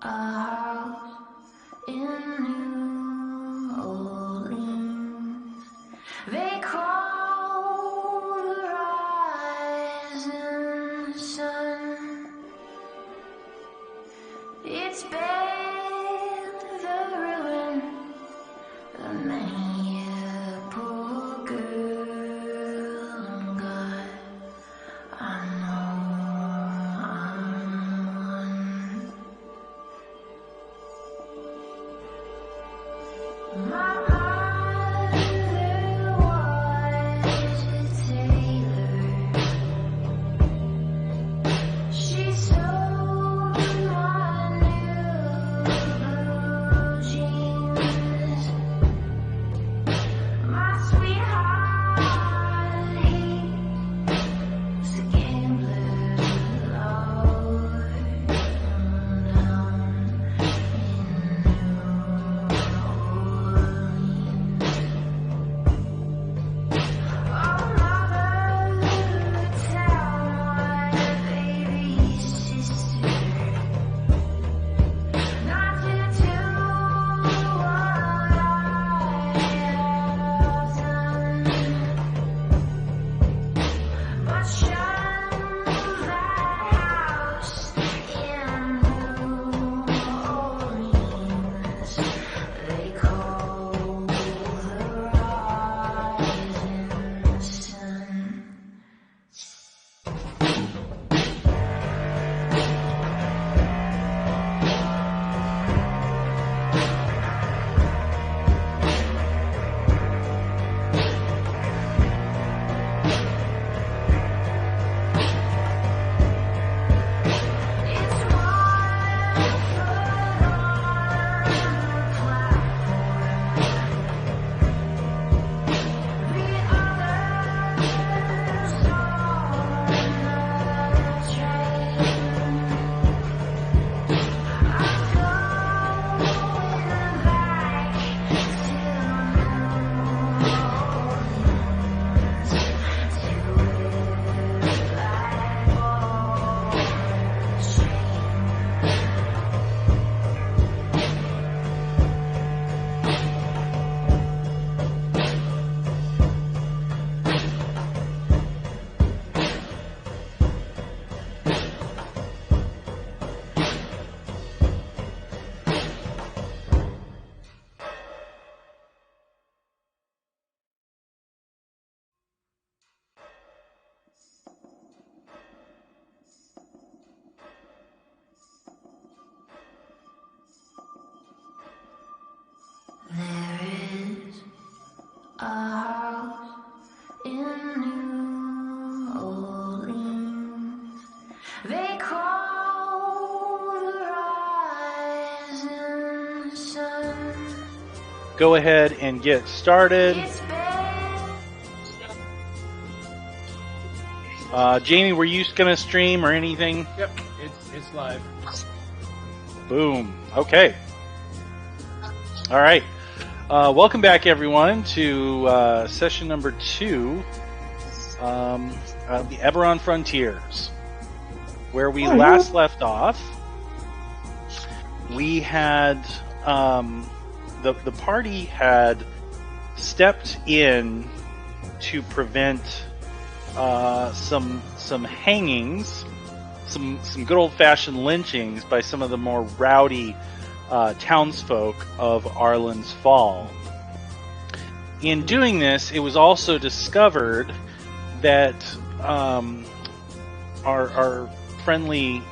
a house in New Orleans. They call the rising sun. It's been the ruin of many a poor girl and God. I know I'm one. My mother was a tailor. She sewed my new blue jeans. My sweetheart, he was a gambler, Lord, down in New Orleans. Oh, mother, tell my baby sister not to do what I have done, but shun that house in New Orleans. They call the rising sun. It's one foot There is a house in New Orleans. They call the rising sun. Go ahead and get started. It's been Jamie, were you going to stream or anything? Yep, it's live. Boom. Okay. All right. Welcome back, everyone, to session number 2 of the Eberron Frontiers. Where we last left off, we had the party had stepped in to prevent some hangings, some good old-fashioned lynchings by some of the more rowdy townsfolk of Arlen's Fall. In doing this, it was also discovered that our friendly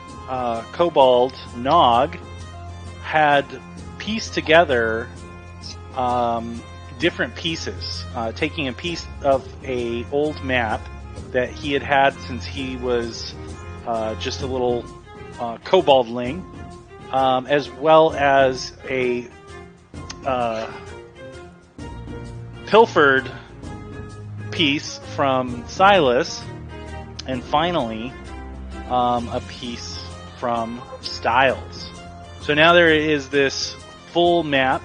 kobold Nog had pieced together different pieces, taking a piece of a old map that he had had since he was just a little koboldling, as well as a pilfered piece from Silas, and finally a piece from Styles. So now there is this full map.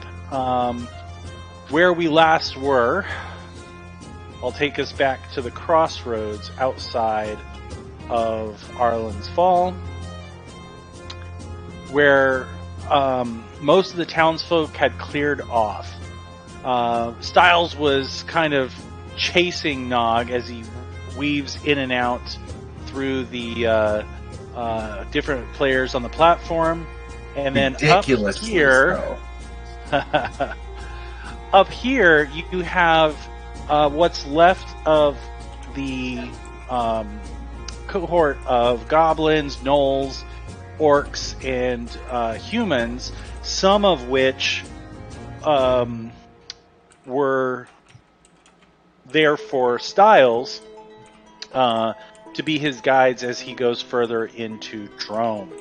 Where we last were, I'll take us back to the crossroads outside of Arlen's Fall, where most of the townsfolk had cleared off. Styles was kind of chasing Nog as he weaves in and out through the different players on the platform, and then Ridiculous up here, up here you have what's left of the cohort of goblins, gnolls, orcs, and humans, some of which were there for Styles to be his guides as he goes further into Drome.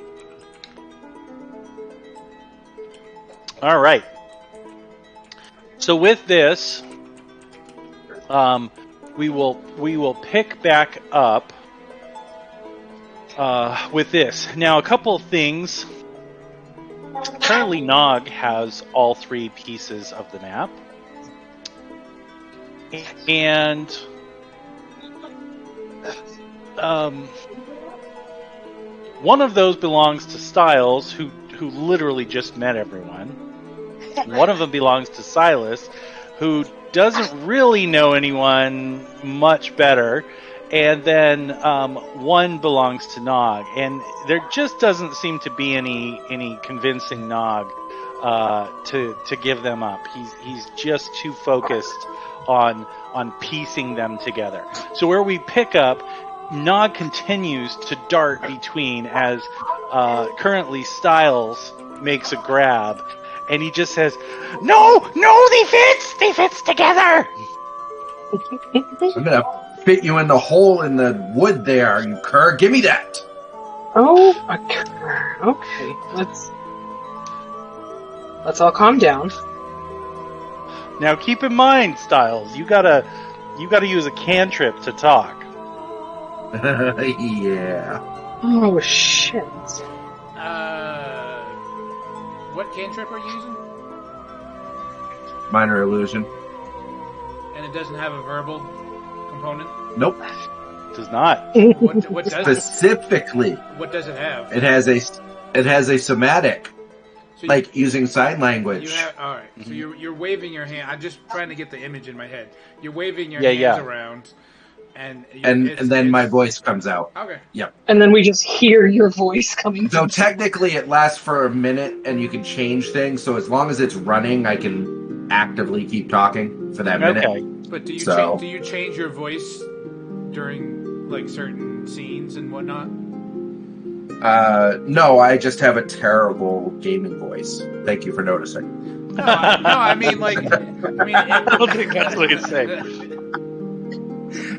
All right. So with this, we will pick back up with this. Now, a couple of things. Currently, Nog has all 3 pieces of the map. And one of those belongs to Styles, who literally just met everyone. One of them belongs to Silas, who doesn't really know anyone much better. And then one belongs to Nog. And there just doesn't seem to be any convincing Nog to give them up. He's just too focused on piecing them together. So where we pick up, Nog continues to dart between as currently Styles makes a grab, and he just says, "No, they fits together." I'm gonna fit you in the hole in the wood there, you cur. Give me that. Oh, okay. Let's all calm down. Now keep in mind, Styles, you gotta use a cantrip to talk. Yeah. Oh shit. What cantrip are you using? Minor illusion. And it doesn't have a verbal component? Nope. Does not. What does Specifically, what does it have? it has a somatic, So like using sign language. you have, all right. So you're waving your hand. I'm just trying to get the image in my head. You're waving your hands around, and and then my voice comes out. Okay. And then we just hear your voice coming So from technically, it lasts for a minute, and you can change things. So as long as it's running, I can actively keep talking for that minute. Okay. But do you So- do you change your voice during like certain scenes and whatnot? No, I just have a terrible gaming voice. Thank you for noticing. No, I mean like I don't think that's what he's saying.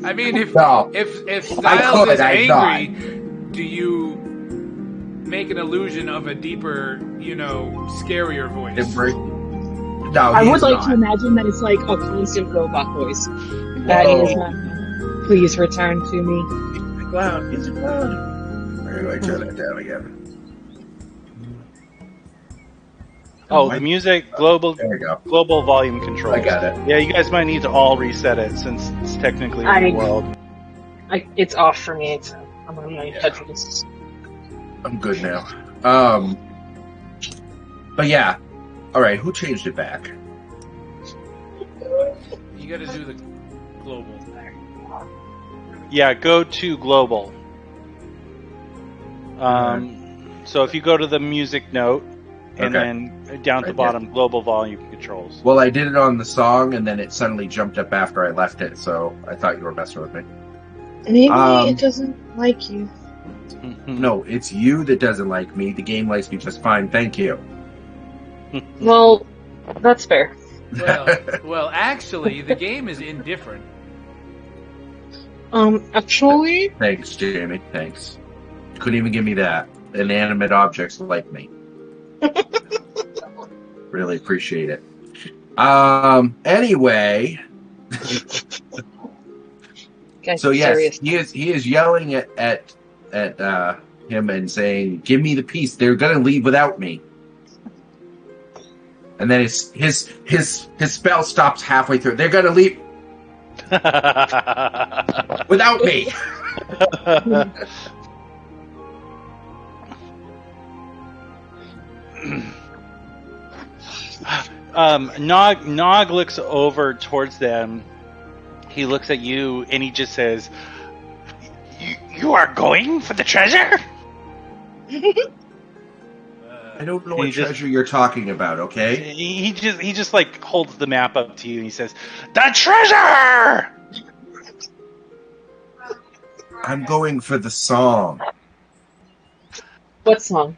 I mean if No. if Styles is I'm angry, do you make an illusion of a deeper, scarier voice? No, I he would is like not. to imagine that it's like a constant robot voice. That Whoa. is not. Please return to me. He's a clown. He's a clown. Where do I turn that down again? Oh, the music global There we go. volume control. I got it. Yeah, you guys might need to all reset it since it's technically I- the world. It's off for me. I'm on my Yeah. headphones. I'm good now. But yeah. All right. Who changed it back? You got to do the global. Yeah, go to global. So if you go to the music note, and Okay. then down at the Right bottom, global volume controls. Well, I did it on the song, and then it suddenly jumped up after I left it. So I thought you were messing with me. Maybe Um, it doesn't like you. No, it's you that doesn't like me. The game likes me just fine. Thank you. Well, that's fair. Well, actually, the game is indifferent. Actually, Thanks, Jamie. Thanks. Couldn't even give me that. Inanimate objects like me. Really appreciate it. Anyway, guys, so yes, serious. he is yelling at him and saying, "Give me the piece. They're gonna leave without me." And then his spell stops halfway through. They're gonna leave without me. Nog looks over towards them. He looks at you and he just says, "You are going for the treasure?" I don't know He what just- treasure you're talking about, okay? He just like holds the map up to you and he says, "The treasure!" I'm going for the song. What song?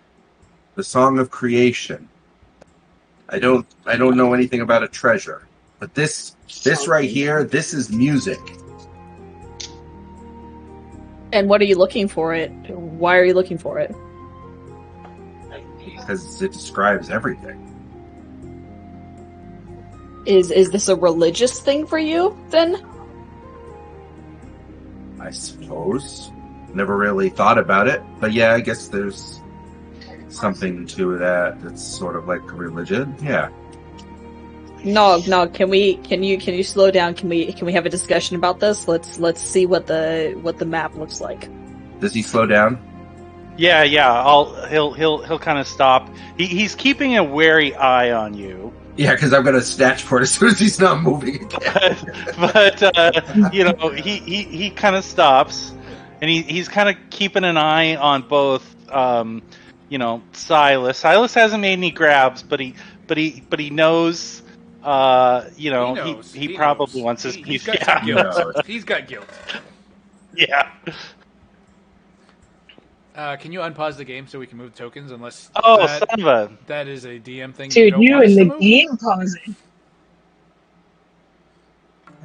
The song of creation. I don't know anything about a treasure. But this right here, this is music. And what are you looking for it? Why are you looking for it? Because it describes everything. Is this a religious thing for you, then? I suppose. Never really thought about it. But yeah, I guess there's something to that that's sort of like religion. Yeah. Nog, can you slow down? Can we have a discussion about this? Let's see what the map looks like. Does he slow down? Yeah. He'll kind of stop. He's keeping a wary eye on you. Yeah, because I'm gonna snatch for it as soon as he's not moving again. but he kind of stops, and he's kind of keeping an eye on both. Silas. Silas hasn't made any grabs, but he knows. He knows. He probably knows. wants his He's piece. got Yeah. some guilt. He's got guilt. Yeah. Can you unpause the game so we can move tokens? Unless Oh, son of a. that is a DM thing. Dude, don't you want us and to the move? game pausing.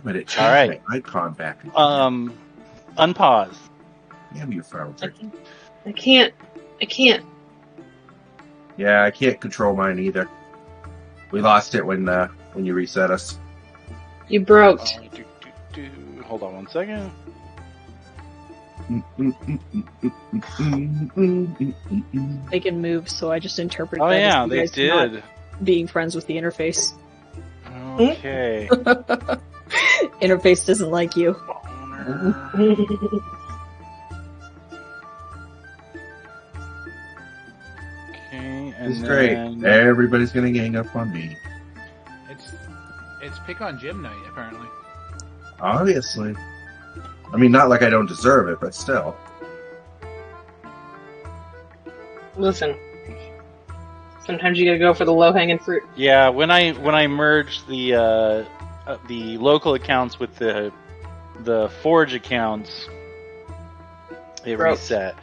But it changed All right. my icon back. Unpause. Damn you, Founder. I can't. Yeah, I can't control mine either. We lost it when you reset us. You broke. Hold on one second. They can move, so I just interpret Oh that yeah, as you they guys not did. being friends with the interface. Okay. Interface doesn't like you. Owner. Okay, and It's great. then- Everybody's gonna gang up on me. It's pick on Jim night apparently. Obviously. I mean, not like I don't deserve it, but still. Listen. Sometimes you gotta go for the low hanging fruit. Yeah, when I merged the local accounts with the Forge accounts, it Broke. reset.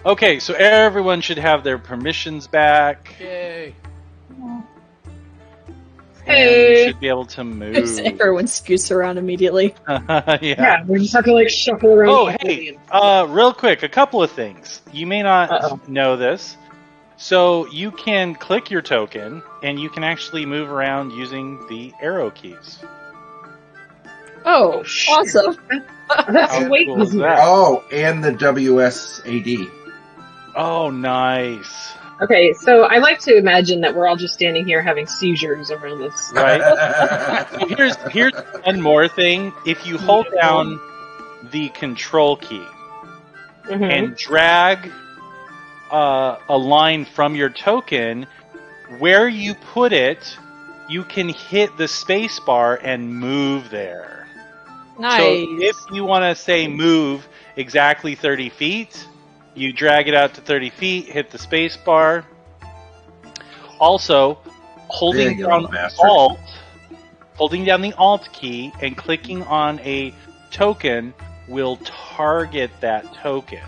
Okay, so everyone should have their permissions back. Yay! And Hey. should be able to move. Everyone scoots around immediately. yeah. Yeah, we just have to like shuffle around. Oh, hey, real quick, a couple of things. You may not Uh-oh. know this. So you can click your token, and you can actually move around using the arrow keys. Oh, shit. awesome! That's How way cool is easier. that? Oh, and the WSAD. Oh, nice. Okay, so I like to imagine that we're all just standing here having seizures around this. Right? So here's one more thing. If you hold down the control key Mhm. and drag a line from your token, where you put it, you can hit the space bar and move there. Nice. So if you want to say move exactly 30 feet, you drag it out to 30 feet, hit the space bar. Also, There holding you go, down bastard. Alt, holding down the Alt key and clicking on a token will target that token.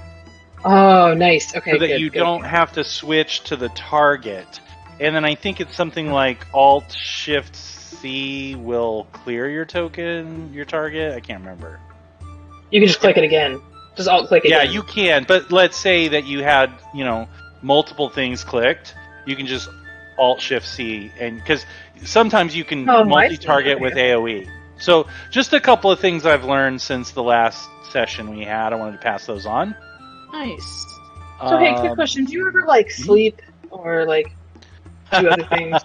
Oh, nice. Okay, So that good, you good. don't have to switch to the target. And then I think it's something like Alt Shift C will clear your token, your target. I can't remember. You can just click it again. Just alt click it. Yeah, again. you can, but let's say that you had, multiple things clicked. You can just Alt Shift C, and because sometimes you can Oh, I see. multi-target with AOE. So just a couple of things I've learned since the last session we had. I wanted to pass those on. Nice. So, hey, quick question. Do you ever, like, sleep or, like, do other things?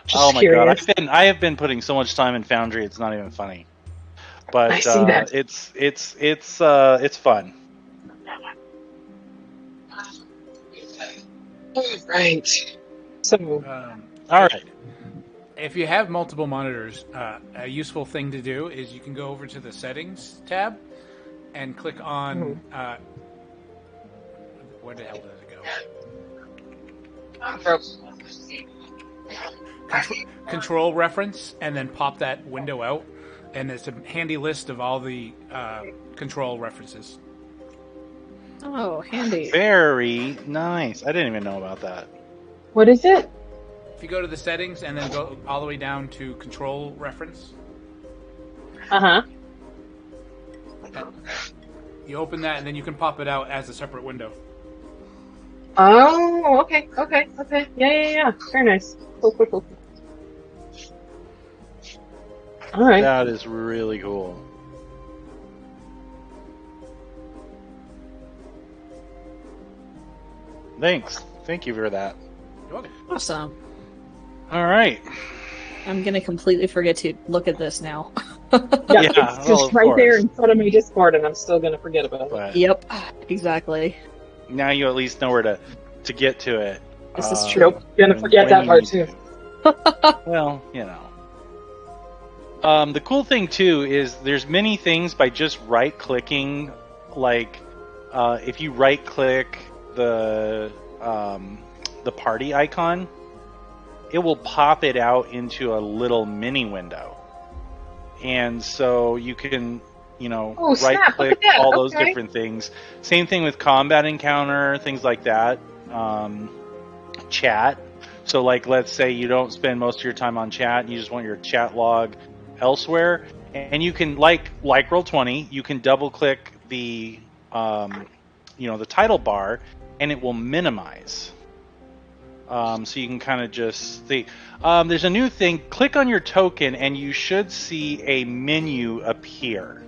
Just Oh my curious. god, I have been putting so much time in Foundry. It's not even funny. But I see that. it's fun. Right. So, All right. If you have multiple monitors, a useful thing to do is you can go over to the settings tab and click on. Where the hell does it go? Control reference, and then pop that window out, and it's a handy list of all the control references. Oh, handy. Very nice. I didn't even know about that. what is it? If you go to the settings and then go all the way down to control reference, Uh-huh. you open that, and then you can pop it out as a separate window. Oh, okay. Yeah. Very nice. Cool. All right. That is really cool. Thanks. Thank you for that. You're welcome. Awesome. All right. I'm gonna completely forget to look at this now. Yeah, Yeah, it's well, just of right there course. in front of my Discord, and I'm still gonna forget about it. But Yep, exactly. now you at least know where to get to it. This is Uh, Nope, gonna when- forget when that you part need too. to. Well, you know. The cool thing too is there's many things by just right clicking, like if you right click the party icon, it will pop it out into a little mini window, and so you can Oh, right snap, look click at that, all those okay. different things. Same thing with combat encounter, things like that. Chat. So like, let's say you don't spend most of your time on chat and you just want your chat log elsewhere, and you can like Roll20, you can double click the the title bar and it will minimize. So you can kind of just see. There's a new thing. Click on your token and you should see a menu appear.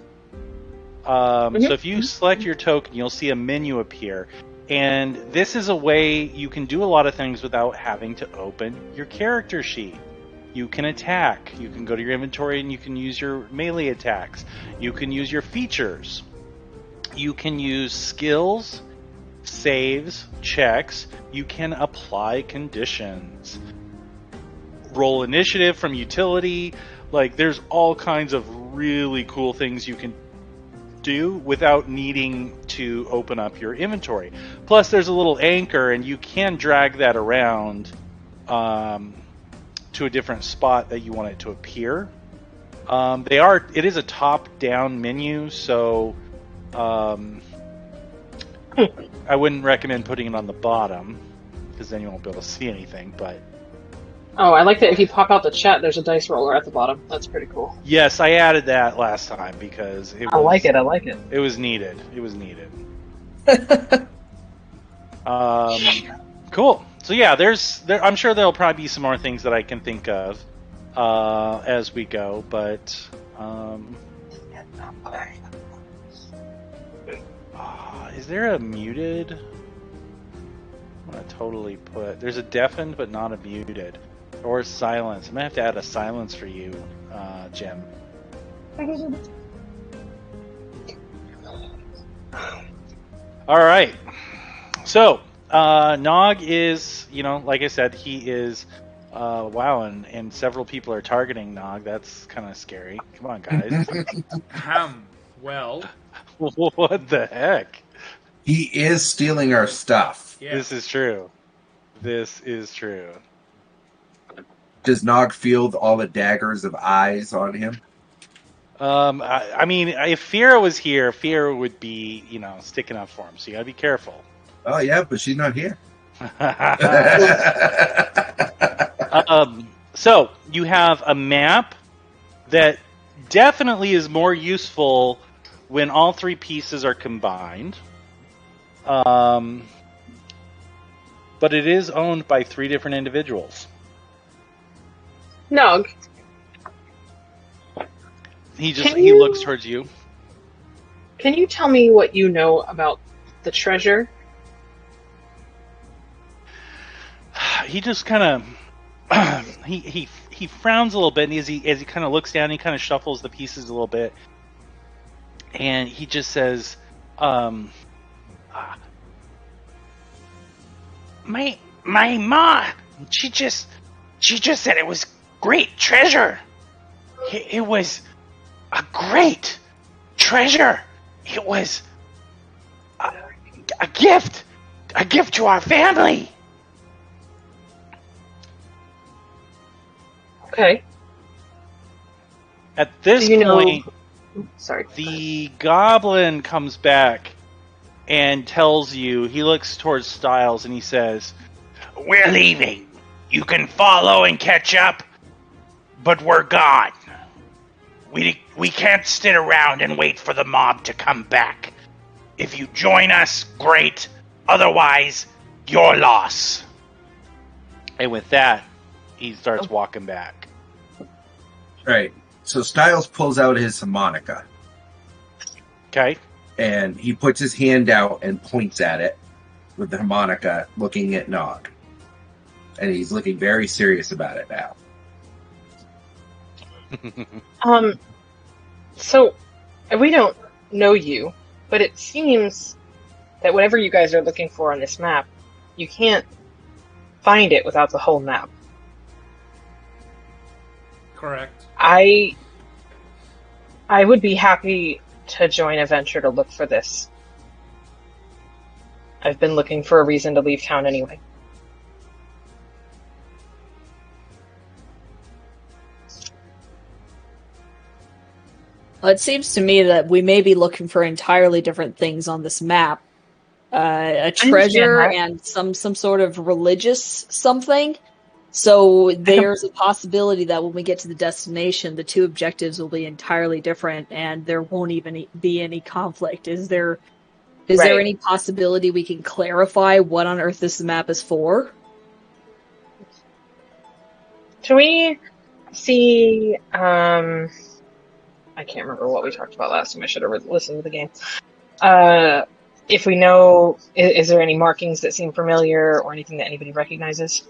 So if you select your token, you'll see a menu appear. And this is a way you can do a lot of things without having to open your character sheet. You can attack. You can go to your inventory and you can use your melee attacks. You can use your features. You can use skills, saves, checks. You can apply conditions. Roll initiative from utility. Like, there's all kinds of really cool things you can do without needing to open up your inventory. Plus, there's a little anchor, and you can drag that around to a different spot that you want it to appear. It is a top-down menu, so I wouldn't recommend putting it on the bottom, because then you won't be able to see anything. But Oh, I like that if you pop out the chat, there's a dice roller at the bottom. That's pretty cool. yes, I added that last time because I like it. It was needed. It was needed. Cool. So yeah, I'm sure there'll probably be some more things that I can think of as we go, but is there a muted? I'm gonna totally put. There's a deafened, but not a muted, or silence. I'm gonna have to add a silence for you, Jim. All right. So, Nog is, like I said, he is, wow, and several people are targeting Nog. That's kind of scary. Come on, guys. Well, What the heck? He is stealing our stuff. yeah. This is true. This is true. Does Nog feel all the daggers of eyes on him? I mean, if Fira was here, Fira would be, sticking up for him. So you gotta be careful. Oh yeah, but she's not here. So you have a map that definitely is more useful when all three pieces are combined. But it is owned by three different individuals. Nog, He Can he you- looks towards you. can you tell me what you know about the treasure? He just kind of he frowns a little bit, and as he kind of looks down, he kind of shuffles the pieces a little bit, and he just says, "My My ma, she just said it was great treasure. It was a great treasure. It was a gift to our family. Okay. At this Do you know- point, Sorry. the goblin comes back and tells you, he looks towards Styles and he says, We're leaving. You can follow and catch up, but we're gone. We can't sit around and wait for the mob to come back. If you join us, great. Otherwise, your loss. and with that, he starts walking back. Right. So Styles pulls out his harmonica Okay? and he puts his hand out and points at it with the harmonica, looking at Nog. And he's looking very serious about it now. So we don't know you, but it seems that whatever you guys are looking for on this map, you can't find it without the whole map. Correct. I would be happy to join a venture to look for this. I've been looking for a reason to leave town anyway. Well, it seems to me that we may be looking for entirely different things on this map. A treasure that. and some sort of religious something. So there's a possibility that when we get to the destination, the two objectives will be entirely different, and there won't even be any conflict. Is there Right. any possibility we can clarify what on earth this map is for? Can we see, I can't remember what we talked about last time. I should have listened to the game. If we know, is there any markings that seem familiar or anything that anybody recognizes?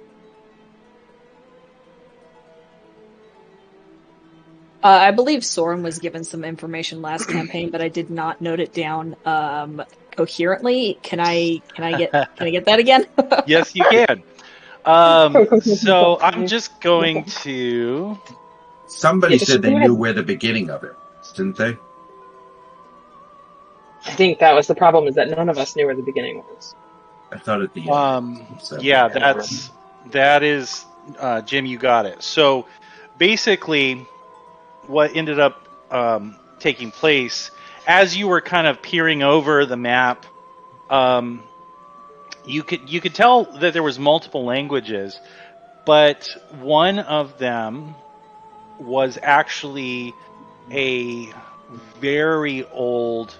I believe Soren was given some information last campaign, but I did not note it down coherently. Can I get that again? Yes, you can. So I'm just going to... Somebody Yeah, said they go ahead. knew where the beginning of it was, didn't they? I think that was the problem, is that none of us knew where the beginning was. I thought at the end. So- Yeah, that is, Jim, you got it. So basically, what ended up taking place as you were kind of peering over the map, you could tell that there was multiple languages, but one of them was actually a very old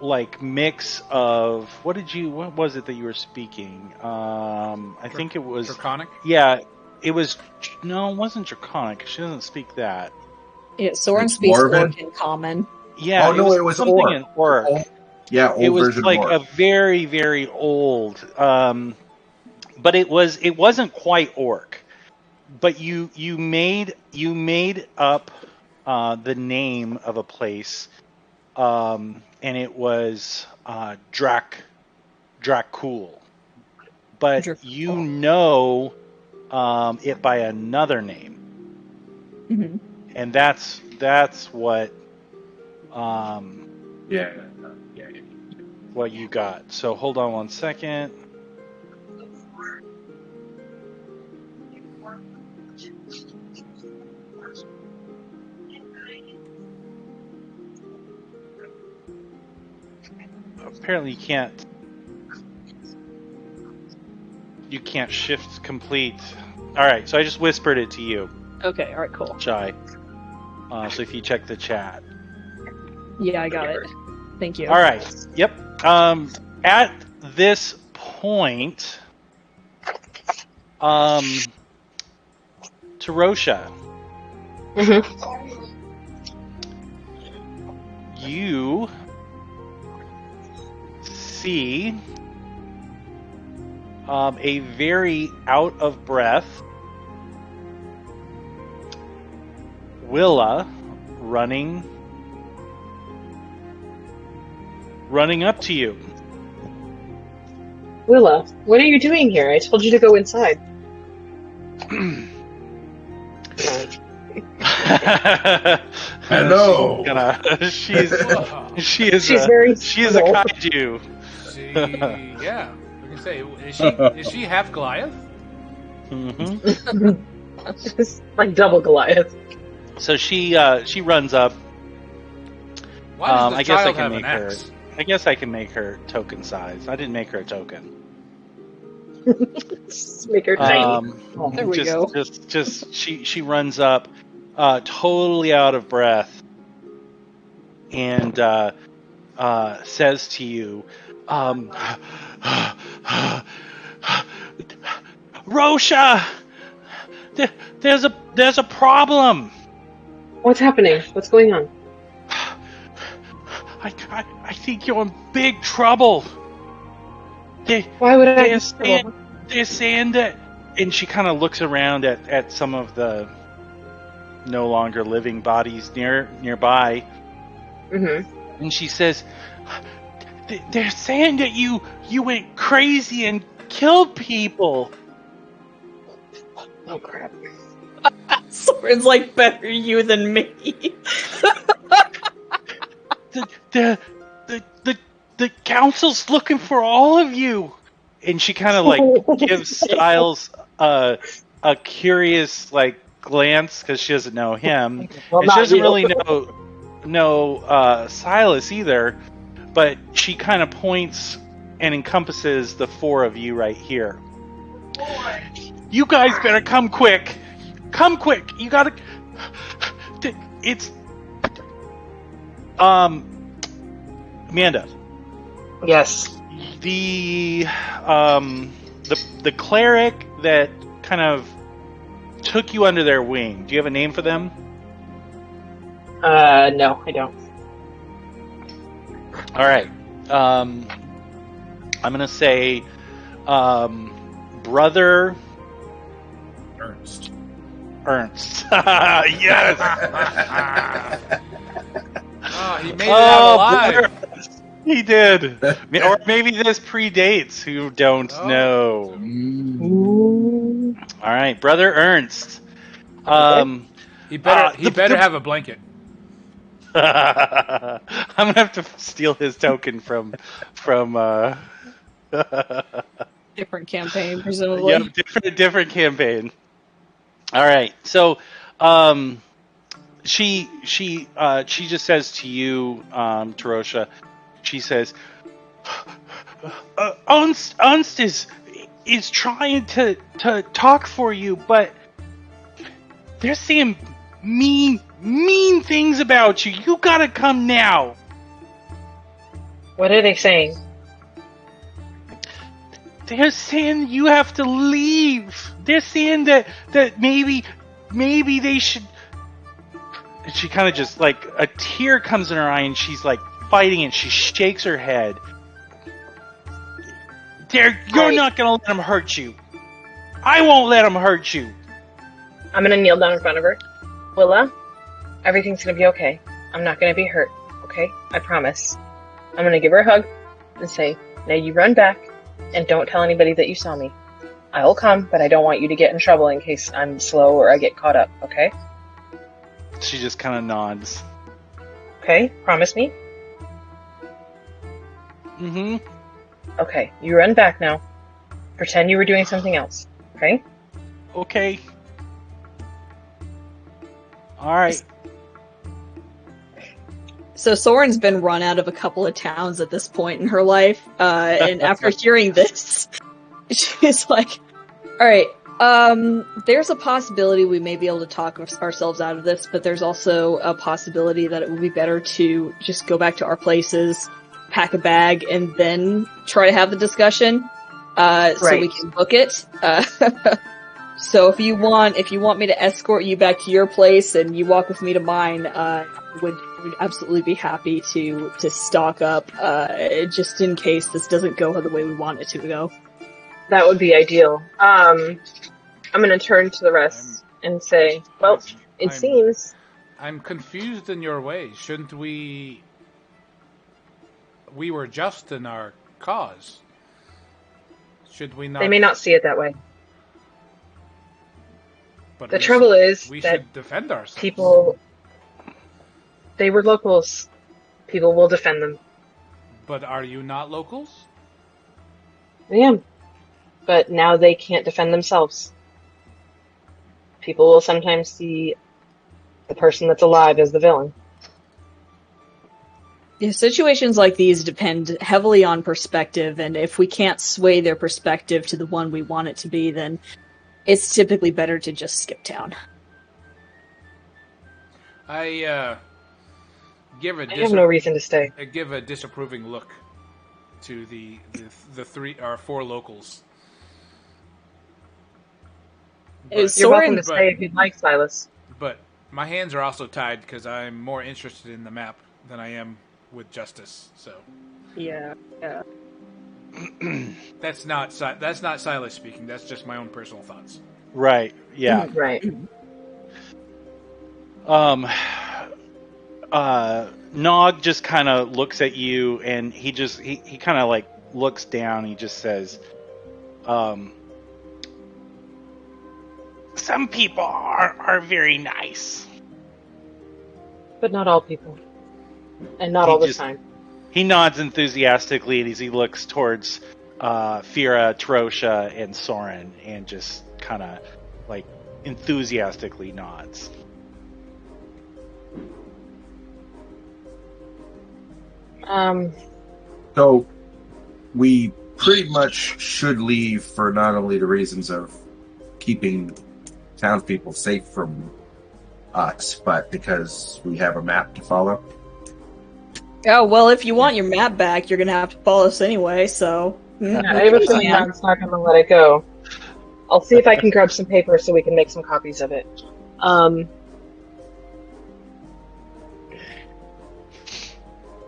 like mix of what was it that you were speaking? I think it was Draconic? Yeah, it was no, it wasn't Draconic. She doesn't speak that. Yeah, Soren It's speaks Dwarven? Orc in common. Yeah, Oh, no, it was something Orc. in Orc. Yeah, old It was version like Orc. a very, very old, but it wasn't quite Orc. But you made up the name of a place, and it was Dracul. But you know it by another name, Mm-hmm. and that's what Yeah. what you got. So hold on one second. Apparently you can't shift complete. All right, so I just whispered it to you, Okay, alright, cool. Chai. So if you check the chat. Yeah, I got it. Thank you. All right. Yep. At this point, Tarosha, you see a very out of breath Willa running running up to you. Willa, what are you doing here? I told you to go inside. Hello. She is She's very she is a small. kaiju. Yeah. I can say, is she half Goliath? Mm-hmm. Just like double Goliath. So she runs up. Why does the I guess I child can have make an her. axe? I guess I can make her token size. I didn't make her a token. Just make her tiny. There we go. Just she runs up, totally out of breath, and says to you, Rosha, there's a problem. What's happening? What's going on? I think you're in big trouble. Why would I? They're saying that, and she kind of looks around at some of the no longer living bodies nearby, Mm-hmm. and she says, "They're saying that you went crazy and killed people." Oh crap! Soren's like, better you than me. The council's looking for all of you, and she kind of like gives Styles a curious like glance because she doesn't know him, Well, and she not doesn't you. really know Silas either. But she kind of points and encompasses the four of you right here. You guys better come quick! Come quick! You gotta. It's Amanda. Yes. The cleric that kind of took you under their wing. Do you have a name for them? No, I don't. All right. I'm gonna say, Brother Ernst. Yes. Oh, he made it out alive. Brother. He did. Or maybe this predates. Who don't know. All right, Brother Ernst. He better have a blanket. I'm gonna have to steal his token from Different campaign, presumably. yeah, different campaign. All right, so she just says to you, Tarosha, she says, Ernst is trying to talk for you, but they're saying mean things about you. You gotta come now. What are they saying? They're saying you have to leave. They're saying that maybe they should. And she kind of just like a tear comes in her eye, and she's like fighting, and she shakes her head. You're not gonna let them hurt you. I won't let them hurt you. I'm gonna kneel down in front of her. Willa, everything's gonna be okay. I'm not gonna be hurt, okay? I promise. I'm gonna give her a hug and say, now you run back and don't tell anybody that you saw me. I will come, but I don't want you to get in trouble in case I'm slow or I get caught up, okay? She just kind of nods. Okay? Promise me? Mm-hmm. Okay, you run back now. Pretend you were doing something else, okay? Okay. All right. So Soren's been run out of a couple of towns at this point in her life, and after hearing this, she's like, alright, there's a possibility we may be able to talk ourselves out of this, but there's also a possibility that it would be better to just go back to our places, pack a bag, and then try to have the discussion, so we can book it. So if you want me to escort you back to your place and you walk with me to mine, would absolutely be happy to stock up, just in case this doesn't go the way we want it to go. That would be ideal. I'm gonna turn to the rest and say, well, it seems... I'm confused in your ways. Shouldn't we... we were just in our cause. Should we not? They may not see it that way. But The trouble is we that should defend ourselves. people, they were locals. People will defend them. But are you not locals? I am. But now they can't defend themselves. People will sometimes see the person that's alive as the villain. Yeah, situations like these depend heavily on perspective, and if we can't sway their perspective to the one we want it to be, then it's typically better to just skip town. I I have no reason to stay. I give a disapproving look to the three or four locals. But, You're welcome to Soren, stay if you'd like, Silas. but my hands are also tied because I'm more interested in the map than I am with justice. So yeah. that's not Silas speaking. That's just my own personal thoughts. Right. Yeah. Right. Nog just kind of looks at you, and he kind of like looks down. He just says, Some people are very nice. But not all people. And not all the time. He nods enthusiastically, and as he looks towards Fira, Trosha, and Soren, and just kind of like enthusiastically nods. So we pretty much should leave for not only the reasons of keeping townspeople safe from us, but because we have a map to follow. Oh, well, if you want your map back, you're gonna have to follow us anyway, so... Yeah, I have a feeling Matt's not going to let it go. I'll see if I can grab some paper so we can make some copies of it. I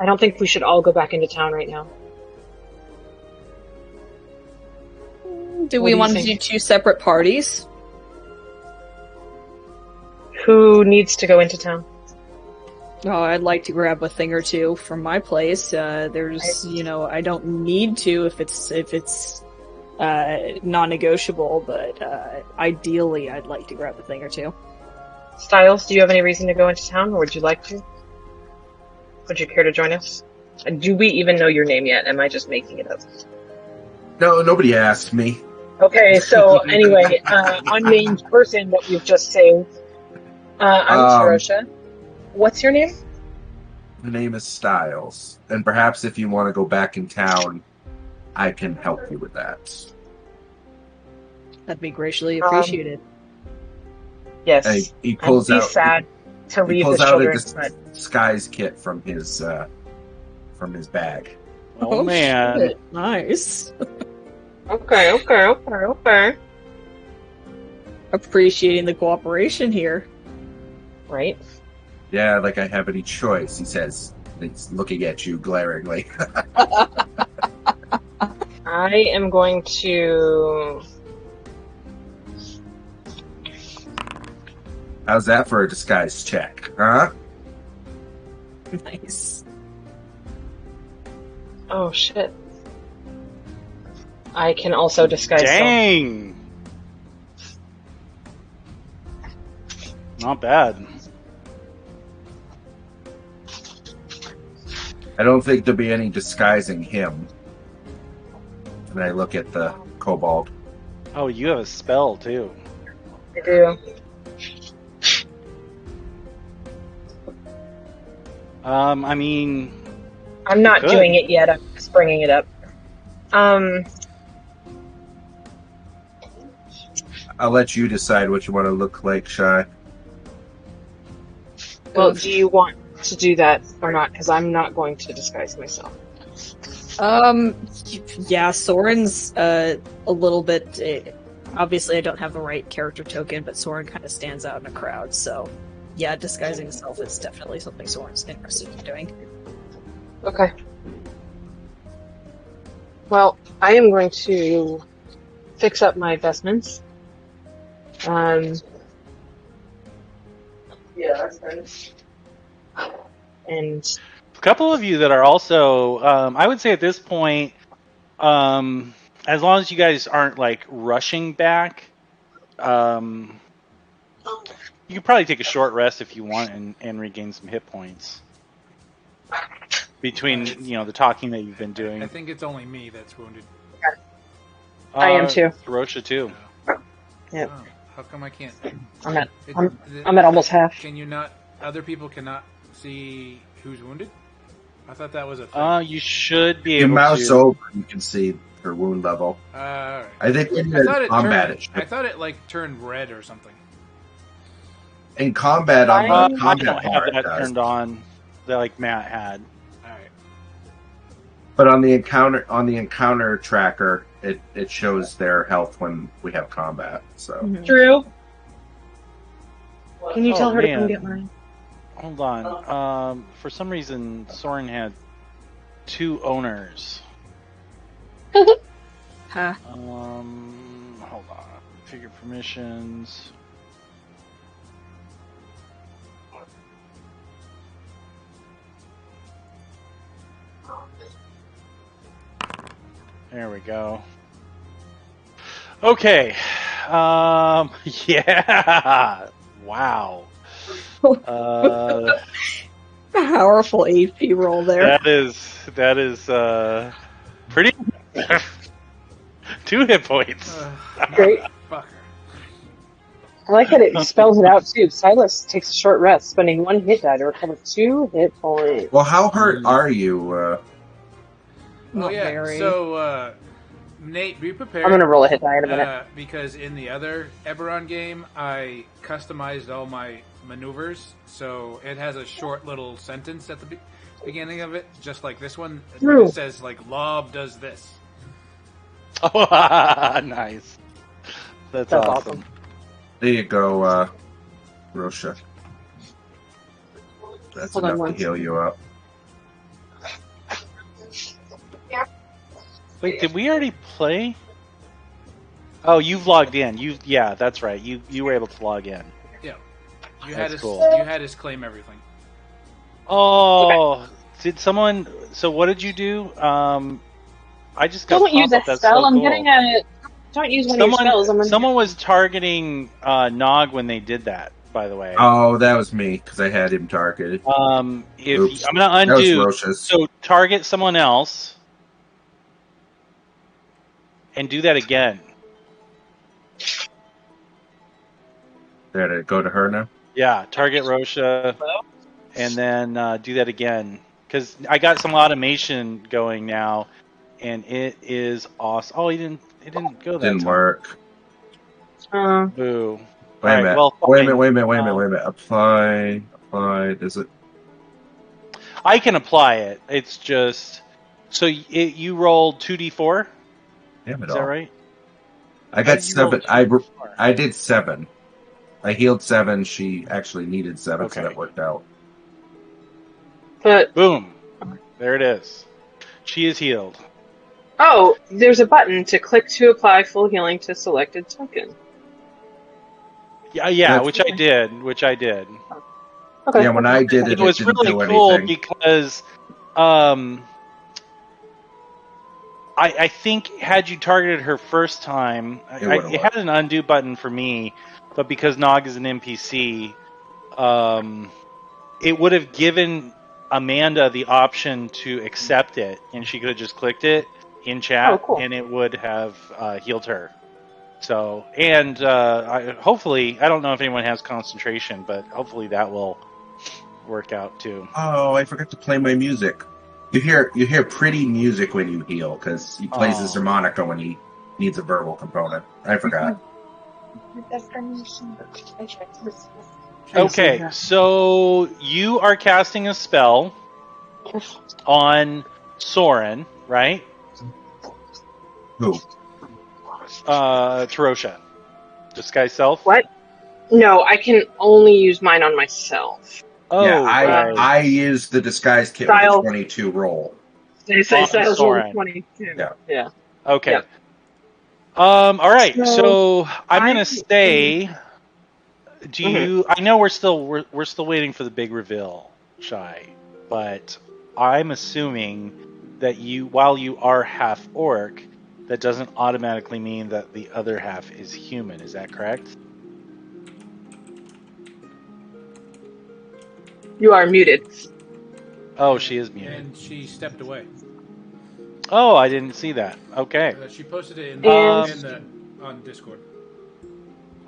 don't think we should all go back into town right now. Do What we do you want to think? do two separate parties? Who needs to go into town? Oh, I'd like to grab a thing or two from my place. There's, I don't need to if it's non-negotiable, but ideally I'd like to grab a thing or two. Styles, do you have any reason to go into town, or would you like to? Would you care to join us? Do we even know your name yet? Am I just making it up? No, nobody asked me. Okay, so anyway, unnamed person that you've just saved. I'm Tarosha. What's your name? The name is Styles, and perhaps if you want to go back in town, I can help you with that. That'd be greatly appreciated. Yes. He pulls I'd be out. sad to He leave pulls the out a children, but disguise kit from his bag. Oh, man. Shit. Nice. okay. Appreciating the cooperation here. Right. Yeah, like I have any choice, he says. He's looking at you glaringly. I am going to... How's that for a disguise check, huh? Nice. Oh, shit. I can also disguise self. Dang. Not bad. I don't think there'll be any disguising him. And I look at the kobold. Oh, you have a spell too. I do. I mean, I'm not Good. doing it yet. I'm just bringing it up. I'll let you decide what you want to look like, Shy. Well, do you want to do that or not? Because I'm not going to disguise myself. Yeah, Soren's a little bit. Obviously, I don't have the right character token, but Soren kind of stands out in a crowd. So, yeah, disguising himself is definitely something Soren's interested in doing. Okay. Well, I am going to fix up my vestments. Yeah, that's nice. And couple of you that are also, I would say at this point, as long as you guys aren't like rushing back, you can probably take a short rest if you want and regain some hit points between the talking that you've been doing. I think it's only me that's wounded. I am too. Rosha too. Yep. Oh, how come I can't? I'm at It- I'm at almost half. Can you not? Other people cannot see who's wounded. I thought that was a thing. You should be You able mouse to. over, you can see her wound level. Alright. I think in I thought it combat, turned. it I should. thought it like turned red or something. In combat, on I the don't combat have bar, that it does. turned on, that like Matt had. All right. But on the encounter tracker, it shows their health when we have combat. So Drew, can you Oh, tell her to man. come get mine? Hold on. For some reason, Soren had 2 owners. Huh. Hold on. Figure permissions. There we go. Okay. Yeah. Wow. Powerful AP roll there. That is pretty. 2 hit points. Great. Fucker. I like that it spells it out too. Silas takes a short rest, spending 1 hit die to recover 2 hit points. well, how hurt are you? Oh Not yeah. very. So Nate, be prepared. I'm gonna roll a hit die in a minute. Because in the other Eberron game, I customized all my maneuvers, so it has a short little sentence at the beginning of it, just like this one. True. It says like Lob does this. Oh, nice. That's awesome. There you go, Rosha. That's Hold on enough one to heal you up. Wait, did we already play? Oh, you've logged in. Yeah, that's right. You were able to log in. Yeah. You That's had cool. You had us claim everything. Oh, did someone? So what did you do? I just got. Don't use pop-up. that That's spell. so I'm cool. getting a. Don't use one of your spells. I'm gonna Someone was targeting Nog when they did that. By the way, Oh, that was me because I had him targeted. if Oops. I'm gonna That was undo, Rosha's. so target someone else and do that again. There, to go to her now. Yeah, target Rosha, and then do that again because I got some automation going now, and it is awesome. Oh, it didn't go that Didn't time. work. Boo. Wait a Alright, minute. well, Wait a fine. minute. Apply. Does it? I can apply it. It's just so you rolled 2d4. Damn it Is that all. right? I How got did you roll 7. 2d4? I did 7. I healed 7. She actually needed 7, so Okay. that worked out. But Boom. There it is. She is healed. oh, there's a button to click to apply full healing to selected token. Yeah, That's- which I did. Okay. Yeah, when I did it, It was didn't really do cool anything. because I think had you targeted her first time, It would've it had an undo button for me, but because Nog is an NPC, it would have given Amanda the option to accept it, and she could have just clicked it in chat, Oh, cool. and it would have healed her. So, and hopefully, I don't know if anyone has concentration, but hopefully that will work out too. Oh, I forgot to play my music. You hear pretty music when you heal because he plays his harmonica when he needs a verbal component. I forgot. Okay, so you are casting a spell on Soren, right? Who? Tarosha. Disguise self? What? No, I can only use mine on myself. Oh, yeah, right. I used the disguise kit Style. with a 22 roll. They say On Silas Soren. rolled 22. Yeah. Yeah. Okay. Yep. All right. So, So I'm I- gonna say. Do you? I know we're still waiting for the big reveal, Shy, but I'm assuming that while you are half orc, that doesn't automatically mean that the other half is human. Is that correct? You are muted. Oh, she is muted. And she stepped away. Oh, I didn't see that. Okay, She posted it on Discord.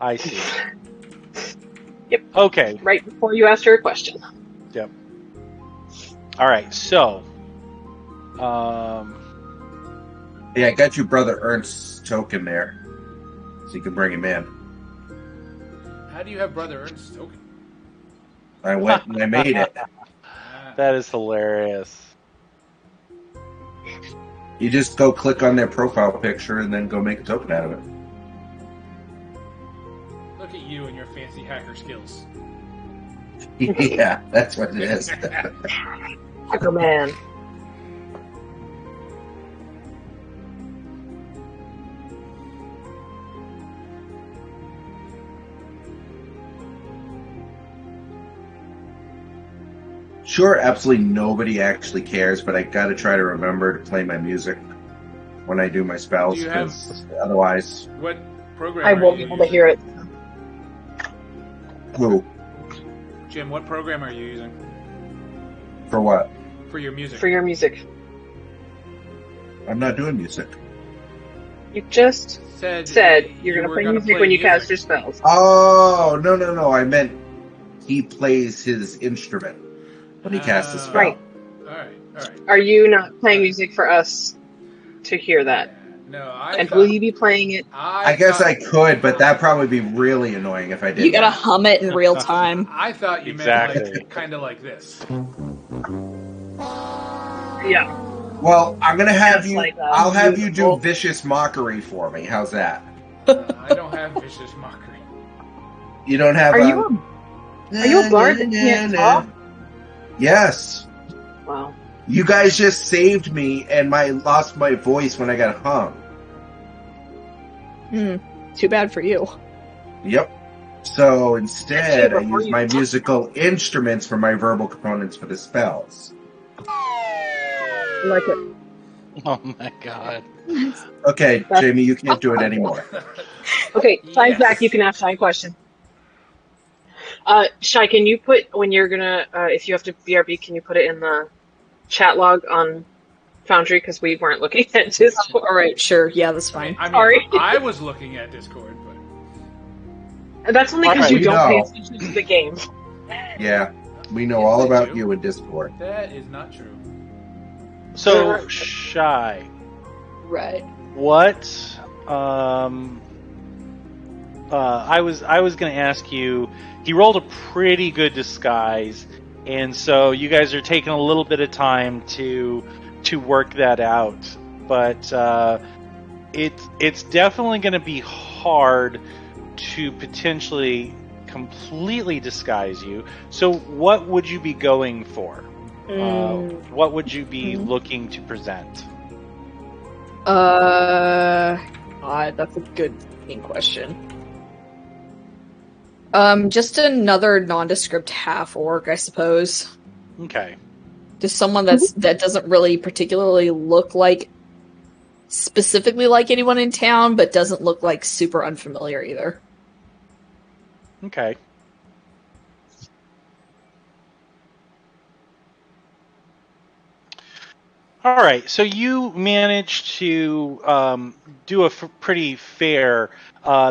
I see. Yep. Okay. Right before you asked her a question. Yep. All right. So, Yeah, I got you brother Ernst's token there, so you can bring him in. How do you have Brother Ernst's token? I went and I made it. that is hilarious. You just go click on their profile picture and then go make a token out of it. Look at you and your fancy hacker skills. Yeah, that's what it is. Hacker man. Sure, absolutely nobody actually cares, but I gotta try to remember to play my music when I do my spells, Do you have- because otherwise... What program I are won't be you able to using? hear it. Who? Jim, what program are you using For what? for your music? For your music. I'm not doing music. You just said you're you gonna were play gonna music when you cast your spells. Oh, no. I meant he plays his instrument when he casts his spell. Right. All right. Are you not playing music for us to hear that? No, And will you be playing it? I guess I could, but that'd probably be really annoying if I did. You gotta that. hum it in real time. I thought you Exactly. meant like kind of like this. Yeah. Well, I'm gonna have That's you. like, I'll have you do beautiful. vicious mockery for me. How's that? I don't have vicious mockery. You don't have. Are you a bard that can't talk? Yes. Wow. You guys just saved me, and lost my voice when I got hung. Too bad for you. Yep. So instead, I Actually, before use you my talk- musical instruments for my verbal components for the spells. I like it. Oh my god. Okay, That's- Jamie, you can't do it anymore. Okay, Shy's Yes. back. You can ask Shy a question. Shy, can you put, when you're gonna, if you have to BRB, can you put it in the chat log on Foundry? Because we weren't looking at Discord. All right, sure. Yeah, that's fine. I mean, Sorry. I was looking at Discord, but That's only because Alright, you we don't pay know. attention to the game. Yeah, we know Yes, all I about do. you in Discord. that is not true. So, Shy, Right. what? I was going to ask you. He rolled a pretty good disguise, and so you guys are taking a little bit of time to work that out. But it's definitely going to be hard to potentially completely disguise you. So, what would you be going for? What would you be looking to present? God, that's a good fucking question. Just another nondescript half orc, I suppose. Okay. Just someone that doesn't really particularly look like specifically like anyone in town, but doesn't look like super unfamiliar either. Okay. All right. So you managed to do a pretty fair.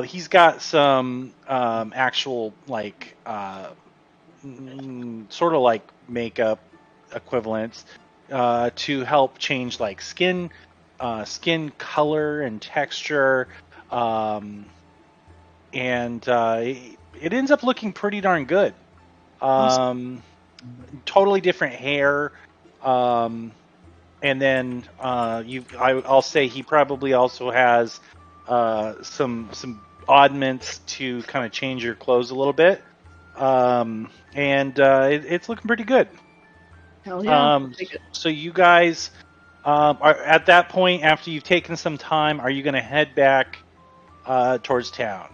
He's got some actual sort of like makeup equivalents to help change like skin color and texture, and it ends up looking pretty darn good. Totally different hair, and then I'll say he probably also has some oddments to kind of change your clothes a little bit, and it's looking pretty good. Hell yeah. So you guys are at that point, after you've taken some time, are you going to head back towards town?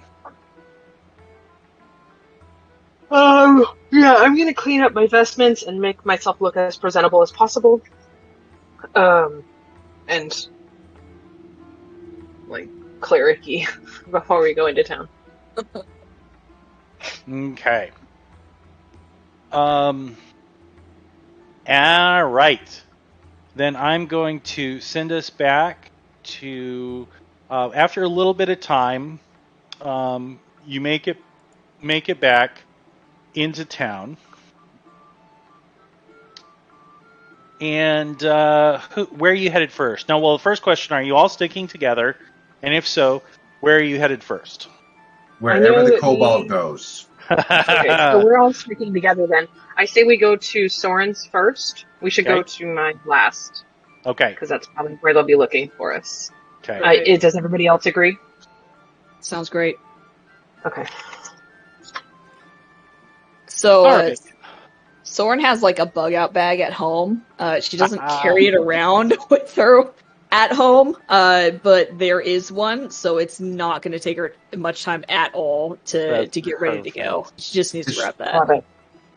Yeah, I'm gonna clean up my vestments and make myself look as presentable as possible. And like cleric-y before we go into town. Okay. All right. Then I'm going to send us back to after a little bit of time. You make it back into town, and where are you headed first? Now, well, the first question: are you all sticking together? And if so, where are you headed first? Wherever the that cobalt goes. Okay, so we're all sticking together then. I say we go to Soren's first. We should go Okay. to mine last, Okay. because that's probably where they'll be looking for us. Okay. Does everybody else agree? Sounds great. Okay. So, All right. Soren has like a bug out bag at home. She doesn't carry it around with her at home, but there is one, so it's not going to take her much time at all to get ready to go. She just needs to grab that. Love it.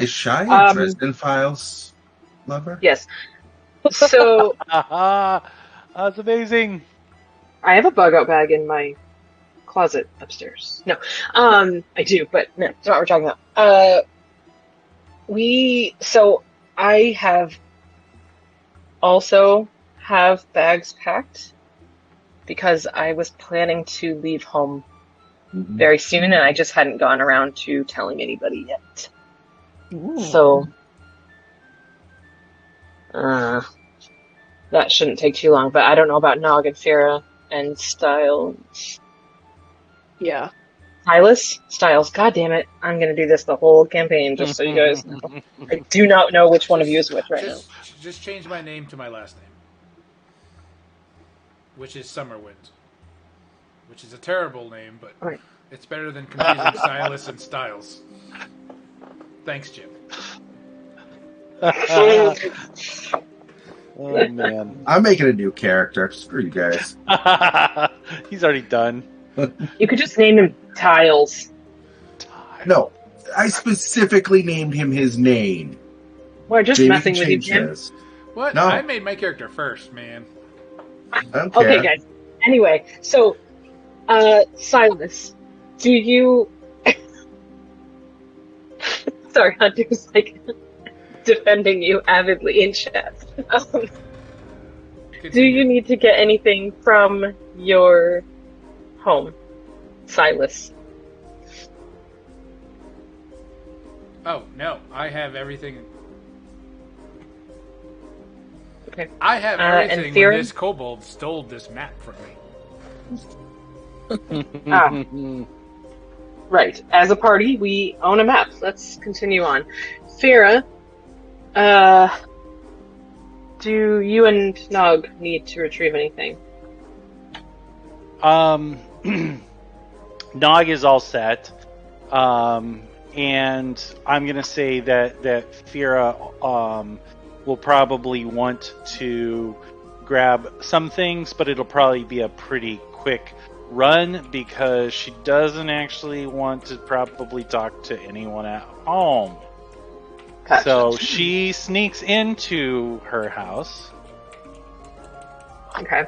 Is Shy a Dresden Files lover? Yes. So That's amazing. I have a bug out bag in my closet upstairs. No, I do, but no, that's not what we're talking about. I also have bags packed because I was planning to leave home very soon, and I just hadn't gone around to telling anybody yet. Ooh. So, that shouldn't take too long, but I don't know about Nog and Fira and Styles. Yeah. Styles, god damn it. I'm gonna do this the whole campaign, just so you guys know. I do not know which one of you is with right now. Just change my name to my last name, which is Summerwind, which is a terrible name, but Right. it's better than confusing Silas and Styles. Thanks, Jim. Oh man. I'm making a new character. Screw you guys. He's already done. You could just name him Tiles. No, I specifically named him his name. We're just Maybe messing you with you, change Jim. this. What? No. I made my character first, man. I don't care. Okay, guys. Anyway, so, Silas, do you... Sorry, Hunter's like defending you avidly in chat. Do you need to get anything from your home, Silas? Oh, no. I have everything. Okay. I have and everything Theron? when this kobold stole this map from me. Right. As a party, we own a map. Let's continue on. Fira, do you and Nog need to retrieve anything? Nog is all set. And I'm gonna say that Fira will probably want to grab some things, but it'll probably be a pretty quick run because she doesn't actually want to probably talk to anyone at home. Gotcha. So she sneaks into her house. Okay.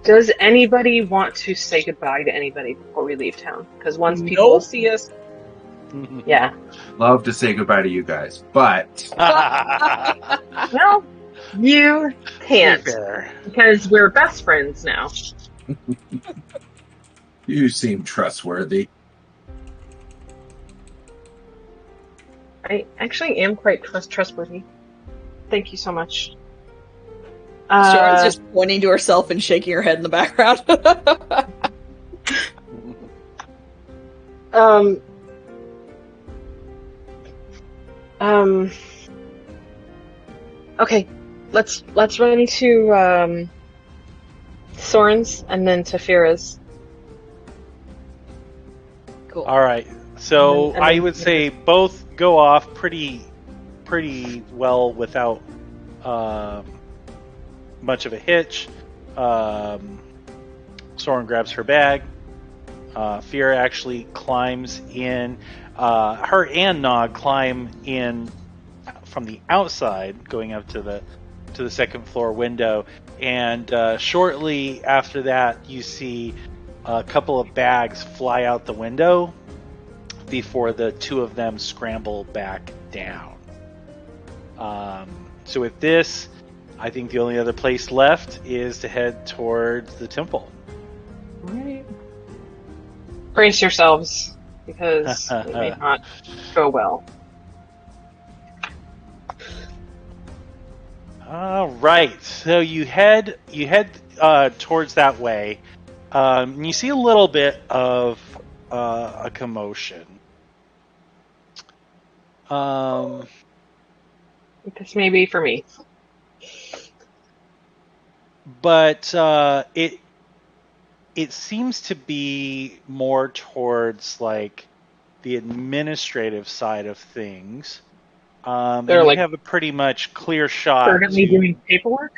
Does anybody want to say goodbye to anybody before we leave town? Because once people Nope. see us, yeah. Love to say goodbye to you guys, but Well, you can't because we're best friends now. you seem trustworthy. I actually am quite trustworthy. Thank you so much. Soren's just pointing to herself and shaking her head in the background. Okay, let's run to Soren's and then to Fira's. Cool. All right. So And then- I would say both go off pretty well without much of a hitch. Soren grabs her bag, Fira actually climbs in. Her and Nog climb in from the outside, going up to the second floor window. And shortly after that, you see a couple of bags fly out the window before the two of them scramble back down. So with this, I think the only other place left is to head towards the temple. Right. Brace yourselves, because it may not go well. All right, so you head towards that way. And you see a little bit of a commotion. This may be for me. But it seems to be more towards like the administrative side of things. And They're you like have a pretty much clear shot. currently doing paperwork?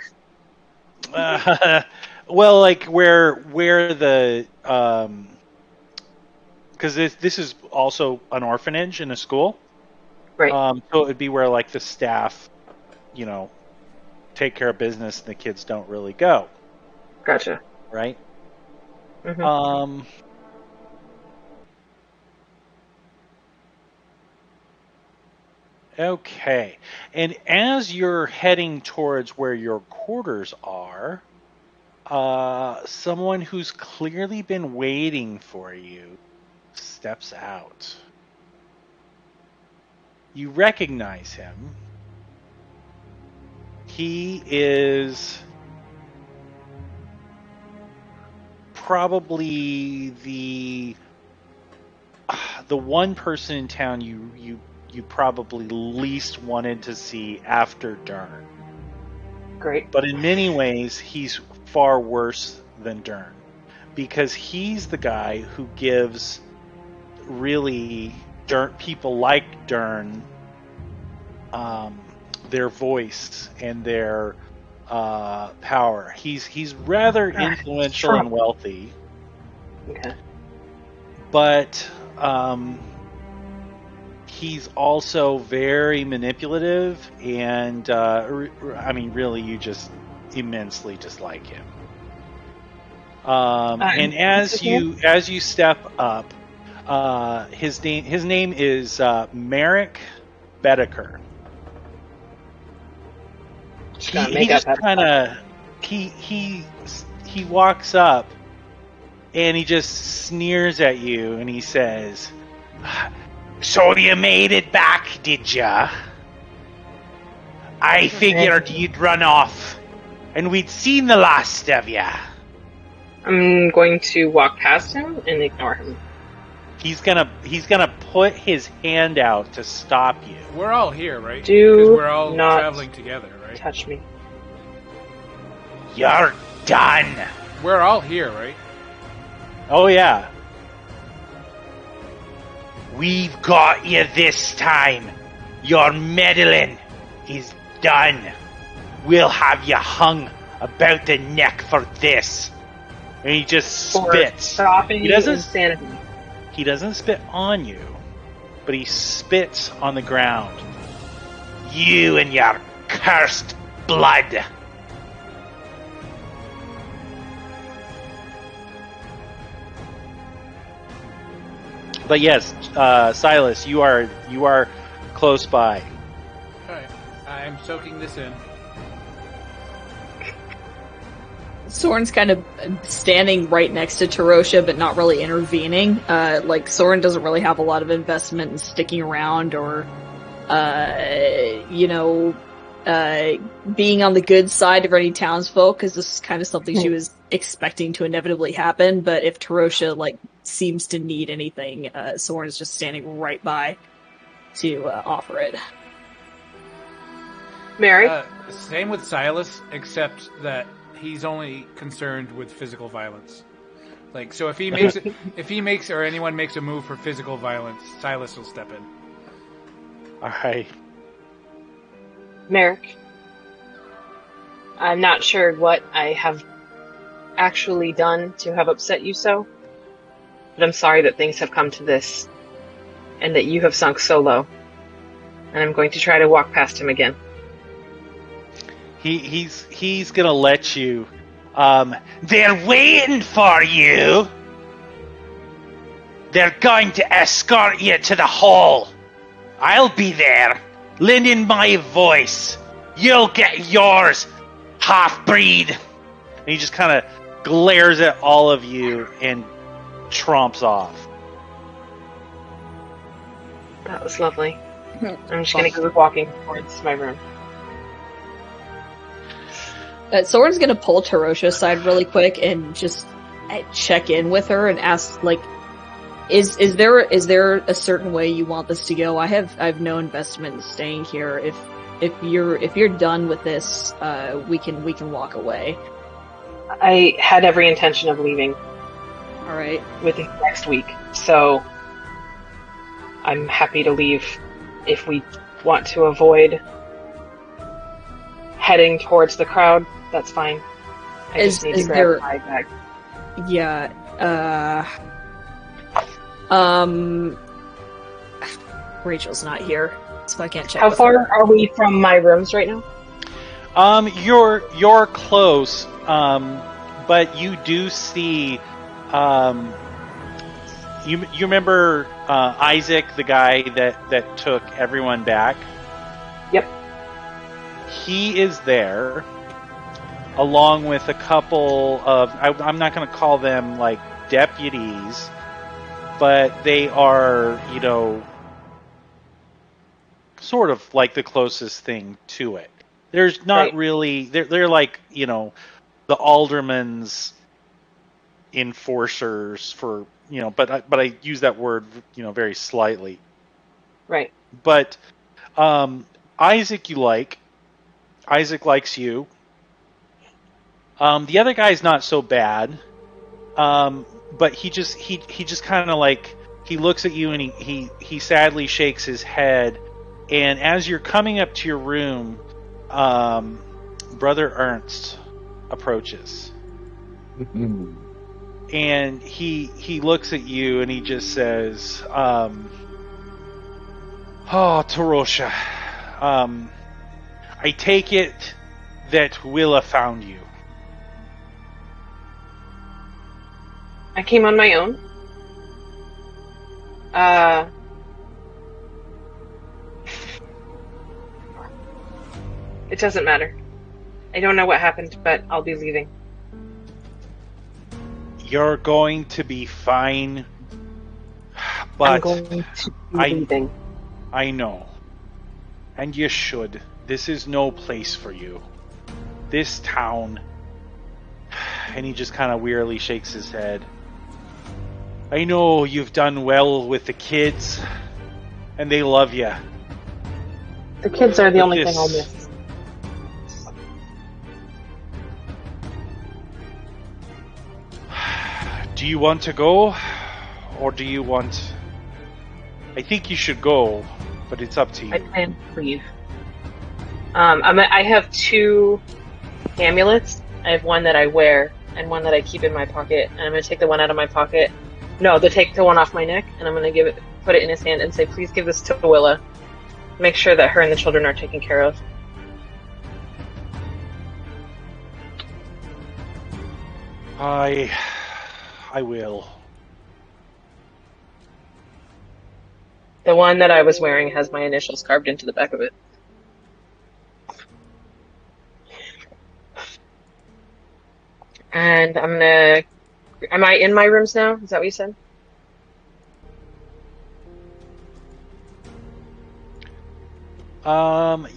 Well, like where the because this is also an orphanage and a school, Right. so it would be where like the staff, take care of business and the kids don't really go, Gotcha. right? Mhm. Okay, and as you're heading towards where your quarters are, someone who's clearly been waiting for you steps out. You recognize him. He is probably the one person in town you probably least wanted to see after Dern. Great. But in many ways, he's far worse than Dern, because he's the guy who gives really people like Dern their voice and their power. He's rather influential and wealthy, Okay. but he's also very manipulative, and really, you just immensely dislike him. And as you step up, his name is Merrick Bedeker. He just kind of he walks up and he just sneers at you and he says, So you made it back, did ya? I figured you'd run off, and we'd seen the last of ya. I'm going to walk past him and ignore him. He's gonna put his hand out to stop you. We're all here, right? Do Because we're all not traveling together, right? touch me. You're done. We're all here, right? Oh yeah. We've got you this time. Your meddling is done. We'll have you hung about the neck for this. And he just For spits. stopping He doesn't- insanity. He doesn't spit on you, but he spits on the ground. You and your cursed blood. But yes, Silas, you are close by. Alright. I'm soaking this in. Soren's kind of standing right next to Tarosha, but not really intervening. Soren doesn't really have a lot of investment in sticking around or, being on the good side of any townsfolk, because this is kind of something she was expecting to inevitably happen. But if Tarosha, seems to need anything, Soren is just standing right by to offer it. Mary? Same with Silas, except that he's only concerned with physical violence. So if he makes or anyone makes a move for physical violence, Silas will step in. Alright. Merrick, I'm not sure what I have actually done to have upset you so, but I'm sorry that things have come to this, and that you have sunk so low. And I'm going to try to walk past him again. He's gonna let you. They're waiting for you. They're going to escort you to the hall. I'll be there, lending my voice. You'll get yours, half-breed. And he just kind of glares at all of you and tromps off. That was lovely. I'm just going to keep walking towards my room. Soren's gonna pull Tarosha aside really quick and just check in with her and ask, like, is there a certain way you want this to go? I've no investment in staying here. If you're done with this, we can walk away. I had every intention of leaving. All right. Within next week, so I'm happy to leave if we want to avoid heading towards the crowd. That's fine. I just need to grab my bag. Yeah. Rachel's not here, so I can't check. How with far her. are we from my rooms right now? You're close, but you do see, you remember Isaac, the guy that took everyone back? Yep. He is there, along with a couple of, I'm not going to call them like deputies, but they are, sort of like the closest thing to it. There's not really, they're like, the alderman's enforcers for, but I use that word, very slightly. Right. But Isaac Isaac likes you. The other guy's not so bad. But he just kind of like, he looks at you and he sadly shakes his head. And as you're coming up to your room, Brother Ernst approaches. And he looks at you and he just says, "Oh, Tarosha, I take it that Willa found you." I came on my own. It doesn't matter. I don't know what happened, but I'll be leaving. You're going to be fine, but I'm going to be leaving. I know. And you should. This is no place for you. This town. And he just kind of wearily shakes his head. I know you've done well with the kids, and they love you. The kids are the only thing I'll miss. Do you want to go, or do you want... I think you should go, but it's up to you. I plan to leave. I have 2 amulets. I have one that I wear, and one that I keep in my pocket, and I'm going to take the one out of my pocket. No, take the one off my neck, and I'm going to put it in his hand and say, please give this to Willa. Make sure that her and the children are taken care of. I will. The one that I was wearing has my initials carved into the back of it. And am I in my rooms now? Is that what you said?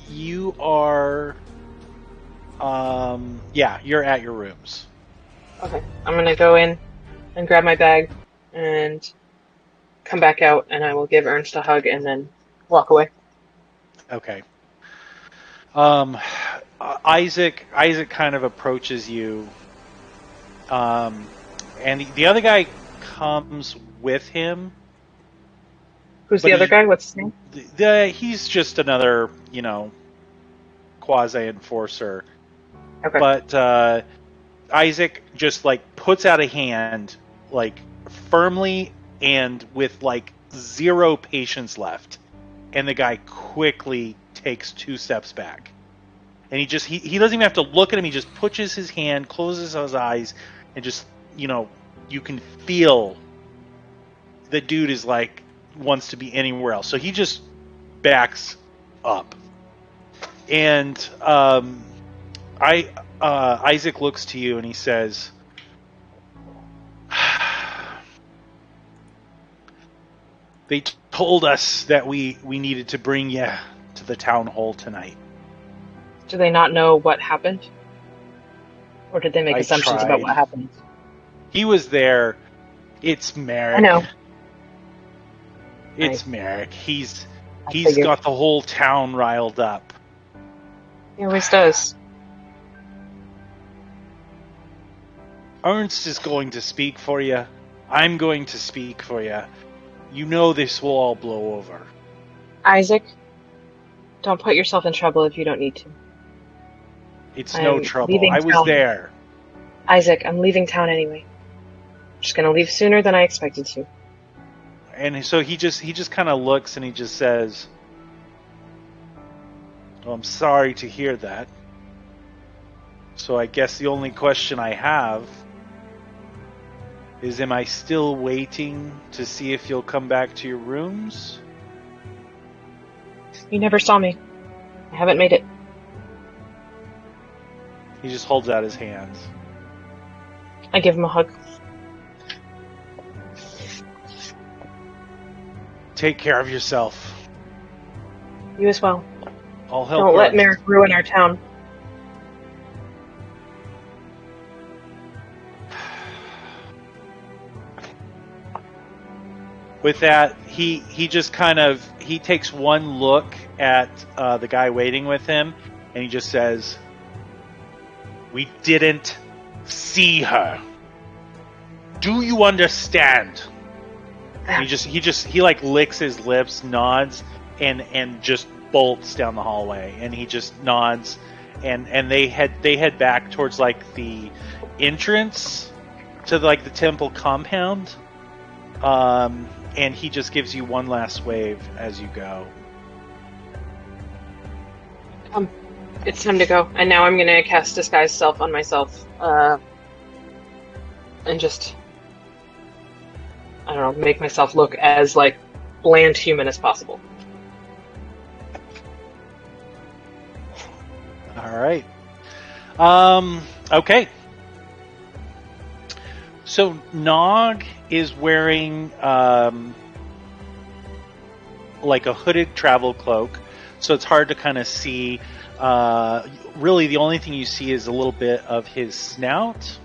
You are, yeah, you're at your rooms. Okay. I'm gonna go in and grab my bag and come back out, and I will give Ernst a hug and then walk away. Okay. Isaac kind of approaches you, and the other guy comes with him. Who's the other guy? What's his name? He's just another, quasi-enforcer. Okay. But Isaac just, puts out a hand, firmly and with like zero patience left. And the guy quickly takes 2 steps back. And he doesn't even have to look at him. He just pushes his hand, closes his eyes, and just, you can feel the dude is like, wants to be anywhere else. So he just backs up. And Isaac looks to you and he says, they told us that we needed to bring you to the town hall tonight. Do they not know what happened? Or did they make I assumptions tried. about what happened? He was there. It's Merrick. I know. It's Merrick. He's figured. got the whole town riled up. He always does. Ernst is going to speak for you. I'm going to speak for you. You know this will all blow over. Isaac, don't put yourself in trouble if you don't need to. It's no I'm trouble. leaving I was town. there. Isaac, I'm leaving town anyway. I'm just gonna leave sooner than I expected to. And so he just kind of looks and he just says, well, I'm sorry to hear that. So I guess the only question I have is, am I still waiting to see if you'll come back to your rooms? You never saw me. I haven't made it. He just holds out his hands. I give him a hug. Take care of yourself. You as well. I'll help. Don't let Ernst. Merrick ruin our town. With that, he just kind of, he takes one look at the guy waiting with him, and he just says, "We didn't see her. Do you understand?" And he like licks his lips, nods, and just bolts down the hallway. And he just nods, and they head back towards like the entrance to like the temple compound. And he just gives you one last wave as you go. It's time to go. And now I'm gonna cast Disguise Self on myself. And just, I don't know, make myself look as, like, bland human as possible. Alright. Okay. So Nog is wearing like a hooded travel cloak, so it's hard to kind of see. Really, the only thing you see is a little bit of his snout.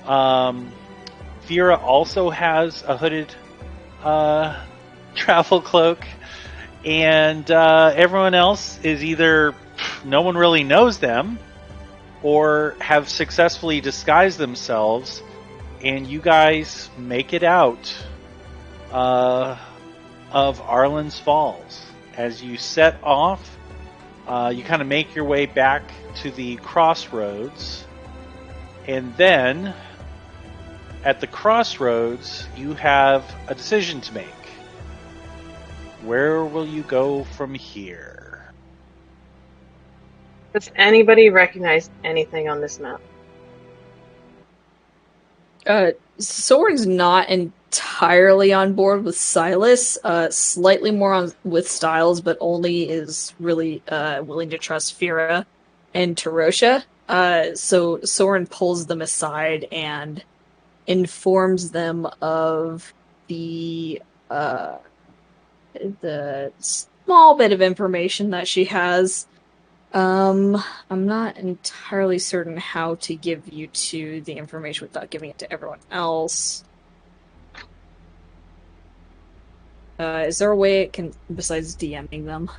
Vera also has a hooded travel cloak, and everyone else is either no one really knows them or have successfully disguised themselves. And you guys make it out of Arlen's Falls. As you set off, you kind of make your way back to the crossroads. And then, at the crossroads, you have a decision to make. Where will you go from here? Does anybody recognize anything on this map? Soren's not entirely on board with Silas. Slightly more on with Styles, but only is really willing to trust Fira and Tarosha. So Soren pulls them aside and informs them of the small bit of information that she has. I'm not entirely certain how to give you two the information without giving it to everyone else. Is there a way it can, besides DMing them?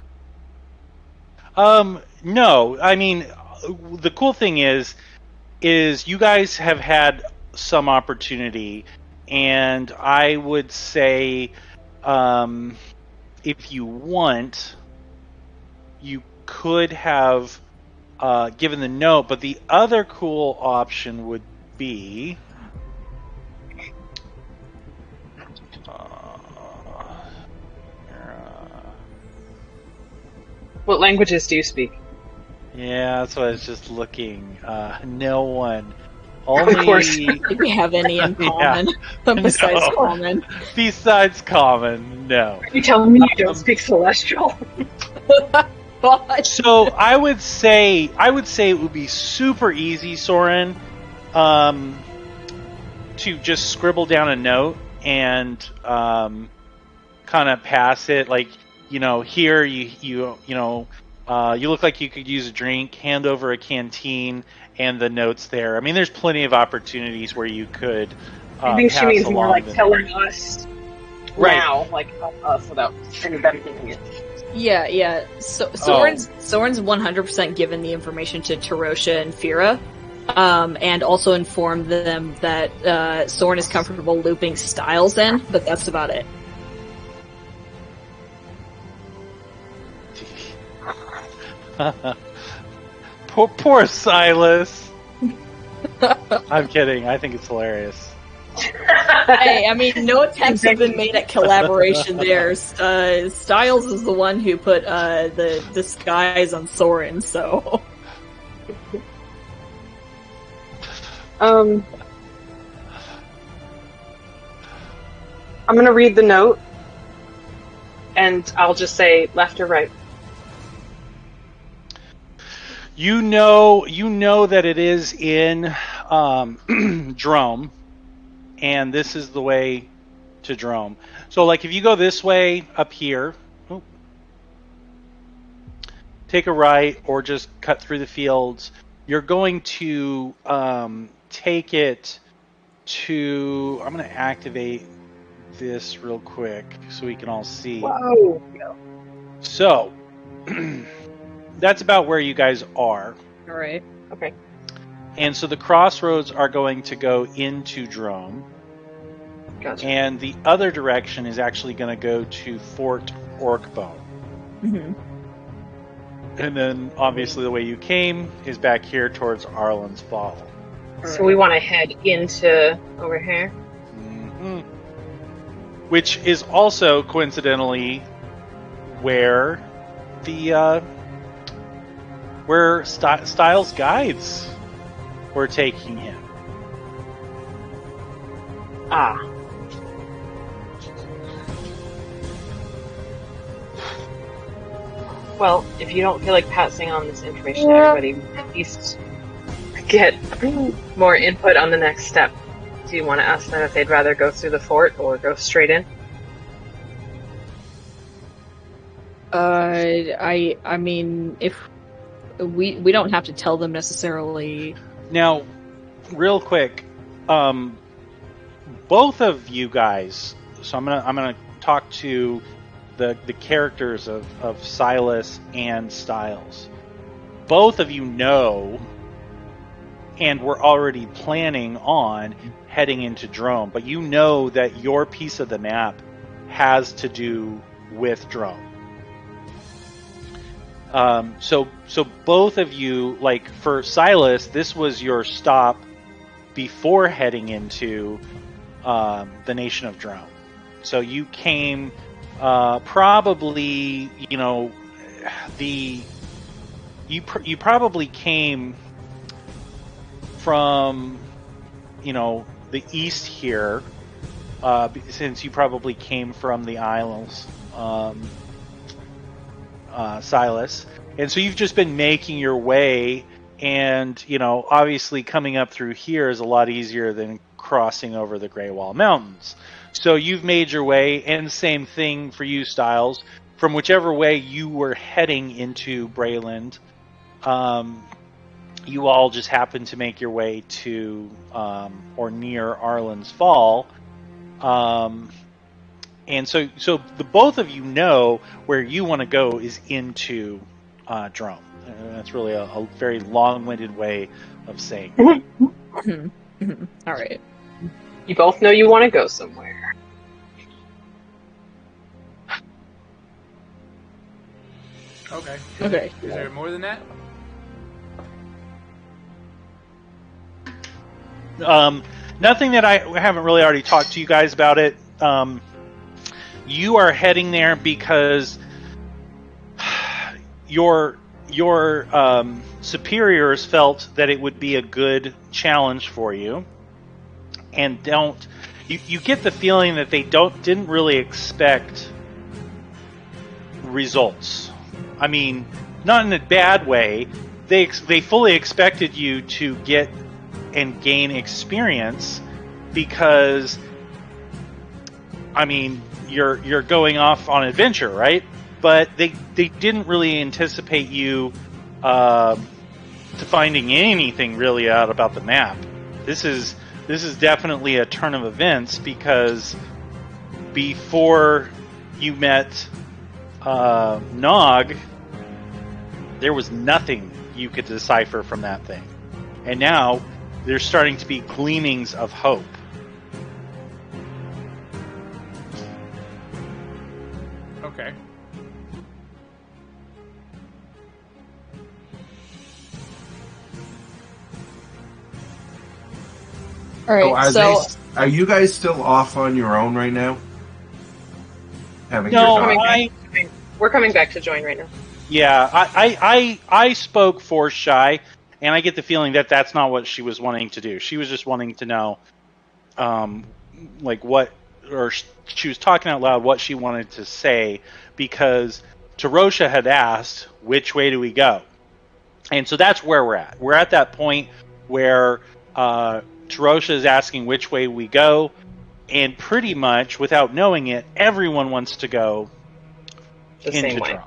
No. I mean, the cool thing is you guys have had some opportunity, and I would say, if you want, you could have given the note, but the other cool option would be What languages do you speak? Yeah, that's what I was just looking. No one. Of course. Only Do we have any in common besides No. common? besides common. No. Are you telling me you don't speak Celestial? God. So I would say it would be super easy, Soren, to just scribble down a note and kind of pass it. Like, here you look like you could use a drink. Hand over a canteen and the notes there. I mean, there's plenty of opportunities where you could. I think she pass means more along like the telling note. us Right. now, like us without anybody getting it. Yeah. So Soren's 100% given the information to Tarosha and Fira, and also informed them that Soren is comfortable looping Styles in, but that's about it. Poor Silas. I'm kidding. I think it's hilarious. Hey, I mean, no attempts have been made at collaboration there. Styles is the one who put the disguise on Soren, so... I'm gonna read the note, and I'll just say left or right. You know that it is in Drome, and this is the way to Drome. So, like, if you go this way up here, take a right, or just cut through the fields, you're going to take it to... I'm going to activate this real quick so we can all see. Whoa! So, that's about where you guys are. Alright. Okay. And so the crossroads are going to go into Drome. Gotcha. And the other direction is actually going to go to Fort Orkbone. Mm-hmm. And then, obviously, the way you came is back here towards Arlen's Fall. So we want to head into over here. hmm Which is also, coincidentally, where the where Styles' guides were taking him. Ah. Well, if you don't feel like passing on this information to everybody, at least get more input on the next step. Do you want to ask them if they'd rather go through the fort or go straight in? I mean, if we don't have to tell them necessarily. Now, real quick, both of you guys. So I'm gonna talk to the characters of Silas and Styles. Both of you know, and we're already planning on heading into Drome, but you know that your piece of the map has to do with Drome. So both of you, like for Silas, this was your stop before heading into the nation of Drome. So you came probably, you probably came from, the east here, since you probably came from the Isles. Silas, and so you've just been making your way, and obviously coming up through here is a lot easier than crossing over the Grey Wall Mountains. So you've made your way, and same thing for you, Styles. From whichever way you were heading into Brayland, you all just happened to make your way to or near Arlen's Fall. And so the both of you know where you want to go is into Drome. That's really a very long-winded way of saying it. All right. You both know you want to go somewhere. Okay. Okay. Is there more than that? Nothing that I haven't really already talked to you guys about it. You are heading there because your superiors felt that it would be a good challenge for you, and you get the feeling that they didn't really expect results. I mean, not in a bad way. They fully expected you to get and gain experience because, I mean, you're going off on adventure, right? But they didn't really anticipate you to finding anything really out about the map. This is definitely a turn of events because before you met Nog, there was nothing you could decipher from that thing, and now there's starting to be gleamings of hope. Okay. All right, so are you guys still off on your own right now? Having No, your thought? We're coming back to join right now. Yeah, I spoke for Shy, and I get the feeling that that's not what she was wanting to do. She was just wanting to know, like what, or she was talking out loud what she wanted to say, because Tarosha had asked, which way do we go? And so that's where we're at. We're at that point where Tarosha is asking which way we go, and pretty much, without knowing it, everyone wants to go The into same way. Drum.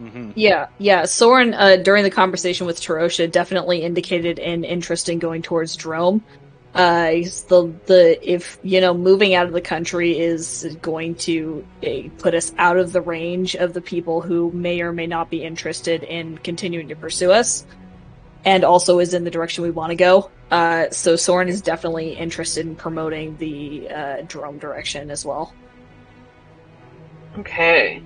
Mm-hmm. yeah. Soren, during the conversation with Tarosha, definitely indicated an interest in going towards Drome. If moving out of the country is going to put us out of the range of the people who may or may not be interested in continuing to pursue us, and also is in the direction we want to go. So Soren is definitely interested in promoting the Drome direction as well. Okay.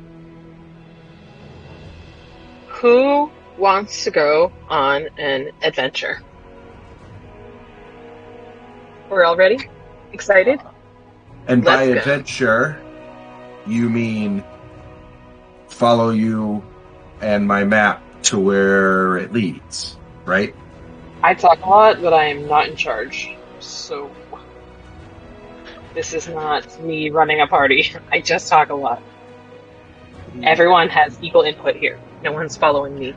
Who wants to go on an adventure? We're all ready? Excited? And by Let's go. adventure, you mean follow you and my map to where it leads, right? I talk a lot, but I am not in charge. So this is not me running a party. I just talk a lot. Everyone has equal input here. No one's following me.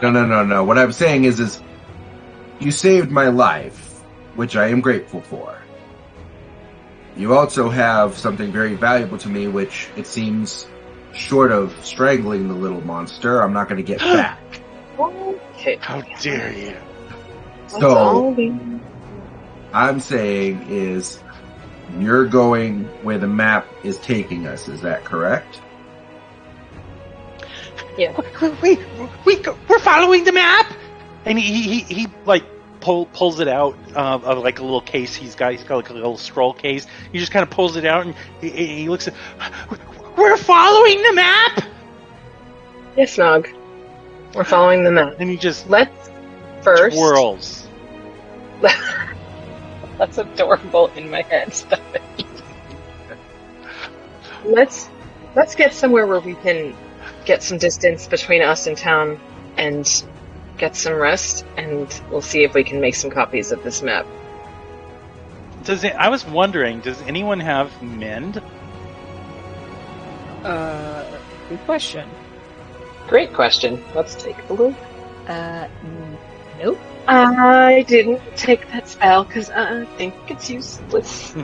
No. What I'm saying is you saved my life, which I am grateful for. You also have something very valuable to me, which it seems, short of strangling the little monster, I'm not going to get back. Okay. How dare you? Let's all So, be- I'm saying is, you're going where the map is taking us, is that correct? Yeah. We're following the map, and he like pulls it out of like a little case he's got like a little scroll case. He just kind of pulls it out and he looks at. We're following the map, Yes, Nog. We're following the map. and he just Let's first. twirls. That's adorable in my head. Stop it. Let's get somewhere where we can get some distance between us and town and get some rest, and we'll see if we can make some copies of this map. I was wondering, does anyone have mend? Good question. Great question. Let's take a look. Nope. I didn't take that spell because I think it's useless.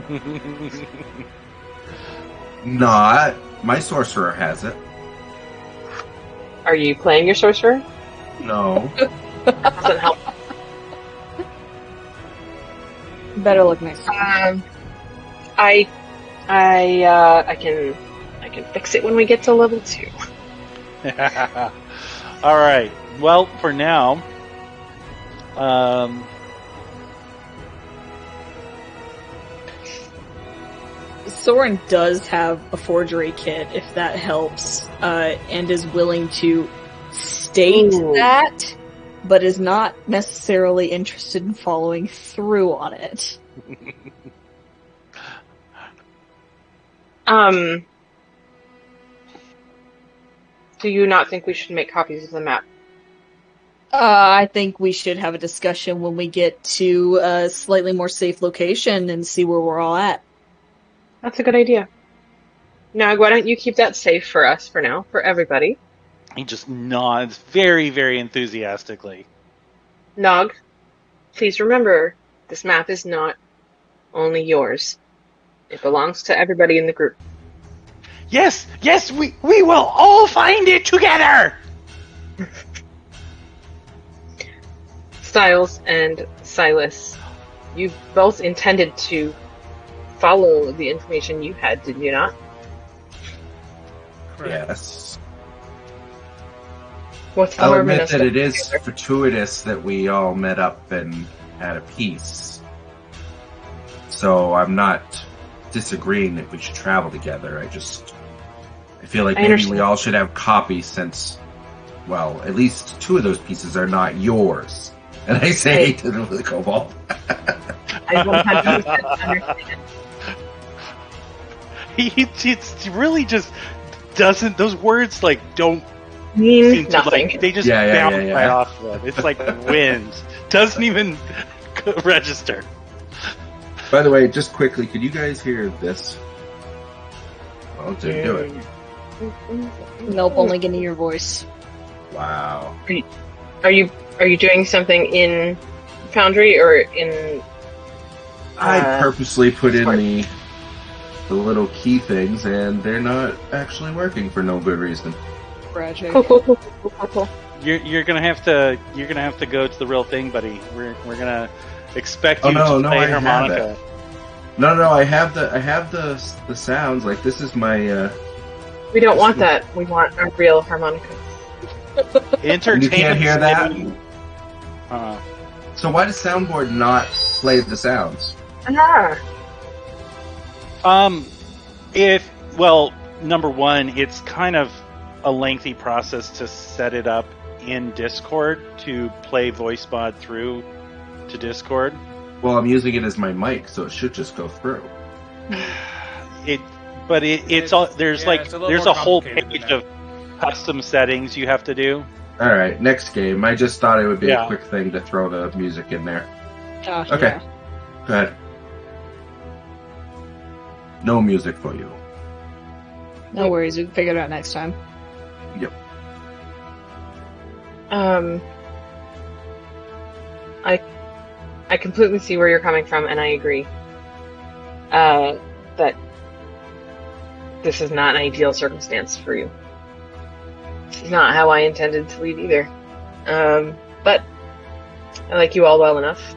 Not. My sorcerer has it. Are you playing your sorcerer? No. Doesn't help. Better look next time. I can fix it when we get to level 2. All right. Well, for now, Soren does have a forgery kit, if that helps, and is willing to state Ooh. that, but is not necessarily interested in following through on it. Do you not think we should make copies of the map? I think we should have a discussion when we get to a slightly more safe location and see where we're all at. That's a good idea. Nog, why don't you keep that safe for us for now, for everybody? He just nods very, very enthusiastically. Nog, please remember, this map is not only yours. It belongs to everybody in the group. Yes, we will all find it together. Styles and Silas, you both intended to follow the information you had, did you not? Correct. Yes. What's the I'll harm in admit us that going it is together? fortuitous that we all met up and had a peace. So I'm not disagreeing that we should travel together. I feel like I maybe understand. we all should have copies since, well, at least 2 of those pieces are not yours. And I say to the kobold. I 100% understand. It's really just doesn't. Those words like don't Mean seem to nothing. like. They just Yeah, bounce yeah. right off of it. It's like wind. Doesn't even register. By the way, just quickly, could you guys hear this? Well, didn't do it. Nope, only getting your voice. Wow. Are you doing something in Foundry or in? I purposely put in Smart. the little key things, and they're not actually working for no good reason. Tragic. Cool. You're gonna have to go to the real thing, buddy. We're gonna expect you Oh, to no, play I have harmonica. it. No, I have the sounds. Like this is my. We don't want that. We want a real harmonica. Entertainment. You can't hear that? So why does soundboard not play the sounds? Number one, it's kind of a lengthy process to set it up in Discord to play voice mod through to Discord. Well, I'm using it as my mic, so it should just go through. It's all there's Yeah, like it's a little there's more a whole complicated page than of custom settings you have to do. All right, next game. I just thought it would be Yeah. a quick thing to throw the music in there. Gosh, Okay. yeah. Go ahead. No music for you. No worries, we can figure it out next time. Yep. I completely see where you're coming from, and I agree. That this is not an ideal circumstance for you. This is not how I intended to lead either. But I like you all well enough.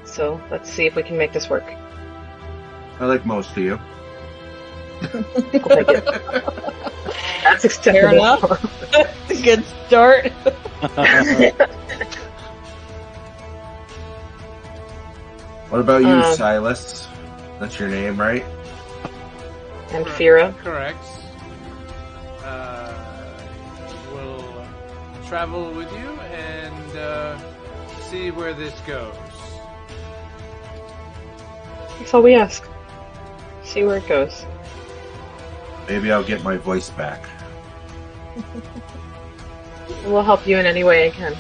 So let's see if we can make this work. I like most of you. I'll take it. That's acceptable. Fair enough. That's a good start. What about you, Um, Silas? That's your name, right? And Fira. Correct. We'll travel with you and see where this goes. That's all we ask. See where it goes. Maybe I'll get my voice back. We'll help you in any way I can.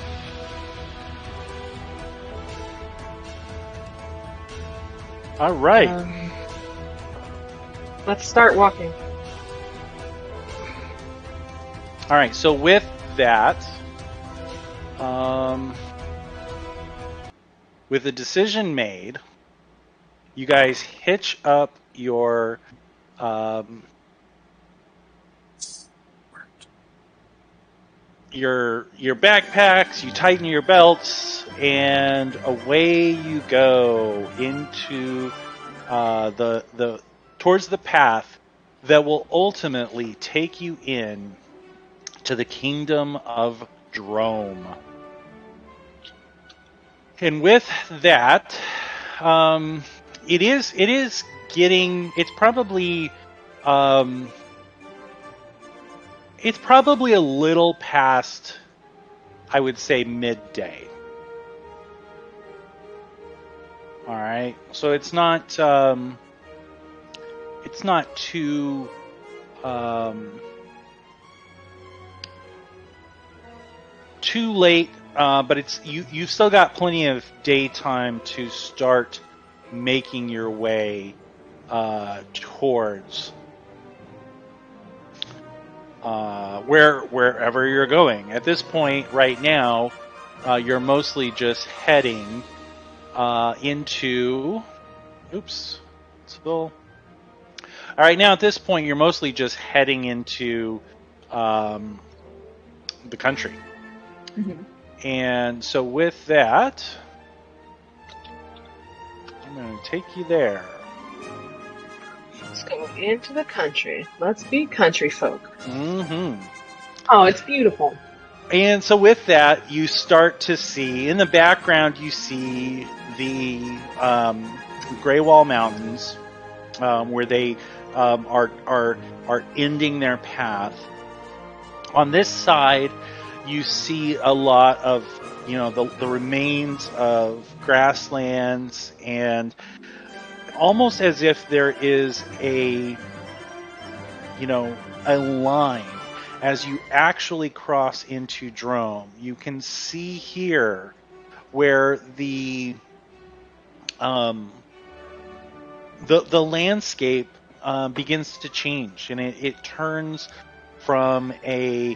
All right. Let's start walking. All right. So with that, with the decision made, you guys hitch up your your backpacks, you tighten your belts, and away you go into the towards the path that will ultimately take you in to the kingdom of Drome. And with that, it is getting. It's probably a little past, I would say, midday. All right, so it's not too too late, but it's you've still got plenty of daytime to start making your way towards wherever you're going. At this point, right now, you're mostly just heading into. Oops, spill. All right, now at this point, you're mostly just heading into the country. Mhm. And so with that, I'm going to take you there. Let's go into the country. Let's be country folk. Mm-hmm. Oh, it's beautiful. And so with that, you start to see, in the background, you see the Gray Wall Mountains, where they are ending their path. On this side, you see a lot of, the remains of grasslands, and almost as if there is a line as you actually cross into Drome. You can see here where the landscape begins to change, and it turns from a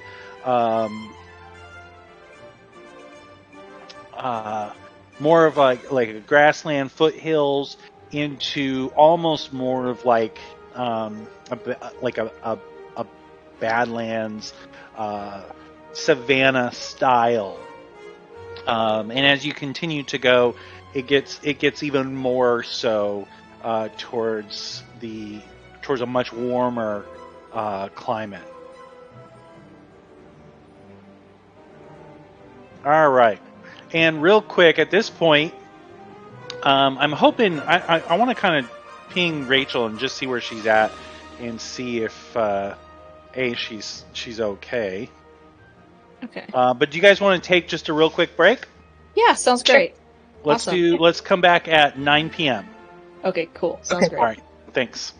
more of like a grassland foothills into almost more of like a Badlands savanna style. And as you continue to go, it gets even more so towards a much warmer climate. All right, and real quick at this point, I'm hoping I want to kind of ping Rachel and just see where she's at and see if she's okay. Okay. But do you guys want to take just a real quick break? Yeah, sounds Sure. great. Awesome. Let's come back at 9 p.m. Okay, cool. Sounds Okay. great. All right, thanks.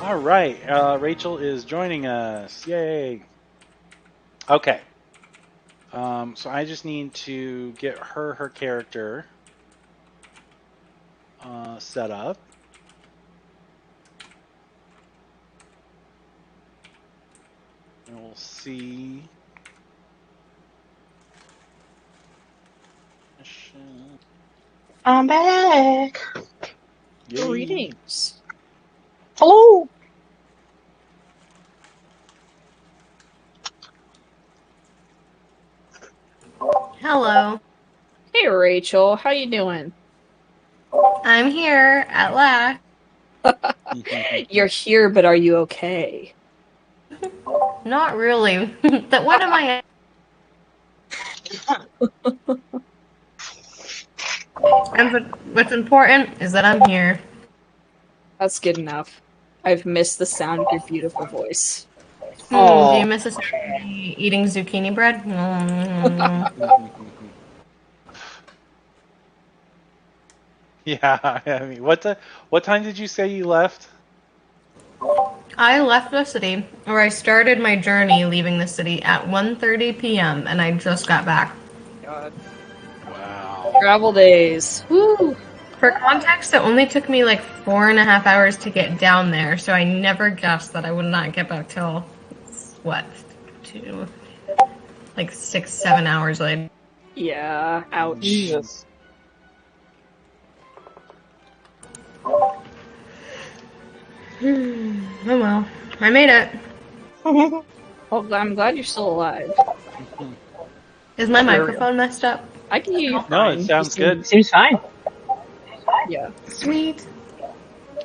All right, Rachel is joining us. Yay! Okay, so I just need to get her character set up. And we'll see. I'm back. Yay. Greetings. Hello. Hello. Hey, Rachel. How you doing? I'm here at last. You're here, but are you okay? Not really. What am I? And what's important is that I'm here. That's good enough. I've missed the sound of your beautiful voice. Do you miss us eating zucchini bread? Yeah, I mean, what time did you say you left? I left the city, or I started my journey leaving the city at 1:30 p.m. and I just got back. God. Wow. Travel days. Woo! For context, it only took me like 4.5 hours to get down there, so I never guessed that I would not get back till, what, 6-7 hours later. Yeah, ouch. Jesus. Oh well, I made it. Well, I'm glad you're still alive. Is my microphone messed up? I can hear you No, fine. it sounds good. Seems fine. Yeah. Sweet.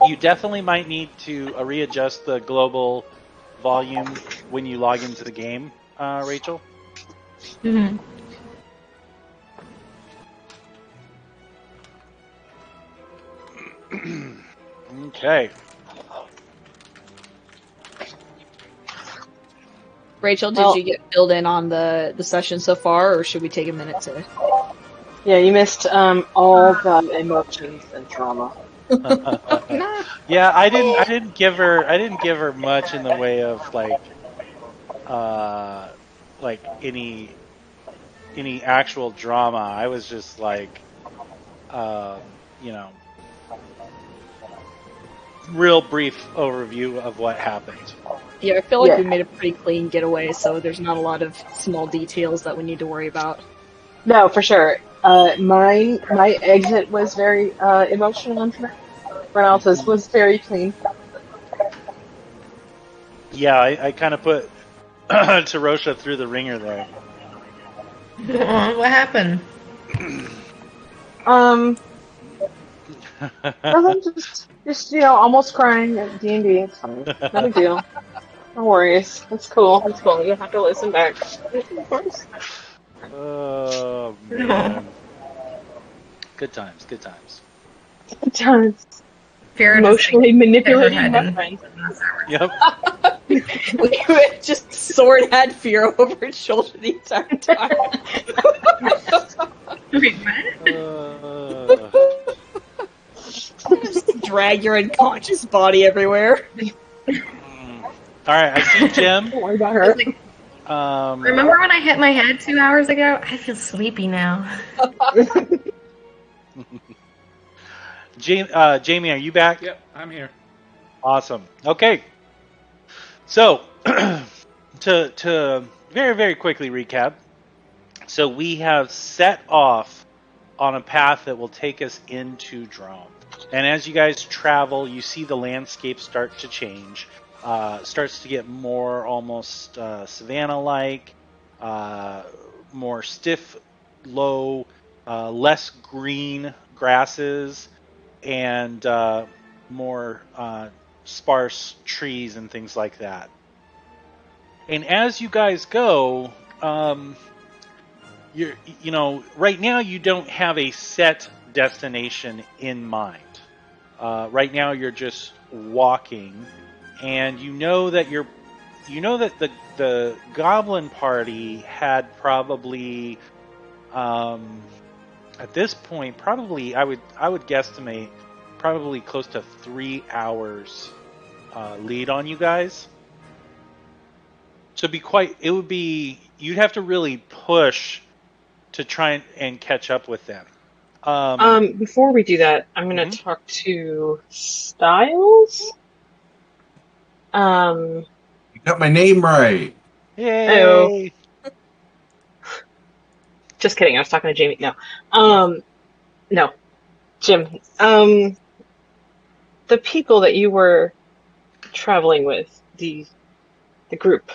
You definitely might need to readjust the global volume when you log into the game, Rachel. Mm-hmm. Okay. Rachel, did Well- you get filled in on the session so far, or should we take a minute to? Yeah, you missed all the emotions and trauma. Yeah, I didn't give her much in the way of like any actual drama. I was just like, real brief overview of what happened. Yeah, I feel like Yeah. we made a pretty clean getaway, so there's not a lot of small details that we need to worry about. No, for sure. My exit was very emotional and Renalta's was very clean. Yeah, I kind of put Tarosha through the ringer there. What happened? Nothing, just almost crying at D&D. It's fine. No big deal. No worries. It's cool. It's cool. You have to listen back. Of course. Oh man, good times, good times. Sometimes Fear emotionally manipulating head my in. friends. Yep. We just sword had fear over his shoulder the entire time. Wait, what? Just drag your unconscious body everywhere. All right, I see Jim. Don't worry about her. Remember when I hit my head 2 hours ago? I feel sleepy now. Jamie, are you back? Yep, I'm here. Awesome. Okay. So, to very, very quickly recap. So we have set off on a path that will take us into Drome. And as you guys travel, you see the landscape start to change. Starts to get more almost savanna-like, more stiff, low, less green grasses, and more sparse trees and things like that. And as you guys go, right now you don't have a set destination in mind. Right now you're just walking, and you know that the goblin party had probably at this point probably I would guesstimate probably close to 3 hours lead on you guys. So you'd have to really push to try and catch up with them. Before we do that, I'm gonna talk to Styles. You got my name right. Yay! Just kidding. I was talking to Jamie. No. No. Jim. The people that you were traveling with, the group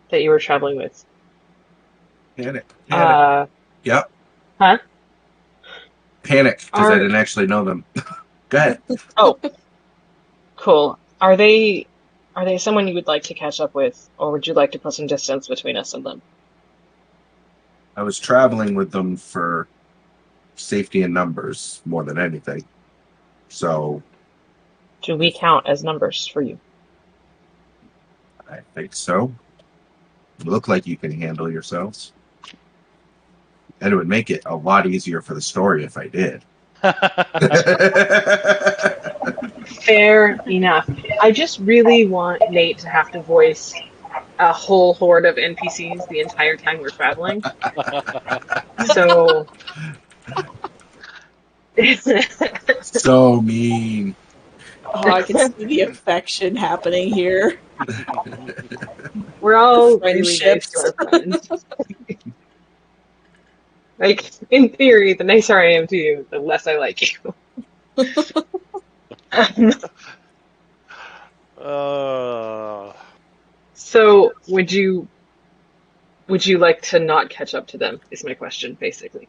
that you were traveling with. Panic. Huh? Yep. Panic, because I didn't actually know them. Go ahead. Oh. Cool. Are they someone you would like to catch up with, or would you like to put some distance between us and them? I was traveling with them for safety in numbers more than anything. So Do we count as numbers for you? I think so. You look like you can handle yourselves. And it would make it a lot easier for the story if I did. Fair enough. I just really want Nate to have to voice a whole horde of NPCs the entire time we're traveling. So So mean. Oh, I can see the affection happening here. we're all really nice Friendships. to our friends. Like, in theory, the nicer I am to you, the less I like you. So, would you like to not catch up to them? Is my question, basically.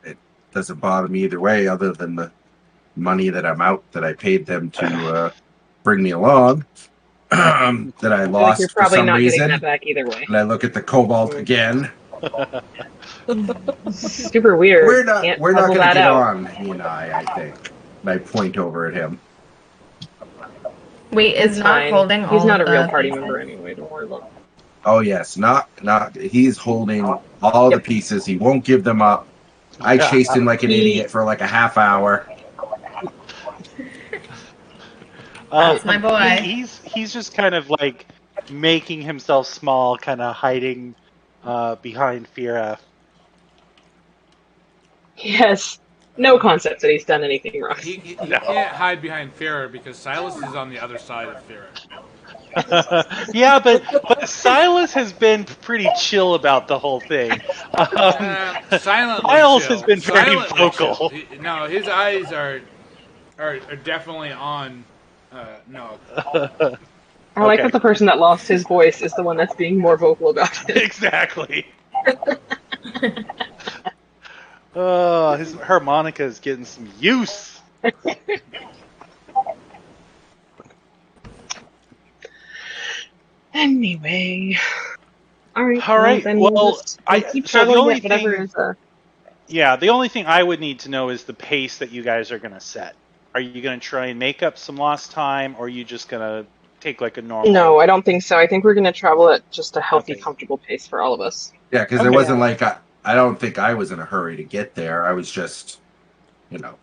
It doesn't bother me either way, other than the money that I'm out that I paid them to bring me along. That I I feel like lost you're for probably some not reason. getting that back either way. And I look at the cobalt again. Super weird. We're not Can't going to puzzle get that out. on, he and I think. And I point over at him. Wait, is It's not fine. holding all He's not a of real the party pieces? member anyway. Don't worry about it. Oh yes, not he's holding all the pieces. He won't give them up. I chased him like an idiot for like a half hour. That's my boy. He's just kind of like making himself small, kind of hiding behind Fira. He has no concept that he's done anything wrong. He can't hide behind Farah because Silas is on the other side of Farah. Yeah, but Silas has been pretty chill about the whole thing. Silently Miles chill. has been very Silently vocal. chill. No, his eyes are definitely on Nog. I like Okay. that the person that lost his voice is the one that's being more vocal about it. Exactly. His harmonica is getting some use. Anyway. Alright. All right. Then Well, we'll keep so the traveling only at whatever thing, is the only thing I would need to know is the pace that you guys are going to set. Are you going to try and make up some lost time, or are you just going to take like a normal? No, I don't think so. I think we're going to travel at just a healthy, Okay. comfortable pace for all of us. Yeah, because it wasn't like I don't think I was in a hurry to get there. I was just,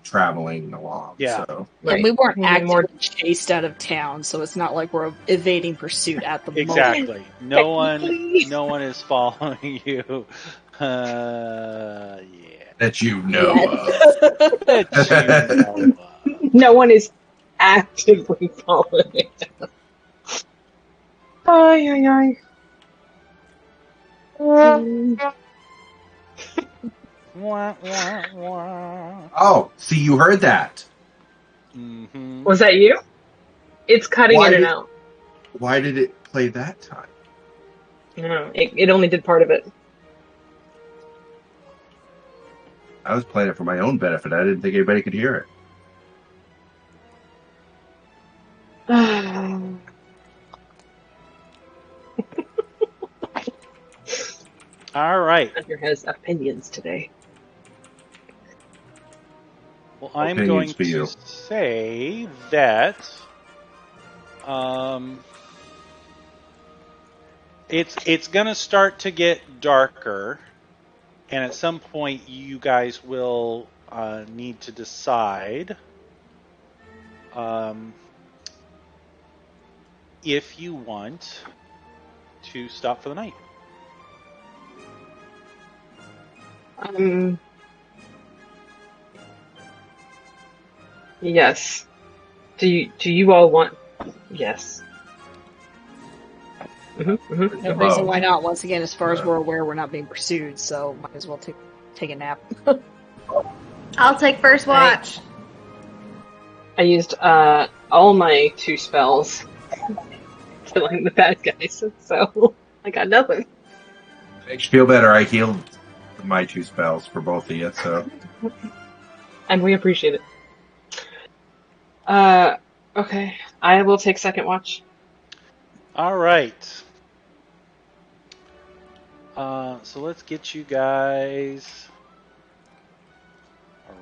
traveling along. Yeah. So And we weren't Maybe actively more- chased out of town, so it's not like we're evading pursuit at the moment. Exactly. No Technically. one is following you. Yeah. that you know Yes. of. That you know of. No one is actively following. Ay, ay, ay. Wah, wah, wah. Oh, see, you heard that. Mhm. Was that you? It's cutting Why in and did- out. Why did it play that time? No, it only did part of it. I was playing it for my own benefit. I didn't think anybody could hear it. All right. Hunter has opinions today. Well, I'm Opinions going for you. to say that it's going to start to get darker, and at some point you guys will need to decide if you want to stop for the night. Yes. Do you all want? Yes. No reason why not. Once again, as far as we're aware, we're not being pursued, so might as well take a nap. I'll take first watch. I used all my 2 spells killing the bad guys, so I got nothing. Makes you feel better. I healed my 2 spells for both of you, so And we appreciate it. Okay. I will take second watch. All right. So let's get you guys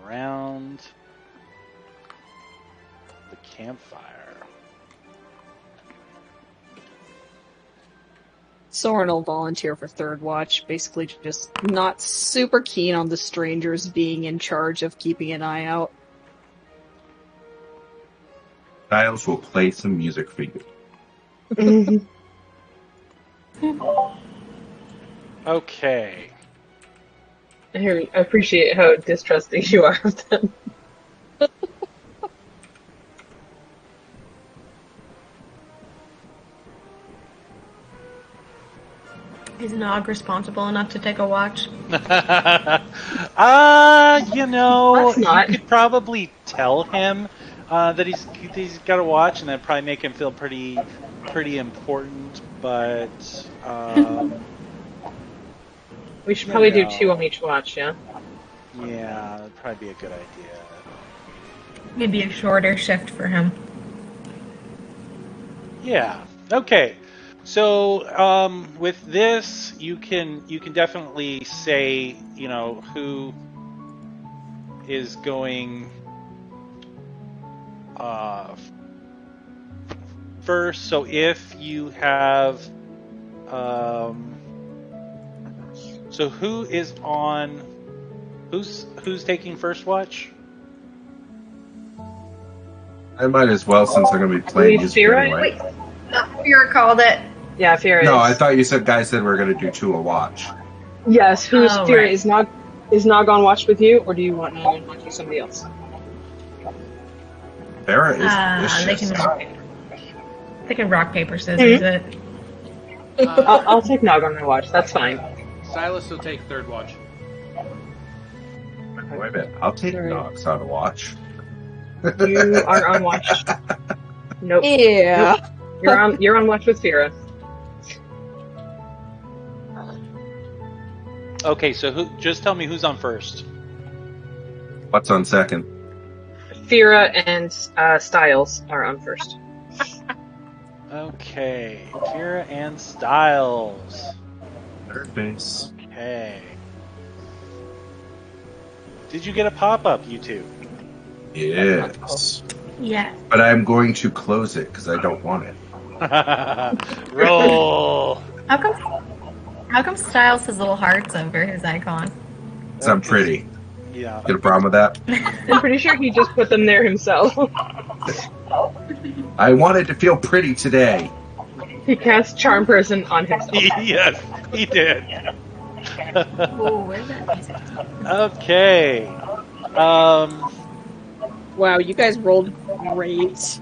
around the campfire. Soren will volunteer for third watch, basically just not super keen on the strangers being in charge of keeping an eye out. Giles will play some music for you. Okay. I appreciate how distrusting you are of them. Is Nog responsible enough to take a watch? Let's Let's not. you could probably tell him that he's got to watch, and that'd probably make him feel pretty important. But We should probably do No. 2 on each watch, yeah? yeah, that'd probably be a good idea. Maybe a shorter shift for him. Yeah. Okay. So with this, you can definitely say who is going first. So if you have so who is on who's taking first watch? I might as well, since I'm going to be playing Wait, music Fira? anyway. No, Fear called it. Yeah, Fira No, is. I thought you guys said we are going to do 2 a watch. Yes, who's Oh, Fira? right. Is Nog on watch with you, or do you want Nog on watch with somebody else? Farah They is can rock paper scissors it. I'll take Nog on my watch. That's fine. Silas will take third watch. Wait a minute. I'll take Nox on a watch. You are on watch. Nope. Yeah. Nope. You're on watch with Fira. Okay, so just tell me who's on first. What's on second? Fira and Styles are on first. Okay, Kira and Styles. Third base. Okay. Did you get a pop-up, you two? Yes. Yeah. But I'm going to close it because I don't want it. Roll. How come Styles has little hearts over his icon? Because I'm pretty. Yeah. Get a problem with that? I'm pretty sure he just put them there himself. I wanted to feel pretty today. He cast Charm Person on himself. Yes, he did. Oh, where's that music? Okay. Wow, you guys rolled great.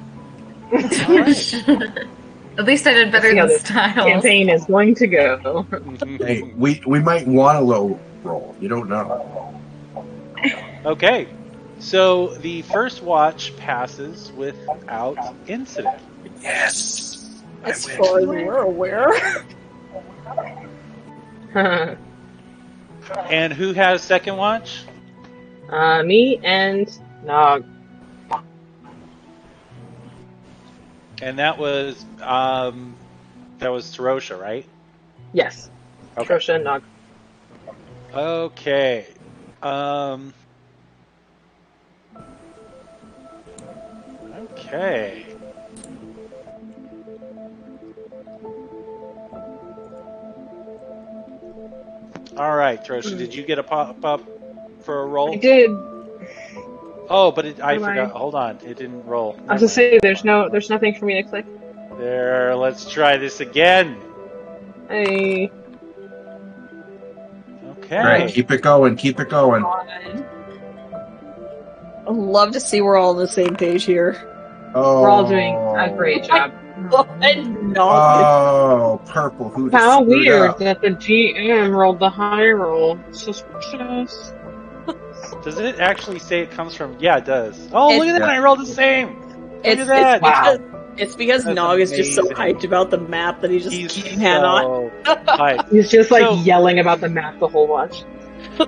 At least I did better See how than this Styles. campaign is going to go. Hey, we might want a low roll. You don't know. Okay. So the first watch passes without incident. Yes. As far as we're aware. And who has second watch? Me and Nog. And that was Sarosha, right? Yes. Okay. Trosha and Nog. Okay. Okay. All right, Trosha, did you get a pop-up for a roll? I did. Oh, but I Am I- forgot. Hold on, it didn't roll. I was gonna say there's nothing for me to click. There, let's try this again. Hey. Okay. All right, keep it going. Keep it going. I'd love to see we're all on the same page here. Oh, We're all doing a great job. Oh, purple. Who just How screwed weird up? that the GM rolled the high roll. Suspicious. Does it actually say it comes from? Yeah, it does. Oh, look at that! Yeah. I rolled the same. It's at that. it's because That's Nog is just so amazing. hyped about the map that he just He's can't hang on. so hyped. He's just like So- yelling about the map the whole watch.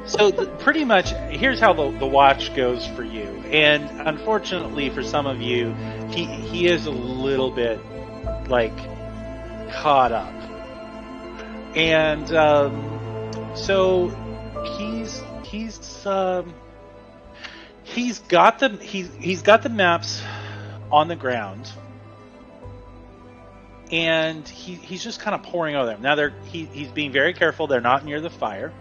So pretty much, here's how the watch goes for you. And unfortunately for some of you, he is a little bit like caught up. And so he's got the maps on the ground. And he's just kind of pouring over them. Now he's being very careful. They're not near the fire.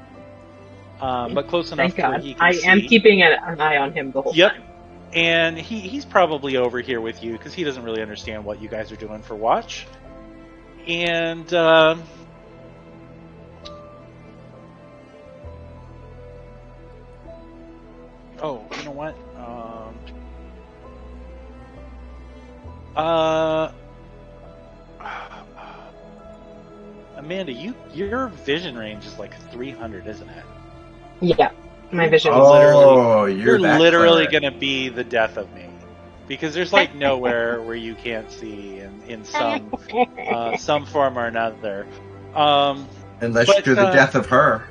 But close enough Thank where God. he can I see. am keeping an eye on him the whole Yep. time. And he's probably over here with you because he doesn't really understand what you guys are doing for watch. And oh, you know what? Amanda, your vision range is like 300, isn't it? Yeah. My vision is Oh, You're you're that literally clever. going to be the death of me, because there's like nowhere where you can't see in some form or another. Unless but, you're the death of her.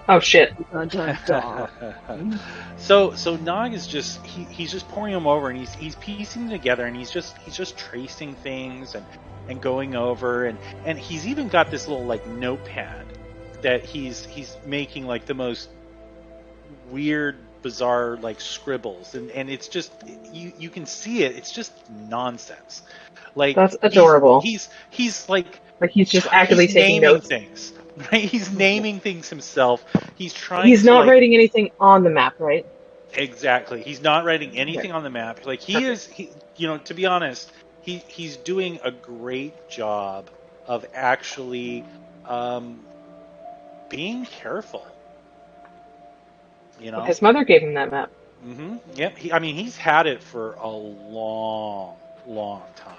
Oh shit. Dun, dun, dun. So Nog is just he's just pouring them over, and he's piecing them together, and he's just tracing things and going over, and he's even got this little like notepad that he's making like the most weird, bizarre like scribbles, and it's just you can see it. It's just nonsense. Like That's adorable. He's like he's just actively he's taking naming notes. things. Right? He's naming things himself. He's trying. He's to, not like, writing anything on the map, right? Exactly. He's not writing anything on the map. Like to be honest, he's doing a great job of actually being careful. You know. His mother gave him that map. Mm-hmm. Yep. He's had it for a long, long time.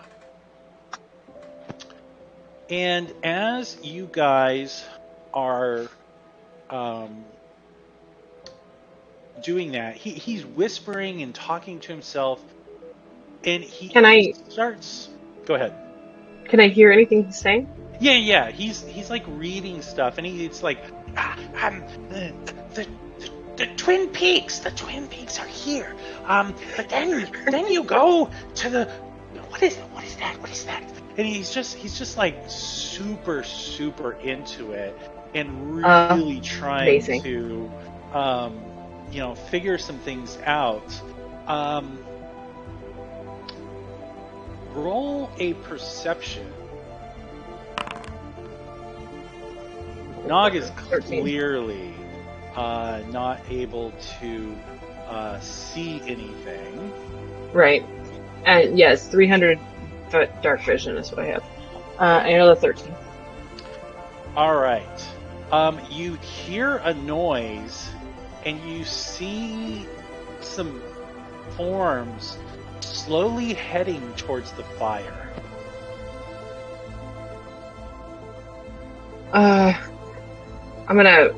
And as you guys are doing that, he's whispering and talking to himself, and he starts. Go ahead. Can I hear anything he's saying? Yeah. He's like reading stuff, and it's like, the Twin Peaks. The Twin Peaks are here. But then you go to the. What is that? and he's just like super into it, and really trying amazing. to figure some things out. Roll a perception. Nog is 13. clearly not able to see anything. Right. And yes, 300 foot dark vision is what I have. Another 13. All right. You hear a noise, and you see some forms slowly heading towards the fire. I'm gonna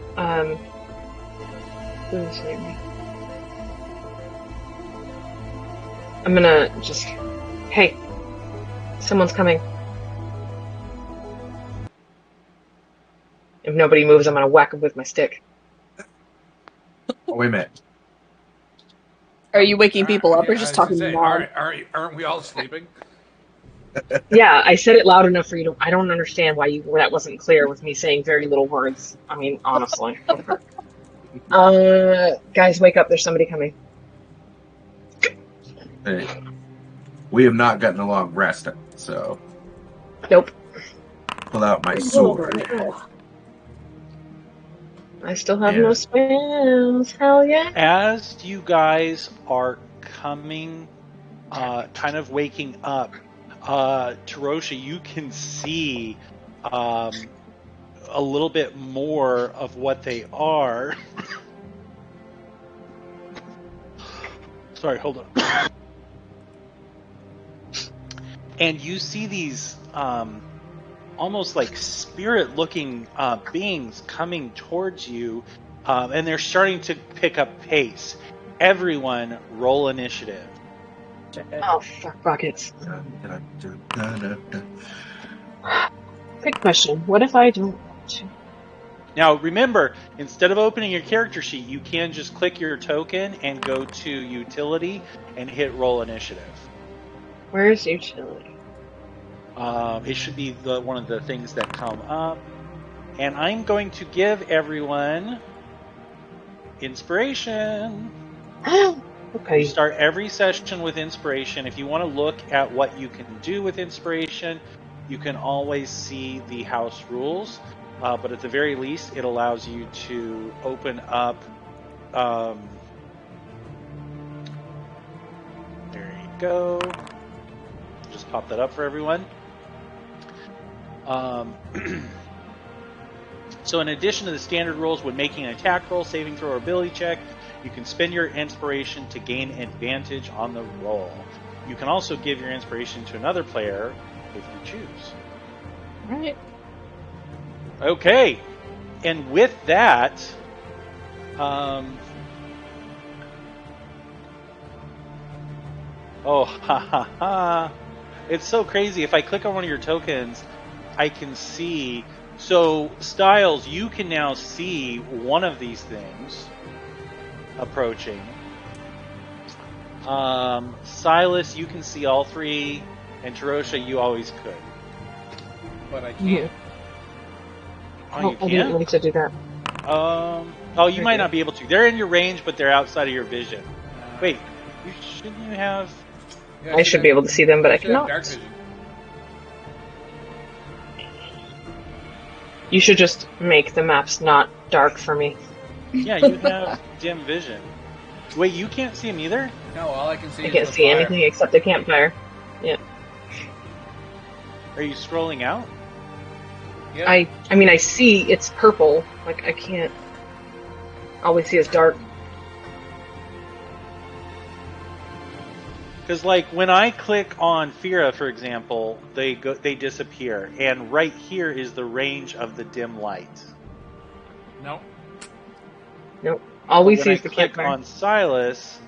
I'm gonna just, hey, someone's coming. If nobody moves, I'm gonna whack him with my stick. Oh, wait a minute. Are you waking people up or just talking to Mom? Aren't we all sleeping? Yeah, I said it loud enough for you to. I don't understand why that wasn't clear with me saying very little words. I mean, honestly. Guys, wake up! There's somebody coming. Hey, we have not gotten a long rest, so Nope. pull out my sword. I still have no spells. Hell yeah! As you guys are coming, kind of waking up, Tarosha, you can see a little bit more of what they are. Sorry, hold on. And you see these almost like spirit-looking beings coming towards you, and they're starting to pick up pace. Everyone, roll initiative. Oh, fuck buckets. Quick question. What if I don't want to? Now, remember, instead of opening your character sheet, you can just click your token and go to Utility and hit Roll Initiative. Where's utility? It should be one of the things that come up. And I'm going to give everyone inspiration. Okay. You start every session with inspiration. If you want to look at what you can do with inspiration, you can always see the house rules. But at the very least, it allows you to open up. There you go. Just pop that up for everyone. So in addition to the standard rules, when making an attack roll, saving throw, or ability check, you can spend your inspiration to gain advantage on the roll. You can also give your inspiration to another player if you choose. All right. Okay, and with that, it's so crazy. If I click on one of your tokens, I can see. So, Styles, you can now see one of these things approaching. Silas, you can see all three, and Tarosha, you always could. But I can't. Oh, you I didn't can? mean to do that. You might not be able to. They're in your range, but they're outside of your vision. Wait, shouldn't you have? Yeah, I should be able to see them, but I should have cannot. dark vision. You should just make the maps not dark for me. Yeah, you have dim vision. Wait, you can't see them either? No, all I can see I is can't the see fire. anything except the campfire. Yeah. Are you scrolling out? Yeah. I mean, I see it's purple. Like, I can't. All we see is dark. Because, like, when I click on Fira, for example, they disappear, and right here is the range of the dim light. Nope. Nope. All we When see I is the click campfire. on Silas,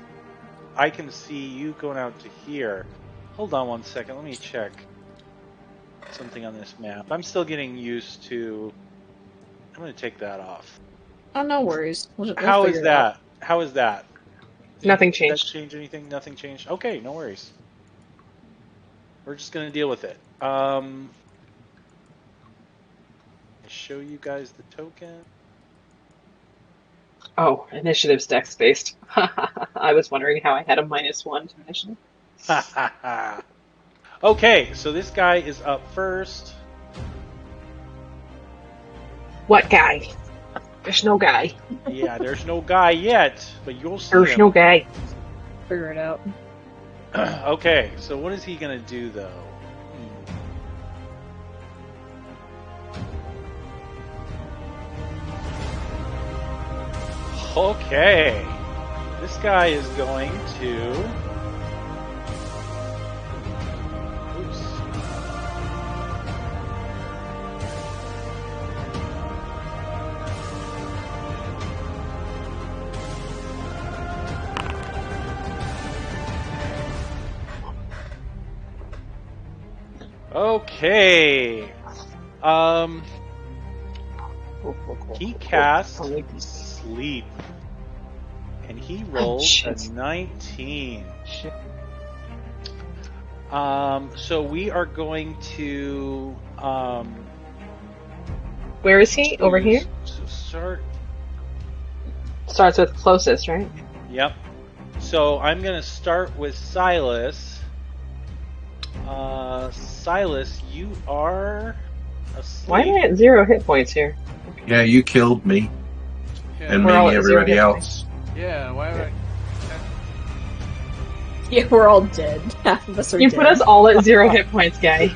I can see you going out to here. Hold on one second. Let me check something on this map. I'm still getting used to. I'm going to take that off. Oh, no worries. We'll How is figure it out. that? How is that? Nothing Did that changed. change anything? Nothing changed? Okay, no worries. We're just going to deal with it. Show you guys the token. Oh, initiative's dex based. I was wondering how I had a -1 to initiative. Okay, so this guy is up first. What guy? There's no guy. Yeah, there's no guy yet, but you'll see There's him. no guy. Figure it out. Okay, so what is he gonna do though? Okay, this guy is going to. Oops. Okay. He casts sleep, and he rolls shit. a 19. So we are going to Where is he? Over here? Start. Starts with closest, right? Yep. So I'm gonna start with Silas. Silas, you are asleep. Why am I at 0 hit points here? Yeah, you killed me Yeah, and We're all maybe at 0 everybody hit else. yeah, why would I? Yeah, we're all dead. Half of us are You dead. put us all at 0 hit points, guy.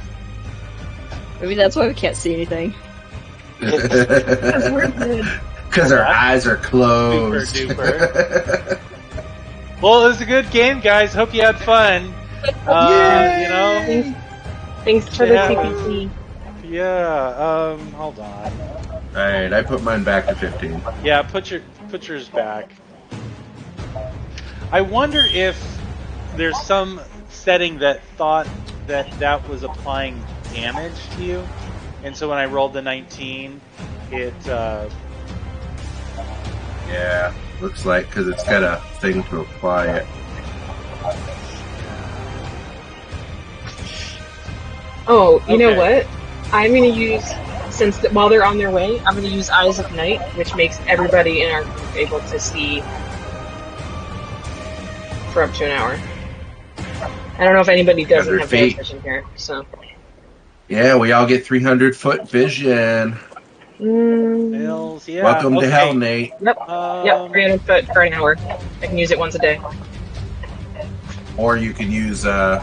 Maybe that's why we can't see anything. We're dead. Because our eyes are closed. Duper. Well, it was a good game, guys. Hope you had fun. You know, Thanks for the Yeah. TPC. yeah. Hold on. Alright, I put mine back to 15. Yeah, put yours back. I wonder if there's some setting that thought that that was applying damage to you, and so when I rolled the 19, it. Yeah, looks like, because it's got a thing to apply it. Oh, you know Okay. what? I'm going to use, since while they're on their way, I'm going to use Eyes of Night, which makes everybody in our group able to see for up to an hour. I don't know if anybody doesn't 100 have their feet. vision here, so. Yeah, we all get 300-foot vision. Mills, yeah. Welcome okay. to hell, Nate. Yep, 300 foot for an hour. I can use it once a day. Or you could use, there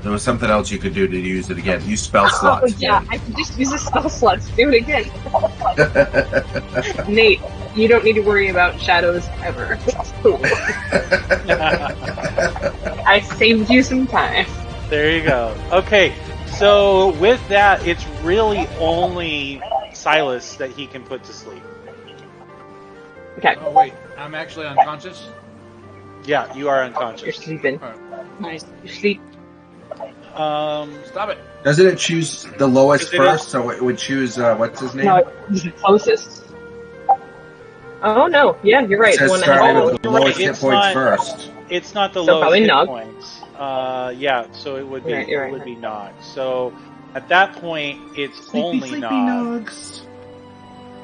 was something else you could do to use it again. Use spell Oh, slots. yeah, I can just use a spell slot to do it again. Nate, you don't need to worry about shadows ever. I saved you some time. There you go. Okay, so with that, it's really only Silas that he can put to sleep. Okay, Oh wait, I'm actually unconscious. Yeah, you are you're unconscious. sleeping. Nice. You sleep. Stop it. Doesn't it choose the lowest Is it first? So it would choose, what's his name? No, it's the closest. Oh no, yeah, you're right. It says One that has starting all with the you're right, lowest hit it's points not- first. It's not the So lowest probably hit Nog. points. Yeah, so it would be Right, you're it right. would be Nog. So at that point, it's only Nog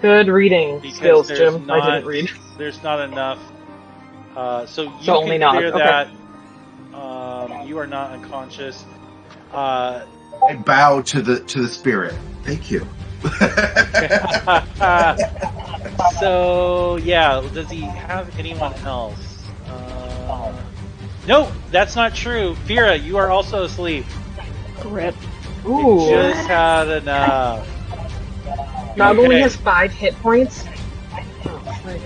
Good reading because skills, there's Jim. not I didn't read. there's not enough. So you So only can Nog, clear okay. that. You are not unconscious. I bow to the spirit. Thank you. So yeah, does he have anyone else? No, that's not true. Fira, you are also asleep. Rip. Ooh. You just had enough. Nog only Okay. has 5 hit points. Oh, right.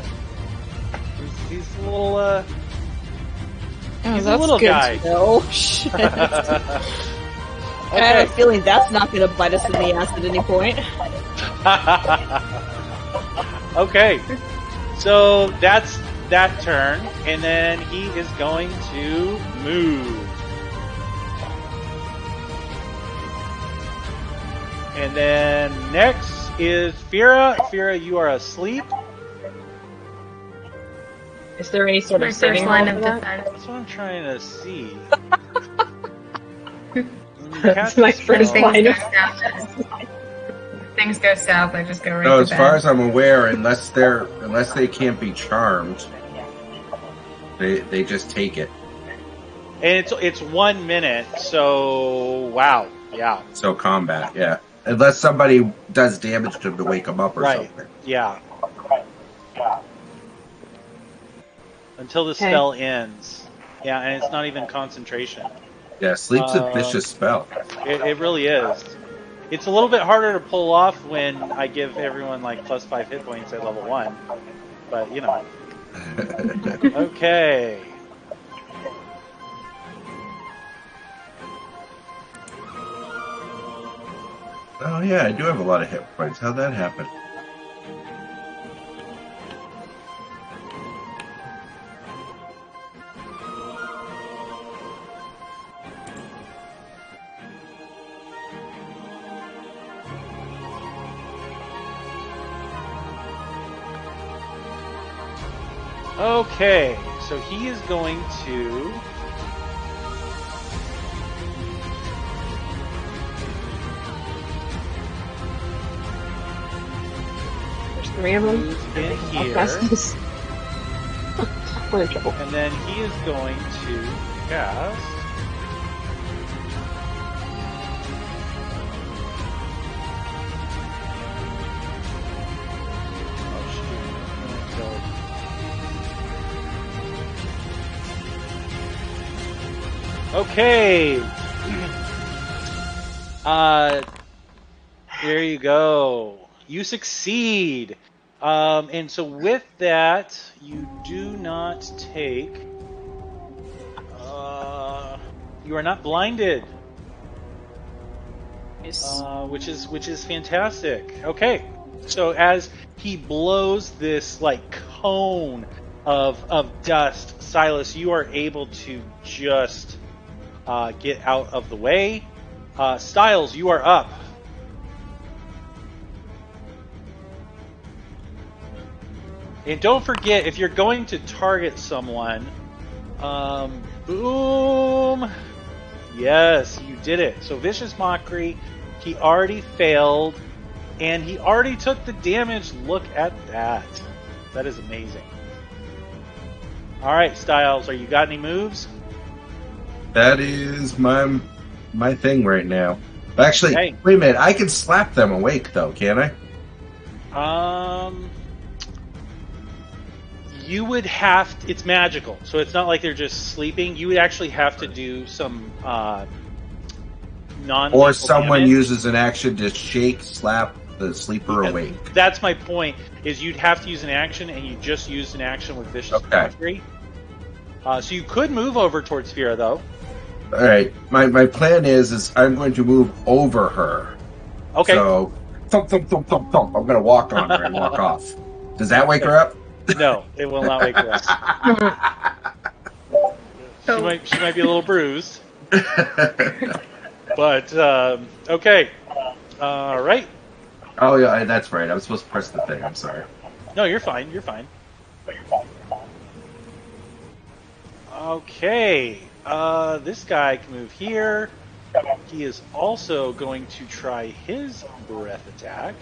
He's a little Oh, He's a that's little good guy. to know. Shit. I have Okay. a feeling that's not going to bite us in the ass at any point. Okay. So that's that turn, and then he is going to move. And then next is Fira. Fira, you are asleep. Is there any sort My of first saving line roll of for that? defense. That's what I'm trying to see. That's my first Things line go of south. Things go south. I just go right No, to as bed. far as I'm aware, unless they can't be charmed, they just take it. And it's 1 minute, so wow, yeah, So combat, yeah. Unless somebody does damage to them to wake them up or right, something. yeah. Until the Okay. spell ends, yeah, and it's not even concentration. Yeah, sleep's a vicious spell. It really is. It's a little bit harder to pull off when I give everyone like +5 hit points at level 1, but you know. Okay. Oh yeah, I do have a lot of hit points. How'd that happen? Okay, so he is going to. There's 3 of them. Move in How here. fast is- We're in trouble. And then he is going to cast. Oh, shoot. Okay. There you go. You succeed. And so with that, you do not take. You are not blinded, Yes. which is fantastic. Okay, so as he blows this like cone of dust, Silas, you are able to just get out of the way. Styles, you are up. And don't forget, if you're going to target someone, boom! Yes, you did it. So Vicious Mockery, he already failed, and he already took the damage. Look at that. That is amazing. Alright, Styles, are you got any moves? That is my thing right now. Actually, Hey. wait a minute. I can slap them awake though, can I? You would have to, it's magical, so it's not like they're just sleeping. You would actually have to do some non-lethal Or someone damage. uses an action to slap the sleeper awake. That's my point. Is you'd have to use an action, and you just used an action with Vicious Mockery. So you could move over towards Fira, though. All right. My plan is I'm going to move over her. Okay. So thump thump thump thump thump. I'm going to walk on her and walk off. Does that wake her up? No, it will not wake her up. She might be a little bruised. But okay. All right. Oh yeah, that's right. I was supposed to press the thing. I'm sorry. No, you're fine. You're fine. Okay. This guy can move here. He is also going to try his breath attack.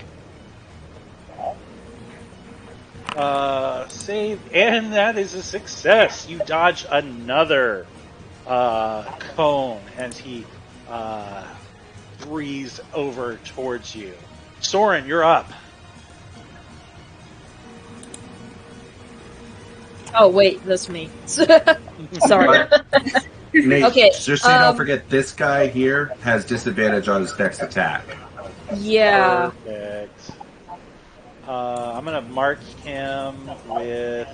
Save, and that is a success. You dodge another cone as he breezed over towards you. Soren, you're up. Oh wait, that's me. Sorry. Nate, Okay, just so you don't forget, this guy here has disadvantage on his next attack. Yeah. Perfect. I'm gonna mark him with.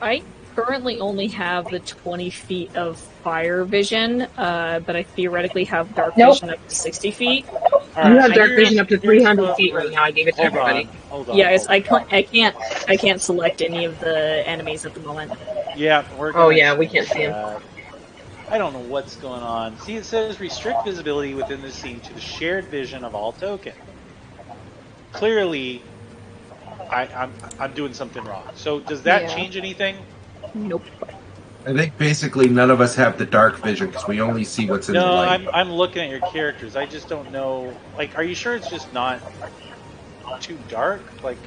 I currently only have the 20 feet of fire vision, but I theoretically have dark Nope. vision up to 60 feet. All You right, have so dark here's- vision up to here's 300 what feet right we're- now. I gave it to Hold everybody. on, hold on. Yes, hold on. I can't select any of the enemies at the moment. Yeah, we're Oh, gonna yeah, we change can't see 'em. that. I don't know what's going on. See, it says restrict visibility within the scene to the shared vision of all tokens. Clearly, I'm doing something wrong. So does that Yeah. change anything? Nope. I think basically none of us have the dark vision because we only see what's in the No, light. I'm looking at your characters. I just don't know. Like, are you sure it's just not too dark? Like,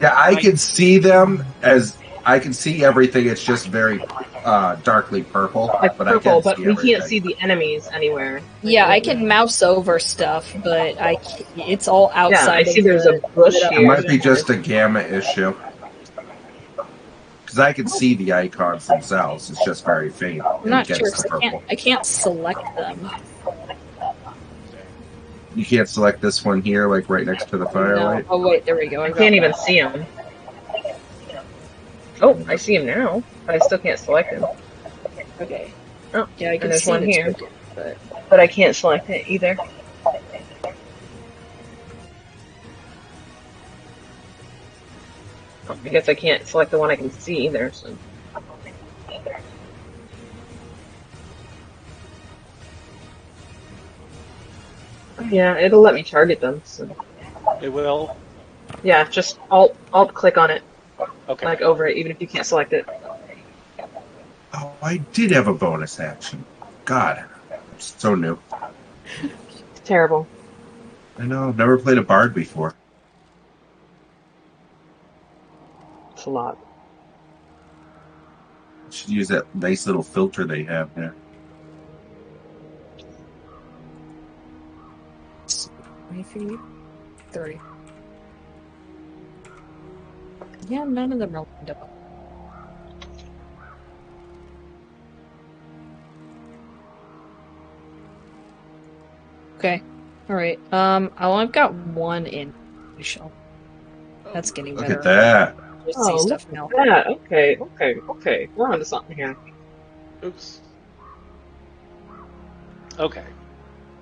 Yeah, I can see them as I can see everything. It's just very darkly purple, Like but purple, I can but see we everything. can't see the enemies anywhere. Yeah, I can mouse over stuff, but it's all outside. I see of there's the a bush lit up It here. might be just a gamma issue because I can see the icons themselves. It's just very faint I'm not against sure the 'cause purple. I can't select them. You can't select this one here, like right next to the No. firelight. Oh wait, there we go. I can't even see him. Oh, I see him now, but I still can't select him. Okay. Oh, Yeah, I and can there's see one the here. token, but But I can't select it either. I guess I can't select the one I can see either. So. Yeah, it'll let me target them. So. it will. Yeah, just alt click on it, Okay. like over it, even if you can't select it. Oh, I did have a bonus action. God, it's so new. It's terrible. I know. I've never played a bard before. It's a lot. Should use that nice little filter they have there. 20 feet, 30. Yeah, none of them are lined up. Okay. All right. I've got one in. That's getting Look better. at that. Just Oh, see look stuff at now. that. Okay. We're onto something here. Oops. Okay.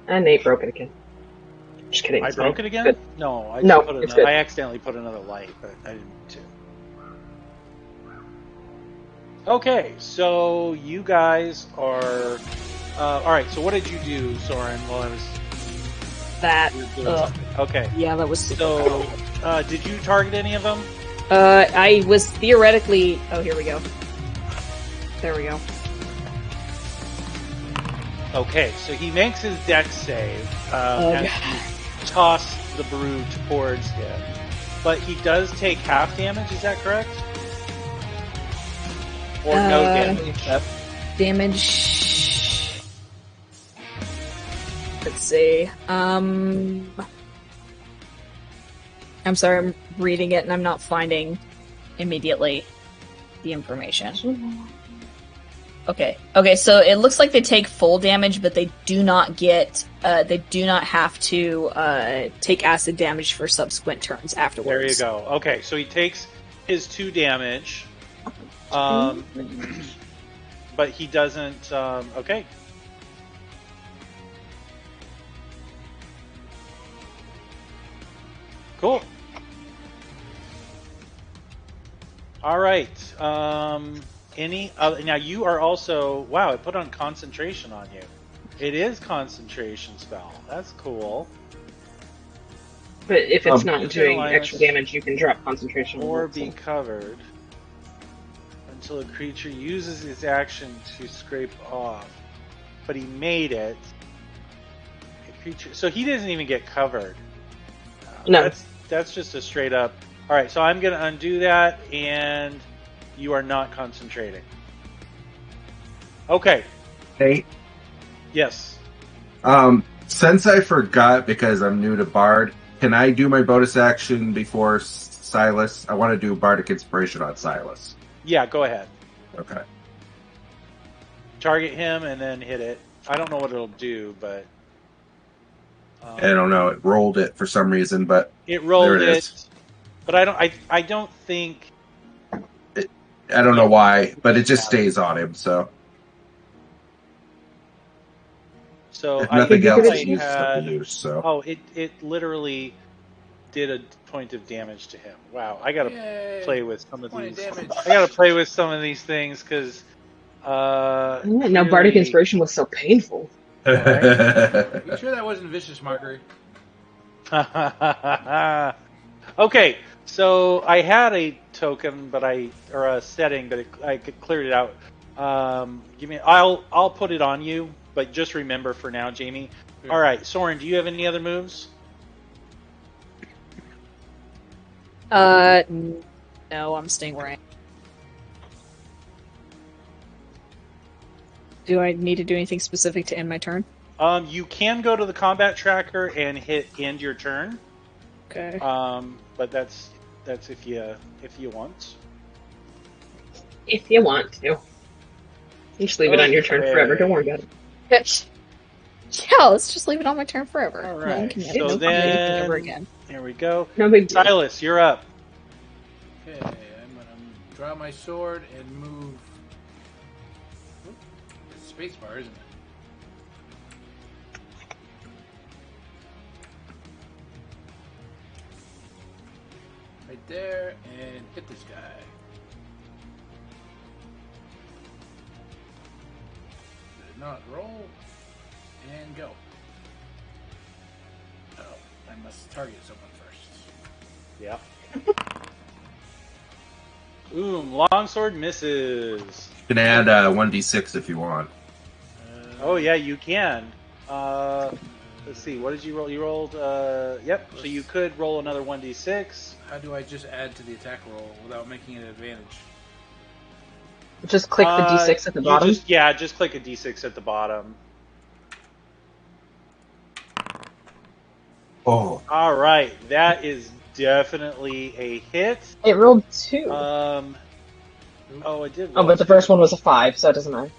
And Nate broke it again. Just kidding. I it's broke fine. it again? Good. No, I No, just put it's another, good. I accidentally put another light, but I didn't mean to. Okay, so you guys are. All right. So what did you do, Soren? While I was That. doing something? Okay. Yeah, that was super. So, did you target any of them? I was theoretically. Oh, here we go. There we go. Okay, so he makes his dex save Oh, as God. you toss the brew towards him, but he does take half damage. Is that correct? Or no damage? Damage. Let's see. I'm sorry, I'm reading it and I'm not finding immediately the information. Okay, so it looks like they take full damage, but they do not get, they do not have to take acid damage for subsequent turns afterwards. There you go. Okay, so he takes his 2 damage, but he doesn't. Okay. Cool. All right. Any other? Now you are also. Wow! I put on concentration on you. It is concentration spell. That's cool. But if it's not doing Neutralize extra damage, you can drop concentration. on or it, be so. covered until a creature uses its action to scrape off. But he made it. A creature. So he doesn't even get covered. No. That's just a straight up. All right. So I'm going to undo that, and you are not concentrating. Okay. Hey, Yes. since I forgot because I'm new to bard, can I do my bonus action before Silas? I want to do bardic inspiration on Silas. Yeah. Go ahead. Okay. Target him and then hit it. I don't know what it'll do, but I don't know. It rolled it for some reason, but it rolled there it is. But I don't think. I don't know why, but it just stays on him. So So If I nothing think else I is used had. to use, so. Oh, it literally did a point of damage to him. Wow, I gotta Yay. play with some of Point of these. damage. I gotta play with some of these things because. No, bardic clearly- inspiration was so painful. You sure that wasn't vicious mockery? Okay, so I had a token, or a setting, but I cleared it out. I'll put it on you, but just remember for now, Jamie. Sure. All right, Soren, do you have any other moves? No, I'm staying where I am. Do I need to do anything specific to end my turn? You can go to the combat tracker and hit end your turn. Okay. But that's if you want. If you want to. You just leave it on your turn Okay. forever. Don't worry about it. Yeah, let's just leave it on my turn forever. All No one right. can So ever do anything then- ever again. Here we go. No big deal. Silas, you're up. Okay, I'm gonna draw my sword and move. Oop, it's spacebar, isn't it? Right there, and hit this guy. Did not roll, and go. Oh, I must target someone first. Yeah. Longsword misses. You can add 1d6 if you want. Oh yeah, you can. Let's see. What did you roll? You rolled. Yep. So you could roll another 1d6. How do I just add to the attack roll without making it an advantage? Just click the D6 at the you bottom. Just click a d6 at the bottom. Oh, All right, that is definitely a hit. It rolled 2. Oh, it did. Oh, but the first one was a 5, so it doesn't matter.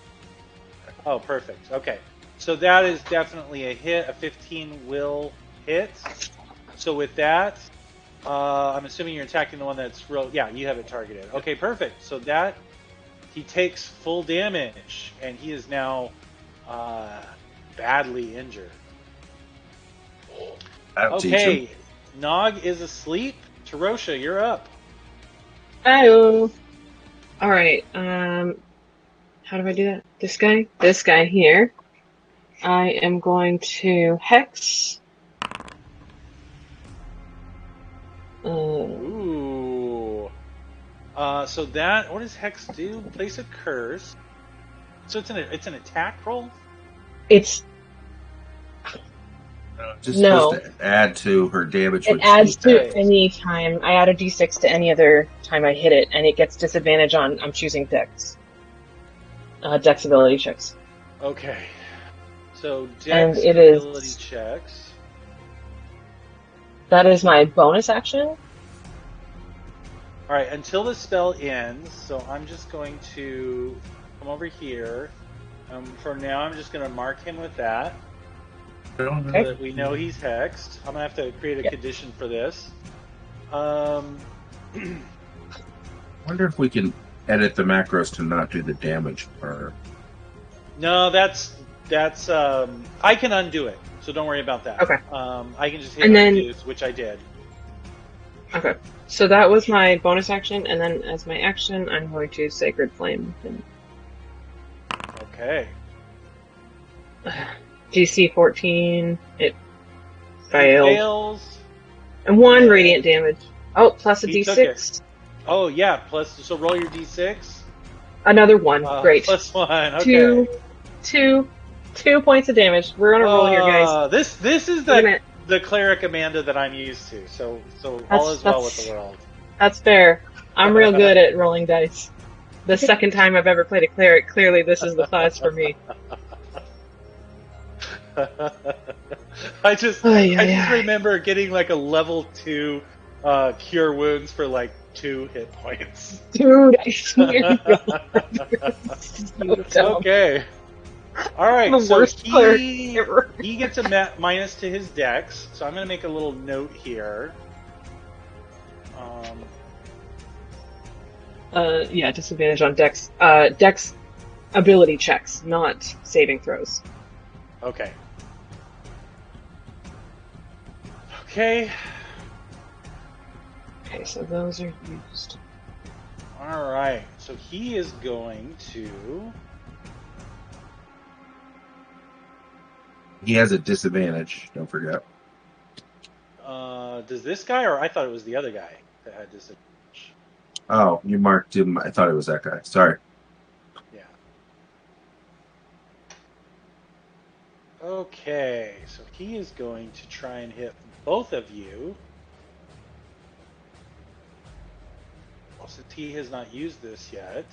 Oh, perfect. Okay. So that is definitely a hit. A 15 will hit. So with that, I'm assuming you're attacking the one that's real. Yeah, you have it targeted. Okay, perfect. So that he takes full damage, and he is now badly injured. that'll teach him. Okay, Nog is asleep. Tarosha, you're up. Oh. Alright, how do I do that? This guy? This guy here. I am going to Hex. Ooh. So that, what does Hex do? Place a curse. So it's an attack roll? It's Just No. supposed to add to her damage. It when she adds to attacks. any time. I add a d6 to any other time I hit it, and it gets disadvantage on. I'm choosing Dex. Dex ability checks. Okay. So And Dex it is- ability checks. That is my bonus action. Alright, until the spell ends, so I'm just going to come over here. For now, I'm just going to mark him with that, so that we know he's hexed. I'm going to have to create a Yep. condition for this. Wonder if we can edit the macros to not do the damage part. No, that's I can undo it, so don't worry about that. Okay. I can just hit And then- undo, which I did. Okay. So that was my bonus action, and then as my action, I'm going to Sacred Flame. And Okay. DC 14. It failed. Fails. And 1 radiant damage. Oh, plus a He took d6. Oh yeah. Plus, so roll your d6. Another 1. Great. Plus 1. Okay. Two points of damage. We're on a roll here, guys. This is Wait a minute. the cleric Amanda that I'm used to. So all is well with That's- the world. That's fair. I'm real good at rolling dice. The second time I've ever played a cleric, clearly this is the class for me. I just Ay, ay, I just ay. remember getting like a level 2 cure wounds for like 2 hit points. Dude, I swear to God. So dumb. Okay. All right. The So worst cleric he ever. he gets a minus to his dex. So I'm going to make a little note here. Yeah, disadvantage on dex. Dex ability checks, not saving throws. Okay. Okay. Okay, so those are used. All right. So he is going to. He has a disadvantage. Don't forget. Does this guy, or I thought it was the other guy that had disadvantage? Oh, you marked him. I thought it was that guy. Sorry. Yeah. Okay, so he is going to try and hit both of you. Well, since he has not used this yet.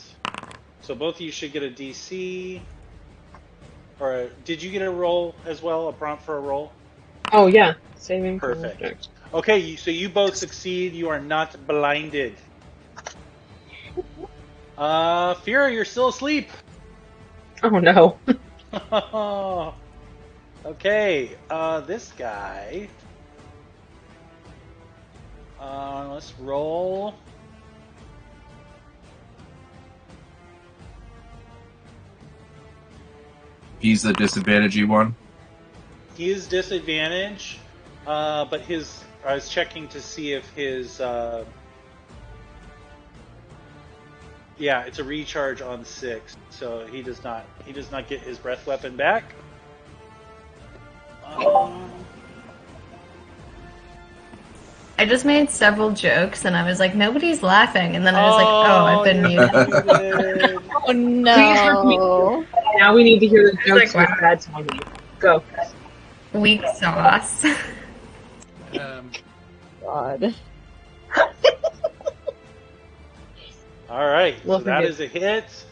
So both of you should get a DC. Or did you get a roll as well? A prompt for a roll? Oh yeah, saving throw Perfect. object. Okay, so you both succeed. You are not blinded. Fira, you're still asleep. Oh no. Okay, this guy. Let's roll. He's the disadvantaged one. He is disadvantaged, but I was checking to see if his. Yeah, it's a recharge on 6, so he does not get his breath weapon back. I just made several jokes and I was like, nobody's laughing. And then I was like, oh, I've been muted. Oh no! Now we need to hear the It's jokes like, with wow. bad timing. Go. Weak sauce. God. All right, so Looking that good. is a hit.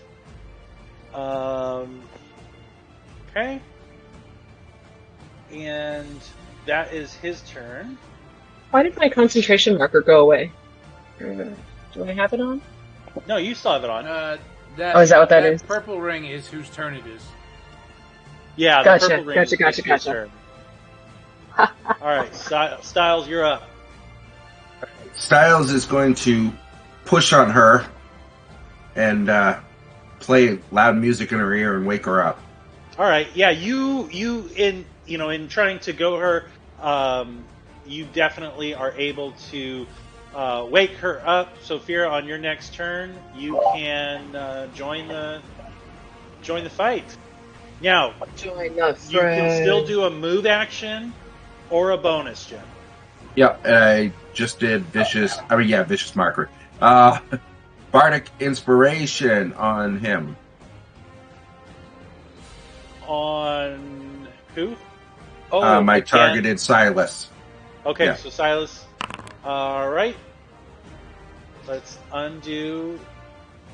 Okay, and that is his turn. Why did my concentration marker go away? Do I have it on? No, you still have it on. That, Oh, is that what that is? purple ring is whose turn it is. Yeah, Gotcha, the purple ring gotcha, is gotcha, his gotcha. turn. All right, Styles, you're up. Styles is going to push on her and play loud music in her ear and wake her up. All right, yeah, you in trying to go her, you definitely are able to wake her up. Sophia, on your next turn, you can join the fight. Now, Join the you can still fray. do a move action or a bonus, Jim. Yep, and I just did vicious marker. Bardic inspiration on him. On who? Oh, My again? targeted Silas. Okay, yeah. so Silas. All right. Let's undo.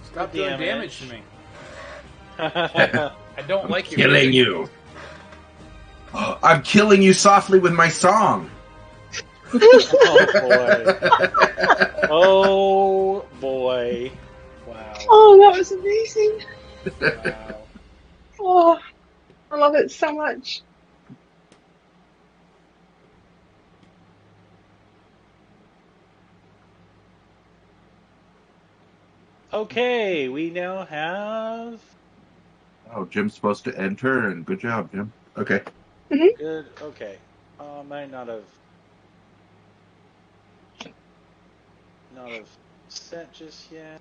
Stop the doing damage to me. I I don't like your Killing you. I'm killing you softly with my song. Oh boy. Oh boy. Wow. Oh, that was amazing. Wow. Oh, I love it so much. Okay, we now have. Oh, Jim's supposed to enter, and good job, Jim. Okay. Good. Okay. Might not have set just yet.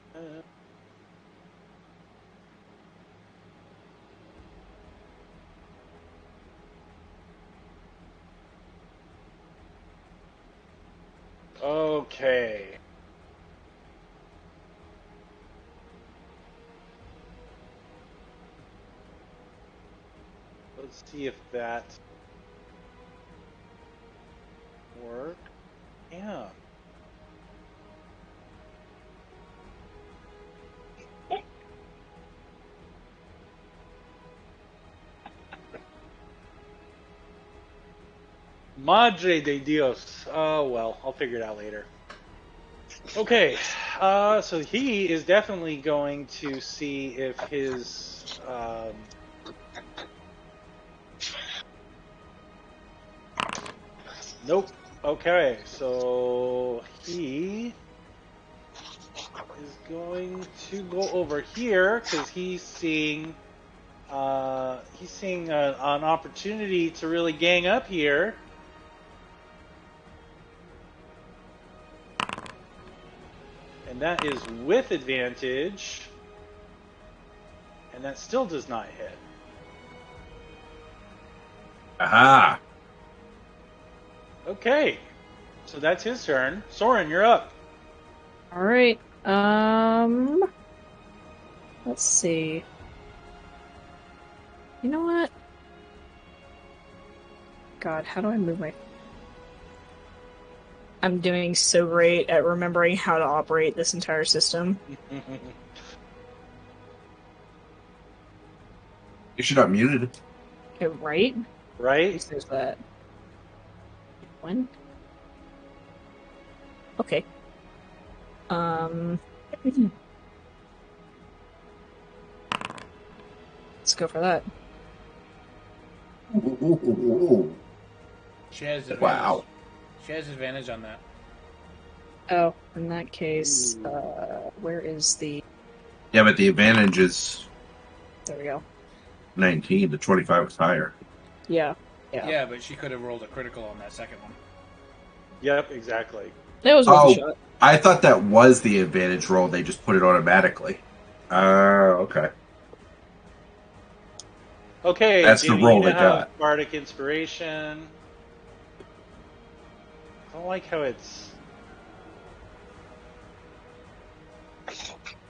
Okay. Let's see if that works. Yeah. Madre de Dios. Oh well, I'll figure it out later. Okay, so he is definitely going to see if his nope. Okay, so he is going to go over here because he's seeing an opportunity to really gang up here. And that is with advantage. And that still does not hit. Aha! Okay. So that's his turn. Soren, you're up. All right. Let's see. You know what? God, how do I move my... I'm doing so great at remembering how to operate this entire system. You should have muted it. Okay, right? Right? There's that. One. Okay. Let's go for that. Ooh. She has advantage. Wow. She has advantage on that. Oh, in that case, where is the... Yeah, but the advantage is There we go. 19. The 25 was higher. Yeah. Yeah, but she could have rolled a critical on that second one. Yep, exactly. It was worth Oh. a shot. I thought that was the advantage roll. They just put it automatically. Okay. Okay, That's the Jimmy, roll you they now have got. Bardic Inspiration. I don't like how it's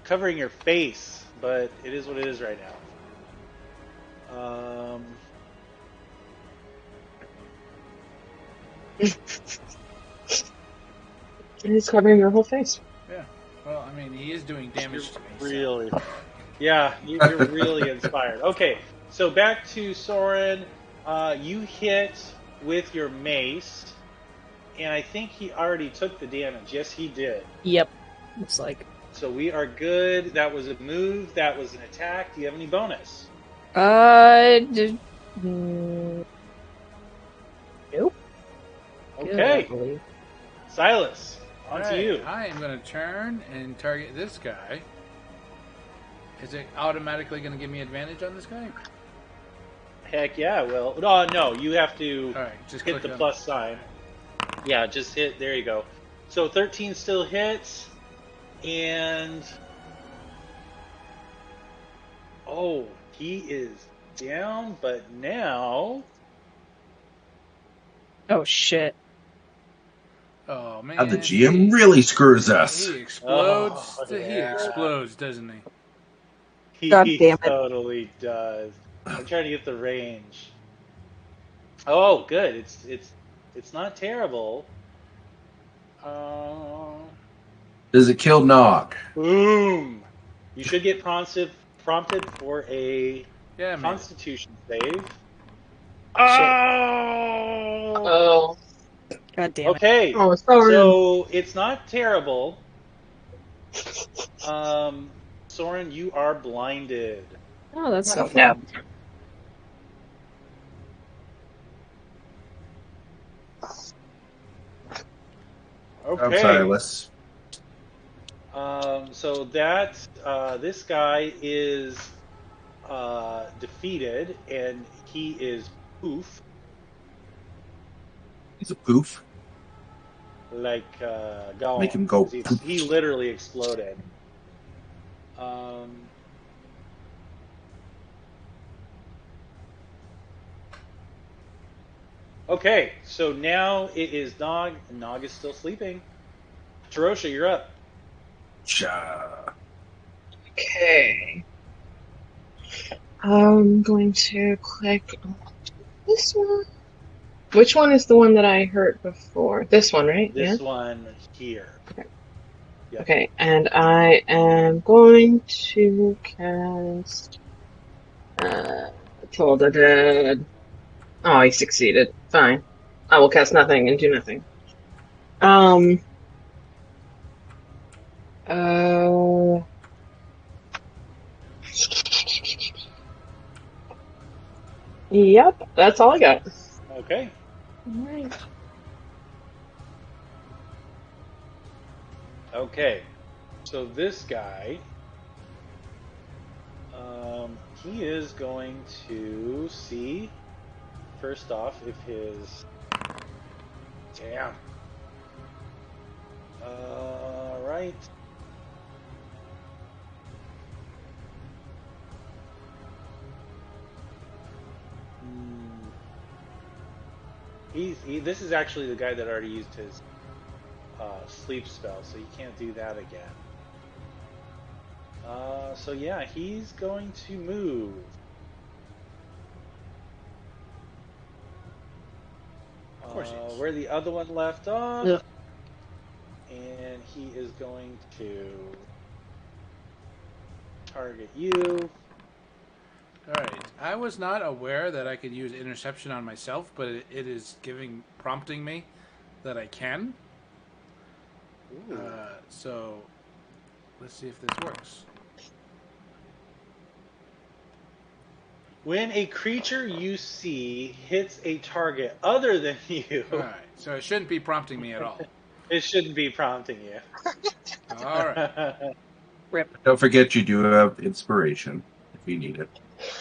covering your face, but it is what it is right now. It's covering your whole face. Yeah. Well, I mean, he is doing damage to me. so- Really? Yeah, you're really inspired. Okay, so back to Soren. You hit with your mace, and I think he already took the damage. Yes, he did. Yep. Looks like. So we are good. That was a move. That was an attack. Do you have any bonus? Nope. Okay. Silas, on to Alright, you. I am going to turn and target this guy. Is it automatically going to give me advantage on this guy? Heck yeah, well, no, you have to Alright, just hit click the on- plus sign. Yeah, just hit, there you go. So 13 still hits, and... Oh, he is down, but now... Oh, shit. Oh man! Now the GM really screws us. He explodes. Oh, He yeah. explodes, doesn't he? He God damn it. totally does. I'm trying to get the range. Oh, good. It's not terrible. Does it kill Nog? Boom. You should get prompted for a Yeah, man. Constitution save. Oh. God damn it. Okay. Oh, sorry. So it's not terrible. Soren, you are blinded. Oh, that's so Yeah. fun. Okay. Silas. So that this guy is defeated, and he is poof, He's a poof. like gone. Make him go 'Cause poof. He literally exploded. Okay, so now it is Nog. And Nog is still sleeping. Tarosha, you're up. Cha. Okay. I'm going to click on this one. Which one is the one that I hurt before? This one, right? This one here. Yeah. Okay, and I am going to cast Toll the Dead. Oh, he succeeded. Fine. I will cast nothing and do nothing. Yep, that's all I got. Okay. Alright. Okay. So this guy, he is going to see, first off, if his... Damn. Right. This is actually the guy that already used his sleep spell, so you can't do that again. So yeah, he's going to move. Of course he is. Where the other one left off. Ugh. And he is going to target you. Alright. I was not aware that I could use interception on myself, but it is prompting me that I can. So let's see if this works. When a creature you see hits a target other than you, Alright. So it shouldn't be prompting me at all. it shouldn't be prompting you. Alright. Rip. Don't forget you do have inspiration if you need it.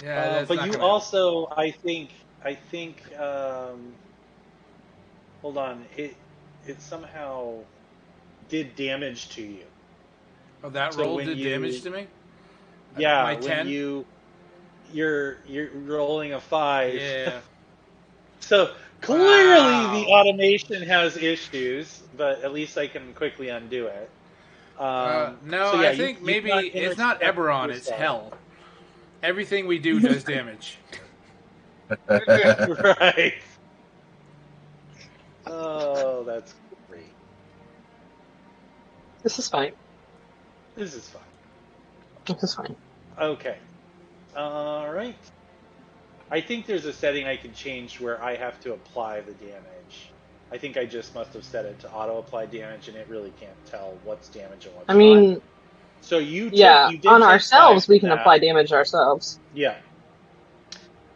Yeah, that's but not you gonna also, I think, hold on, it somehow did damage to you. Oh, that So roll when did you- damage to me? Yeah, My when 10? you're rolling a 5. Yeah. So clearly Wow. the automation has issues, but at least I can quickly undo it. No, so yeah, I think you maybe cannot it's not intercept Eberron, it's yourself. hell. Everything we do does damage. Right. Oh, that's great. This is fine. This is fun. This is fine. Okay. All right. I think there's a setting I can change where I have to apply the damage. I think I just must have set it to auto-apply damage, and it really can't tell what's damage and what's I mean, not. So you yeah, you did on take ourselves 5 we from can that. apply damage ourselves. Yeah.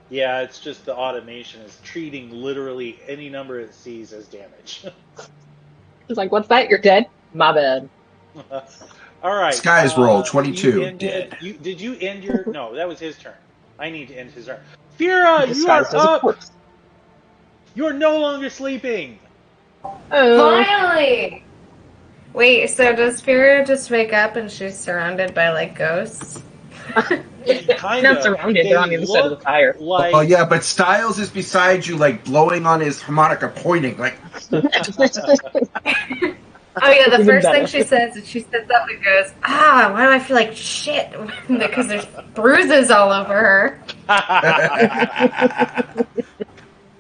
Yeah, it's just the automation is treating literally any number it sees as damage. It's like, what's that? You're dead? My bad. All right. Skies roll, so 22, you ended, dead. Did you end your... No, that was his turn. I need to end his turn. Fira, you are Disguised as a up! corpse. You are no longer sleeping! Oh, Finally! Wait, so does Fira just wake up and she's surrounded by, like, ghosts? Kind not of. surrounded. They They're on the other side of the look fire. like... Oh yeah, but Styles is beside you, like blowing on his harmonica, pointing like. Oh yeah, the Even first thing better. she says is she sits up and goes, "Ah, why do I feel like shit?" Because there's bruises all over her.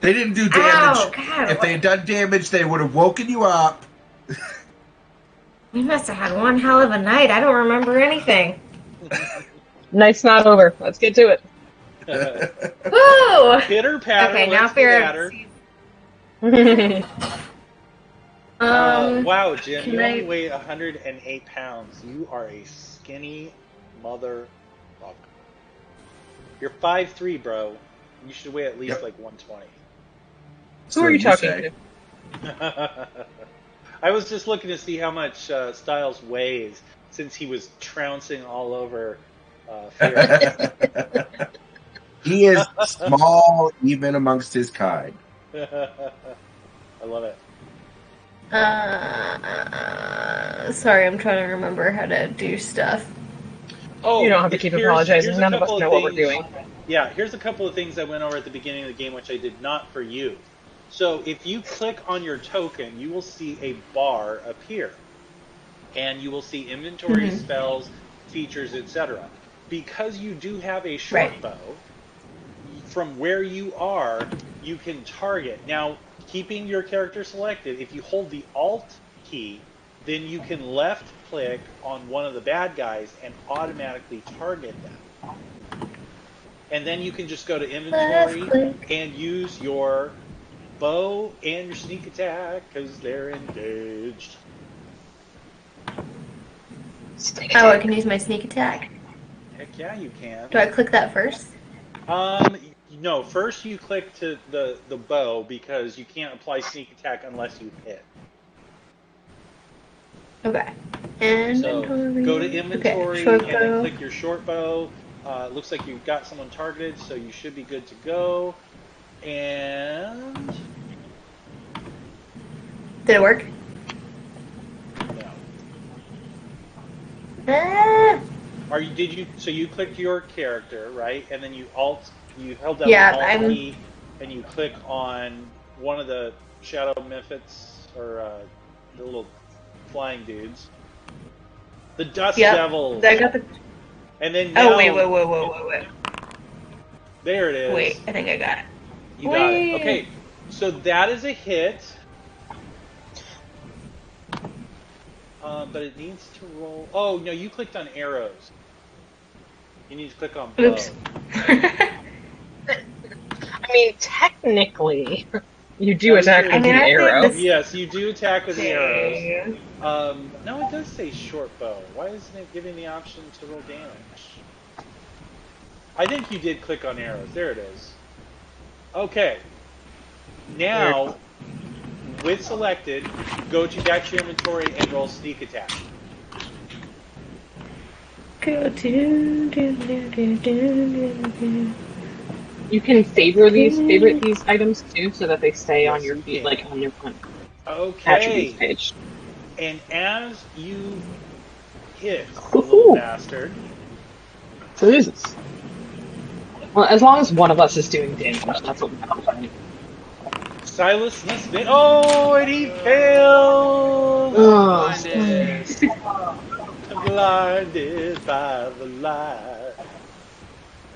They didn't do damage. Ow, God, If they had done damage, they would have woken you up. we must have had one hell of a night. I don't remember anything. Night's not over. Let's get to it. Woo! Pitter patter, Okay, now let's get at Fira. her. Wow, Jim, can you only I- weigh 108 pounds. You are a skinny motherfucker. You're 5'3", bro. You should weigh at least Yep. like 120. Who are you talking say. to? I was just looking to see how much Styles weighs since he was trouncing all over Fira. He is small even amongst his kind. I love it. Sorry, I'm trying to remember how to do stuff. Oh, You don't have to keep here's apologizing. a None of us couple know what we're things- doing. Yeah, here's a couple of things I went over at the beginning of the game, which I did not for you. So if you click on your token, you will see a bar appear. And you will see inventory, spells, features, etc. Because you do have a short Right. bow, from where you are, you can target. Now, keeping your character selected, if you hold the Alt key, then you can left click on one of the bad guys and automatically target them. And then you can just go to inventory Left-click. and use your bow and your sneak attack because they're engaged. Oh, I can use my sneak attack. Heck yeah, you can. Do I click that first? No, first you click to the bow because you can't apply sneak attack unless you hit. Okay. So Inventory. go to inventory Okay, short and then bow. click your short bow. It looks like you've got someone targeted, so you should be good to go. And Did it work? no. Ah! So you clicked your character, right? And then you held down Yeah, the Alt I'm- key and you click on one of the shadow mephits, or the little flying dudes. The dust devils. I got the. And then now, Oh wait. there it is. Wait, I think I got it. You got it. Okay, so that is a hit. But it needs to roll. Oh no, you clicked on arrows. You need to click on bow. Oops. I mean, technically, you do attack with the arrow. Yes, you do attack with the arrows. No, it does say short bow. Why isn't it giving the option to roll damage? I think you did click on arrows. There it is. Okay. Now, with selected, go back to your inventory and roll sneak attack. You can favorite these items too, so that they stay on your feet, like on your front attributes page. And as you hit the little bastard, Jesus. Well, as long as one of us is doing damage, that's what we have to do. Silas must be. Oh, and he failed! Blinded by the light.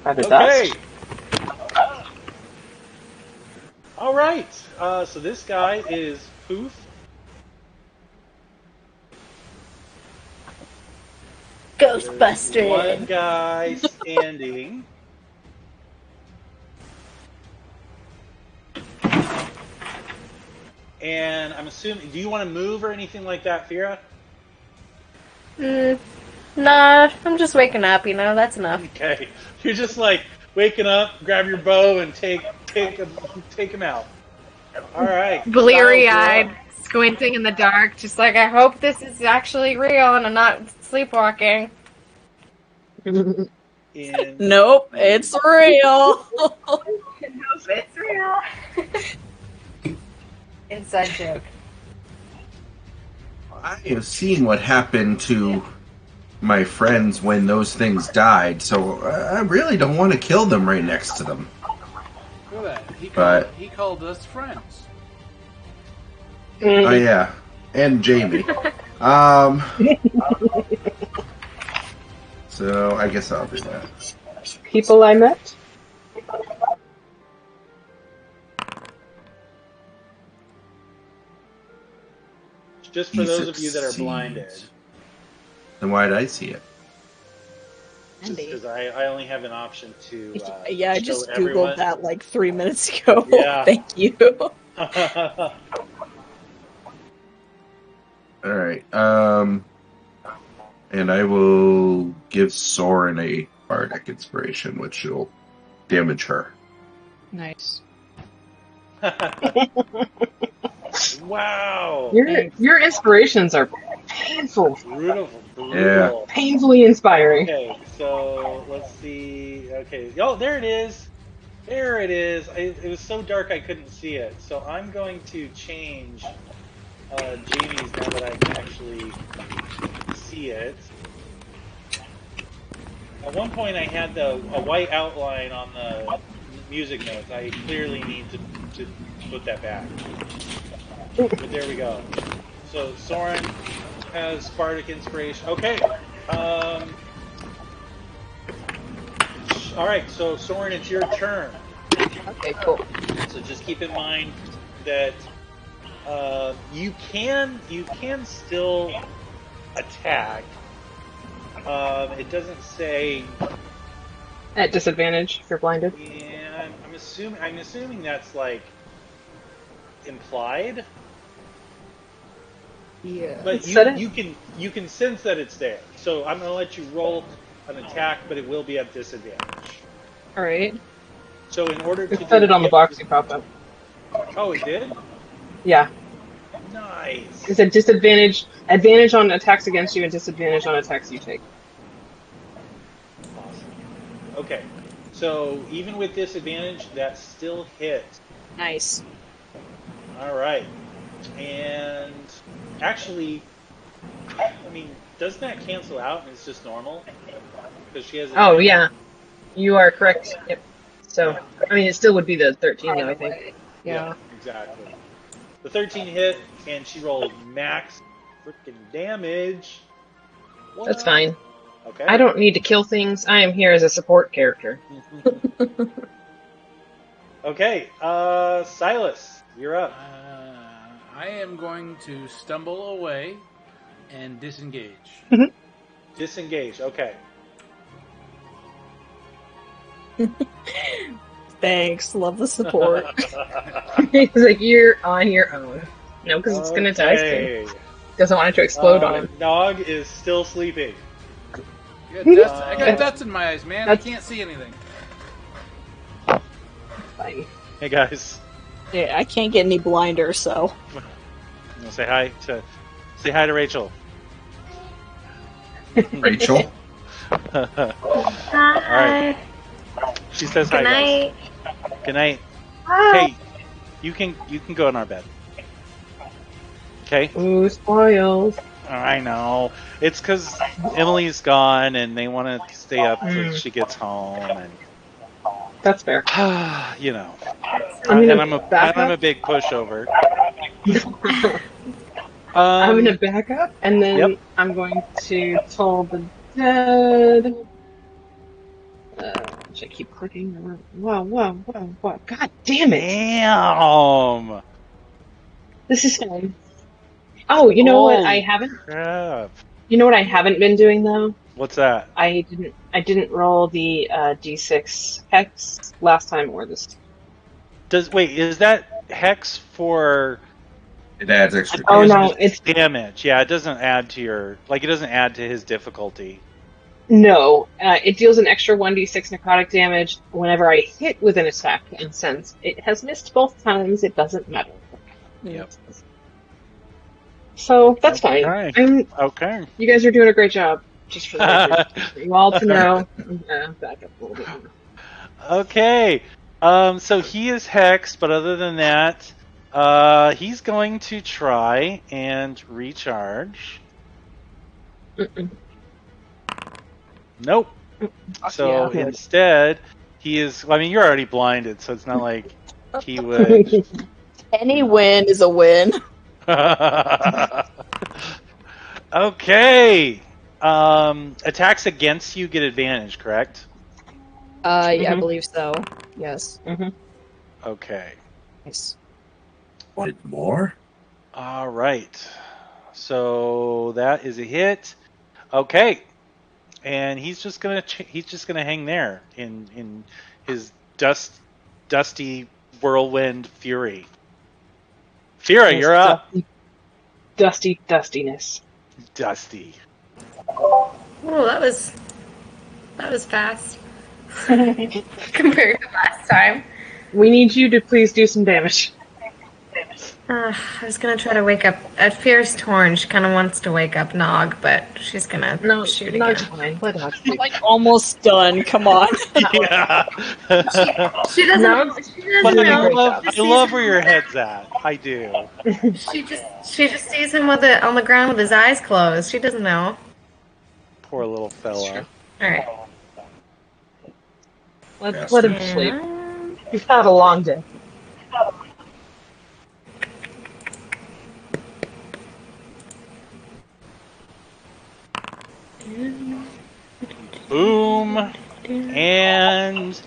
By the dust. All right. So this guy is Poof. Ghostbusters. One guy standing. And I'm assuming, do you want to move or anything like that, Fira? Nah, I'm just waking up, that's enough. Okay. You're just like waking up, grab your bow, and take him out. All right. Bleary-eyed, squinting in the dark, just like, I hope this is actually real and I'm not sleepwalking. Nope, it's real. Nope, it's real. Inside joke. I have seen what happened to my friends when those things died, so I really don't want to kill them right next to them. Look at that. He called us friends. Oh yeah, and Jamie. So I guess I'll do that. People I met. Just for those of you that are blinded. Then why did I see it? Because I only have an option to. Yeah, I just show googled everyone. that like 3 minutes ago. Yeah. Thank you. Alright, and I will give Soren a bardic inspiration, which will damage her. Nice. Wow. Your inspirations are painful. Brutal. Yeah. Painfully inspiring. Okay, so let's see. Okay. Oh, there it is. There it is. It was so dark I couldn't see it. So I'm going to change Jamie's now that I can actually see it. At one point I had a white outline on the music notes. I clearly need to put that back. But there we go. So Soren has Bardic Inspiration. Okay. Alright, so Soren, it's your turn. Okay, cool. So just keep in mind that you can still attack. It doesn't say At disadvantage if you're blinded. Yeah, I'm assuming that's like implied. Yeah. But Set you can sense that it's there. So I'm gonna let you roll an attack, but it will be at disadvantage. Alright. So in order to Set it on the box you popped up. Oh, it did? Yeah. Nice. It's a disadvantage. Advantage on attacks against you and disadvantage on attacks you take. Awesome. Okay. So even with disadvantage, that still hits. Nice. All right. And actually, I mean, doesn't that cancel out and it's just normal? Because she has. Oh, yeah. You are correct. Yep. So, I mean, it still would be the 13, though, I think. Yeah. exactly. The 13 hit, and she rolled max freaking damage. That's fine. Okay. I don't need to kill things. I am here as a support character. Okay, Silas, you're up. I am going to stumble away and disengage. Disengage. Okay. Thanks. Love the support. He's like, you're on your own. No, because it's gonna die soon. Doesn't want it to explode on him. Nog is still sleeping. I got dust in my eyes, man. I can't see anything. Fine. Hey guys, Yeah, I can't get any blinder, so. say hi to Rachel. Rachel. All Hi. right. She says hi. Good night. Guys. Good night. Hi. Hey, you can go in our bed. Okay. Ooh, spoils. I know. It's because Emily's gone, and they want to stay up till she gets home, and That's fair. you know. I'm And gonna back I'm a up. big pushover. I'm gonna back up, and then Yep. I'm going to toll the dead. Should I keep clicking? Whoa. God damn it. Damn. This is fun. Oh, you know what I Holy haven't? crap. You know what I haven't been doing though? What's that? I didn't roll the D6 hex last time or this time. Is that hex for It adds extra. Oh no, just it's damage? Yeah, it doesn't add to it doesn't add to his difficulty. no. It deals an extra 1d6 necrotic damage whenever I hit with an attack, and since it has missed both times, it doesn't matter. Yep. So that's Okay. fine. Okay. You guys are doing a great job. Just for the record, for you all to know. Back up a little bit more. Okay. So he is hexed, but other than that, he's going to try and recharge. Nope. So Yeah. instead, he is. I mean, you're already blinded, so it's not like he would. Any win is a win. Okay. Attacks against you get advantage, correct? Yeah, I believe so. Yes. Okay. Nice. Wanted more? All right. So that is a hit. Okay. And he's just gonna hang there in his dusty whirlwind fury. Fira, you're up. Dustiness. Dusty. Oh, that was fast compared to last time. We need you to please do some damage. I was gonna try to wake up. Fear's torn. She kind of wants to wake up Nog, but she's gonna shoot No, again. it's fine. Let Nog sleep. Like almost done. Come on. Yeah. She doesn't. No, She doesn't But know. I love where your head's at. I do. She just sees him on the ground with his eyes closed. She doesn't know. Poor little fella. All right. Let him sleep. He's had a long day. Boom. And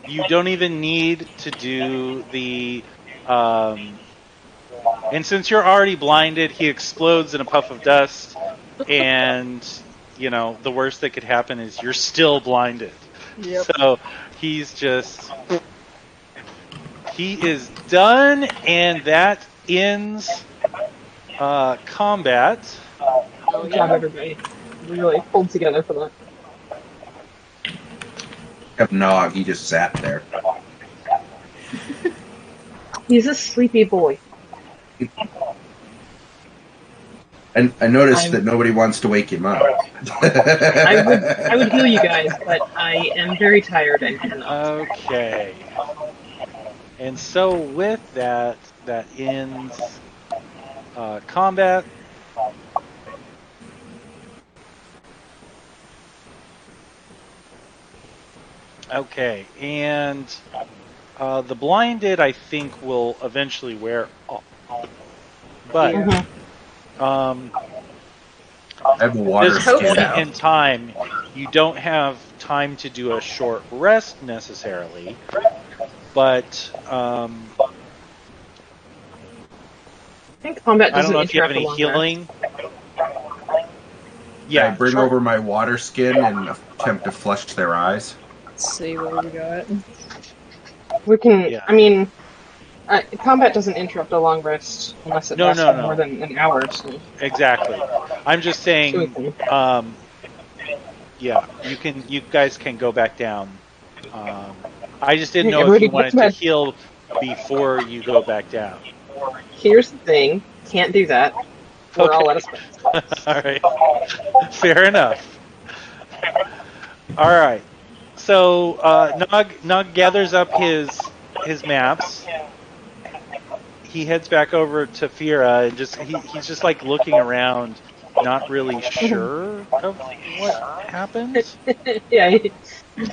you don't even need to do the. And since you're already blinded, he explodes in a puff of dust. And, the worst that could happen is you're still blinded. Yep. So he's just. He is done, and that ends combat. Good job, everybody. We really pulled together for that. Except Nog, he just sat there. He's a sleepy boy. And I noticed that nobody wants to wake him up. I would heal you guys, but I am very tired and cannot. Okay. And so with that ends combat. Okay, and The blinded, I think, will eventually wear off. But I have a water this hope skin. point so. in time, you don't have time to do a short rest necessarily, but I think combat I doesn't don't know if you have interrupt any a long rest. healing. Yeah, I bring sure. over my water skin and attempt to flush their eyes. Let's see what we got. We can. Yeah. I mean, combat doesn't interrupt a long rest unless it No, lasts no, more no. than an hour. So Exactly. I'm just saying. we can. Yeah, you guys can go back down. I just didn't Hey, know if everybody you wanted go to back. heal before you go back down. Here's the thing: can't do that. We're all out of spells. All right. Fair enough. All right. So Nog gathers up his maps. He heads back over to Fira and he's just like looking around, not really sure of what happened. Yeah.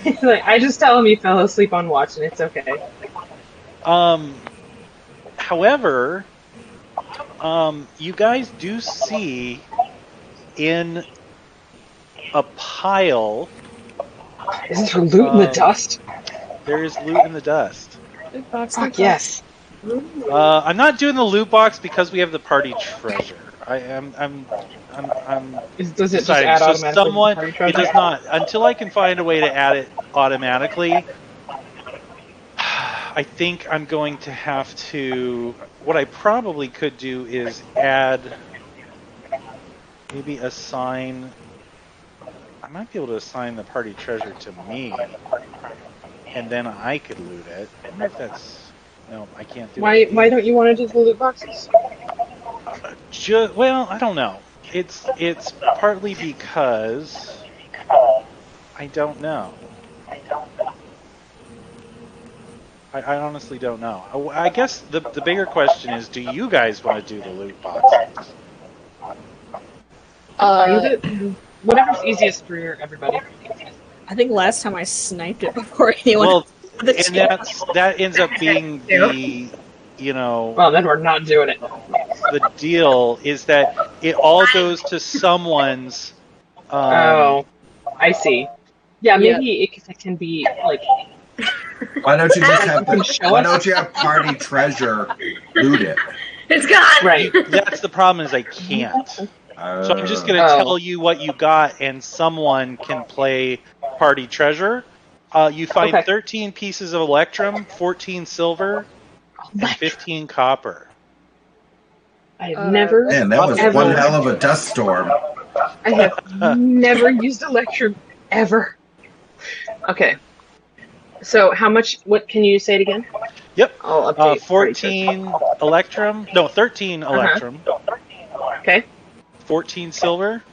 He's like, I just tell him he fell asleep on watch, and it's okay. However, you guys do see in a pile. Isn't there loot in the Um, dust? There is loot in the dust. Fuck yes. I'm not doing the loot box because we have the party treasure. I'm Does it just deciding. add So automatically? someone, to the it party does treasure? not. Until I can find a way to add it automatically, I think I'm going to have to. What I probably could do is maybe assign. I might be able to assign the party treasure to me, and then I could loot it. I wonder if that's. No, I can't do it. Why don't you want to do the loot boxes? Well, I don't know. It's partly because I don't know. I honestly don't know. I guess the bigger question is, do you guys want to do the loot boxes? Whatever's easiest for everybody. I think last time I sniped it before anyone. Well, the and that ends up being the Well, then we're not doing it. the deal is that it all goes to someone's. Oh, I see. Yeah, maybe it can be like. Why don't you just have Show why us. don't you have party treasure loot it? It's gone. Right. That's the problem is I can't. So I'm just going to Oh. tell you what you got, and someone can play party treasure. You find Okay. 13 pieces of electrum, 14 silver, and 15 copper. I have never. Man, that was Ever. one hell of a dust storm. I have never used Electrum ever. Okay. So how much? What can you say it again? Yep. I'll update. 14 electrum. No, 13 electrum. Okay. 14 silver.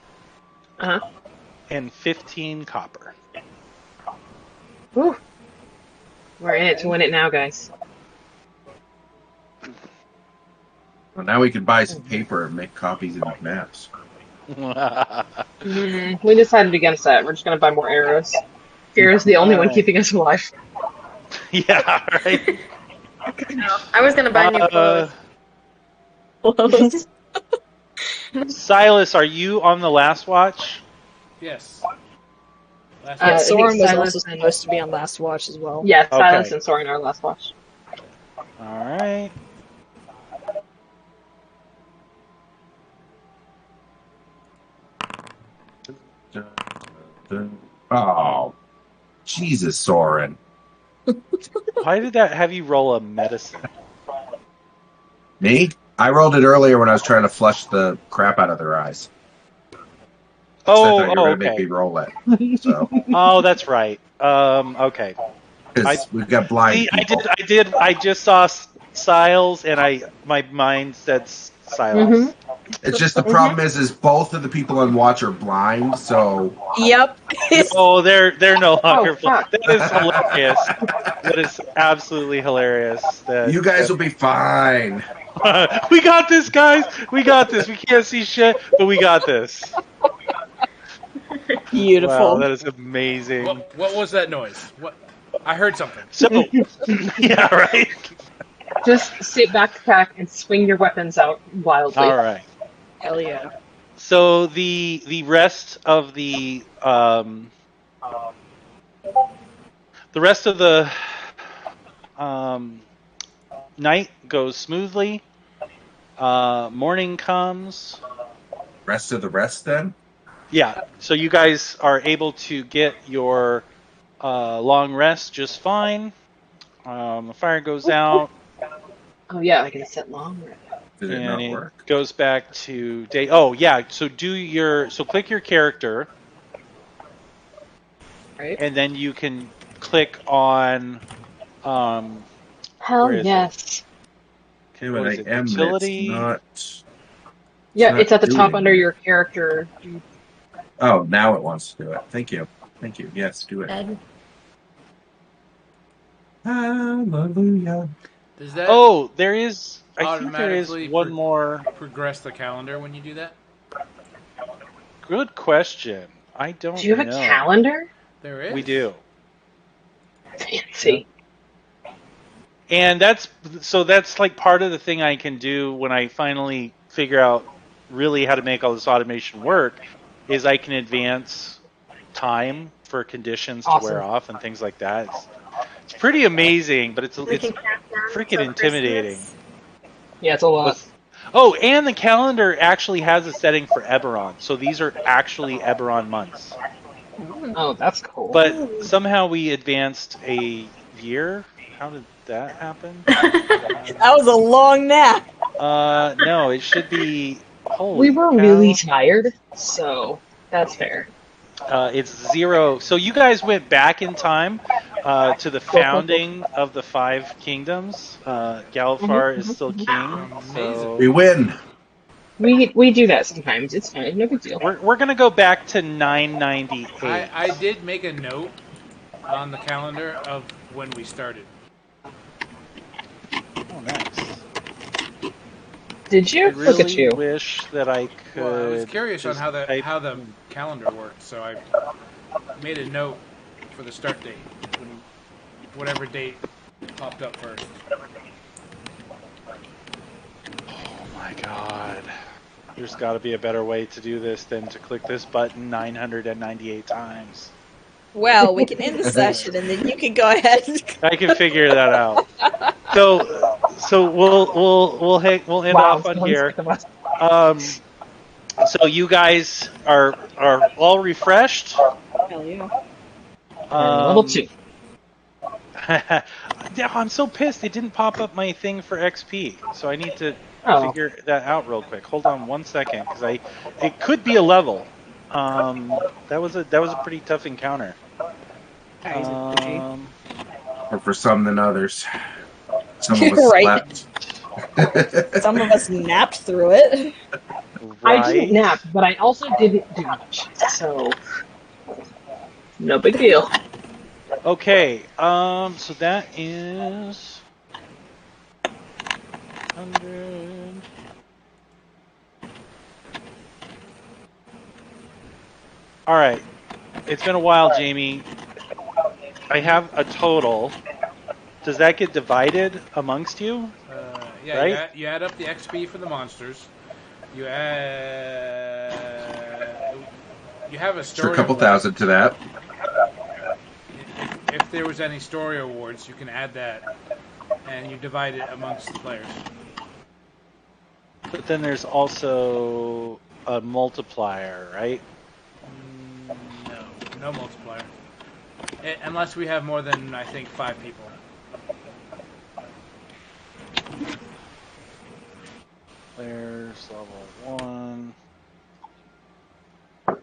Uh huh. And 15 copper. Whew. We're in it to win it now, guys. Well, now we can buy some paper and make copies of these maps. We decided against that. We're just gonna buy more arrows. Fear is the only one keeping us alive. Yeah, right. No, I was gonna buy new clothes. Silas, are you on the last watch? Yes. Last Yeah, I think Soren was Silas also and- supposed to be on Last Watch as well. Yeah, Silas Okay. and Soren are last watch. All right. Oh, Jesus, Soren. Why did that have you roll a medicine? Me? I rolled it earlier when I was trying to flush the crap out of their eyes. I thought you were going to make okay. me roll it. So, Oh, that's right. Okay. because we've got blind See, people. I just saw Siles, and my mind said Silas. It's just the problem is both of the people on watch are blind, so Yep. Oh, they're no longer. Oh, fuck. That is hilarious. That is absolutely hilarious. That you guys will be fine. we got this, guys. We got this. We can't see shit, but we got this. Beautiful. Wow, that is amazing. What was that noise? What? I heard something. So, yeah, right. Just sit back and swing your weapons out wildly. All right. Hell yeah. So the rest of the night goes smoothly. Morning comes. Rest of the rest, then. Yeah. So you guys are able to get your long rest just fine. The fire goes out. Oh yeah, I can set long rest. Did it And not it work? goes back to day. Oh yeah. So click your character, Right? and then you can click on where Hell is it? yes. Okay, What but is I it? am. Utility? It's Yeah, not it's at the top doing under it. your character. Oh, now it wants to do it. Thank you. Thank you. Yes, do it. Dead. Hallelujah. Does that Oh, there is. I think there is automatically one more. progress the calendar when you do that? Good question. I don't Do you have a know. calendar? There is. We do. Fancy. And that's like part of the thing I can do when I finally figure out really how to make all this automation work is I can advance time for conditions to wear Awesome. off and things like that. It's pretty amazing, but it's We can count down freaking till intimidating. Christmas. Yeah, it's a lot. Oh, and the calendar actually has a setting for Eberron, so these are actually Eberron months. Oh, that's cool. But somehow we advanced a year. How did that happen? That was a long nap. No, it should be. Holy we were cow. really tired, so that's fair. It's 0. So you guys went back in time to the founding of the 5 kingdoms. Galfar is still king. So We win. We do that sometimes. It's fine. No big deal. we're gonna go back to 998. I did make a note on the calendar of when we started. Oh, nice. Did you? I really Look at you. wish that I could. Well, I was curious on just how the type- calendar worked, so I made a note for the start date, whatever date popped up first. Oh my god. There's got to be a better way to do this than to click this button 998 times. Well, we can end the session and then you can go ahead. I can figure that out. So we'll end off on here. So you guys are all refreshed. Hell yeah. Level 2. Yeah, I'm so pissed it didn't pop up my thing for XP. So I need to figure that out real quick. Hold on 1 second, because it could be a level. That was a pretty tough encounter. Or for some than others. Some of us Right. slept. Some of us napped through it. I didn't nap, but I also didn't do much, so no big deal. Okay, so that is 100. All right, it's been a while, Jamie. I have a total. Does that get divided amongst you? Yeah, Right? you add up the XP for the monsters. You add. You have a Extra story. couple award. thousand to that. If there was any story awards, you can add that, and you divide it amongst the players. But then there's also a multiplier, right? No multiplier. Unless we have more than, I think, 5 people. Players level 1.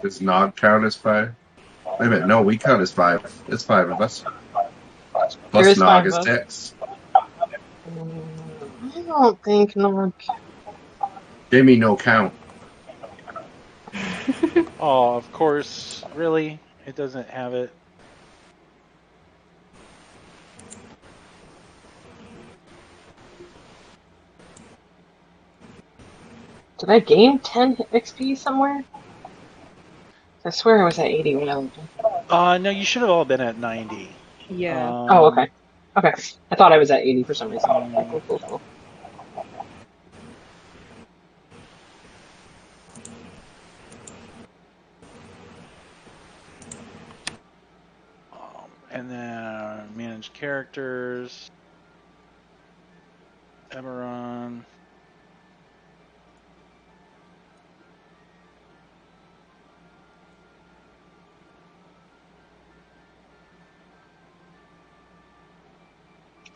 Does Nog count as 5? Wait a minute, no, we count as 5. It's 5 of us. There Plus is Nog 5 is of us. 6. I don't think Nog. Give me no count. Oh, of course. Really? It doesn't have it. Did I gain 10 XP somewhere? I swear I was at 80 when I looked. No, you should have all been at 90. Yeah. Oh, okay. Okay. I thought I was at 80 for some reason. Cool. And then manage characters. Eberron.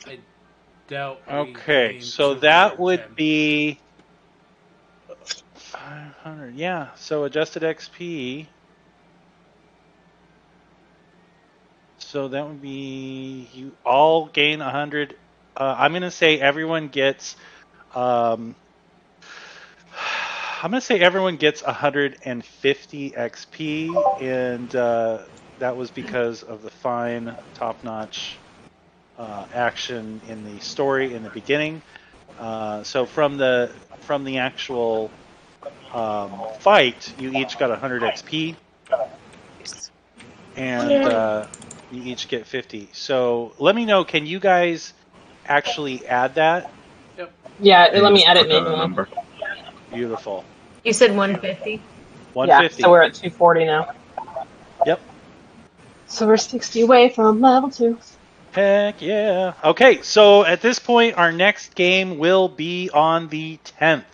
I doubt. we Okay, gain so 210. that would be 500. Yeah, so adjusted XP. So that would be you all gain 100. I'm gonna say everyone gets. I'm gonna say everyone gets 150 XP, and that was because of the fine, top-notch action in the story in the beginning. So from the actual fight, you each got 100 XP, and you each get 50. So let me know. Can you guys actually add that? Yeah, And let me just add it click on the manually. number. Beautiful. You said 150. Yeah, 150. so we're at 240 now. Yep. So we're 60 away from level 2. Heck yeah. Okay, so at this point, our next game will be on the 10th.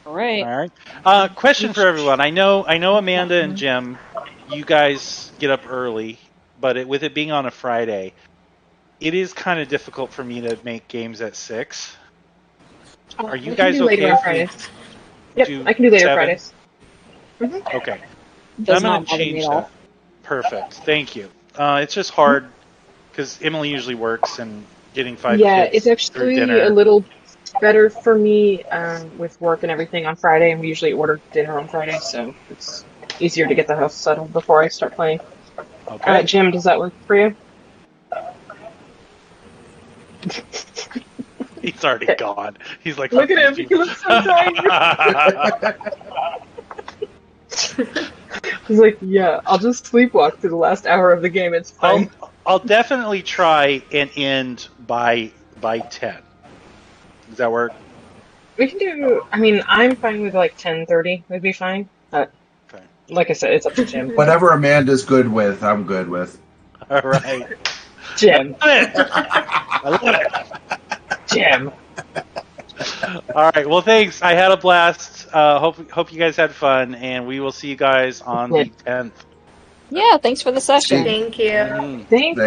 All right. All right. Question for everyone. I know Amanda and Jim, you guys get up early, but with it being on a Friday, it is kind of difficult for me to make games at 6. Are you I can guys do later okay on if we Fridays. Yep, do I can do later 7? Fridays. Okay. Does I'm going not to bother me change at all. that. Perfect. Thank you. It's just hard because Emily usually works and getting 5 Yeah, kids it's through actually a dinner. little better for me with work and everything on Friday, and we usually order dinner on Friday, so it's easier to get the house settled before I start playing. Okay. Jim, does that work for you? He's already gone. He's like, Look fuck at you, him, Jim. he looks so tired. He's like, yeah, I'll just sleepwalk through the last hour of the game, it's fine. I'll definitely try and end by 10. Does that work? We can do, I mean, I'm fine with like 10:30, would be fine. But Okay. like I said, it's up to Jim. Whatever Amanda's good with, I'm good with. All right. Jim. I love it. Jim. All right. Well, thanks. I had a blast. Hope you guys had fun, and we will see you guys on the 10th. Yeah, thanks for the session. Thank you. Mhm. Thank you.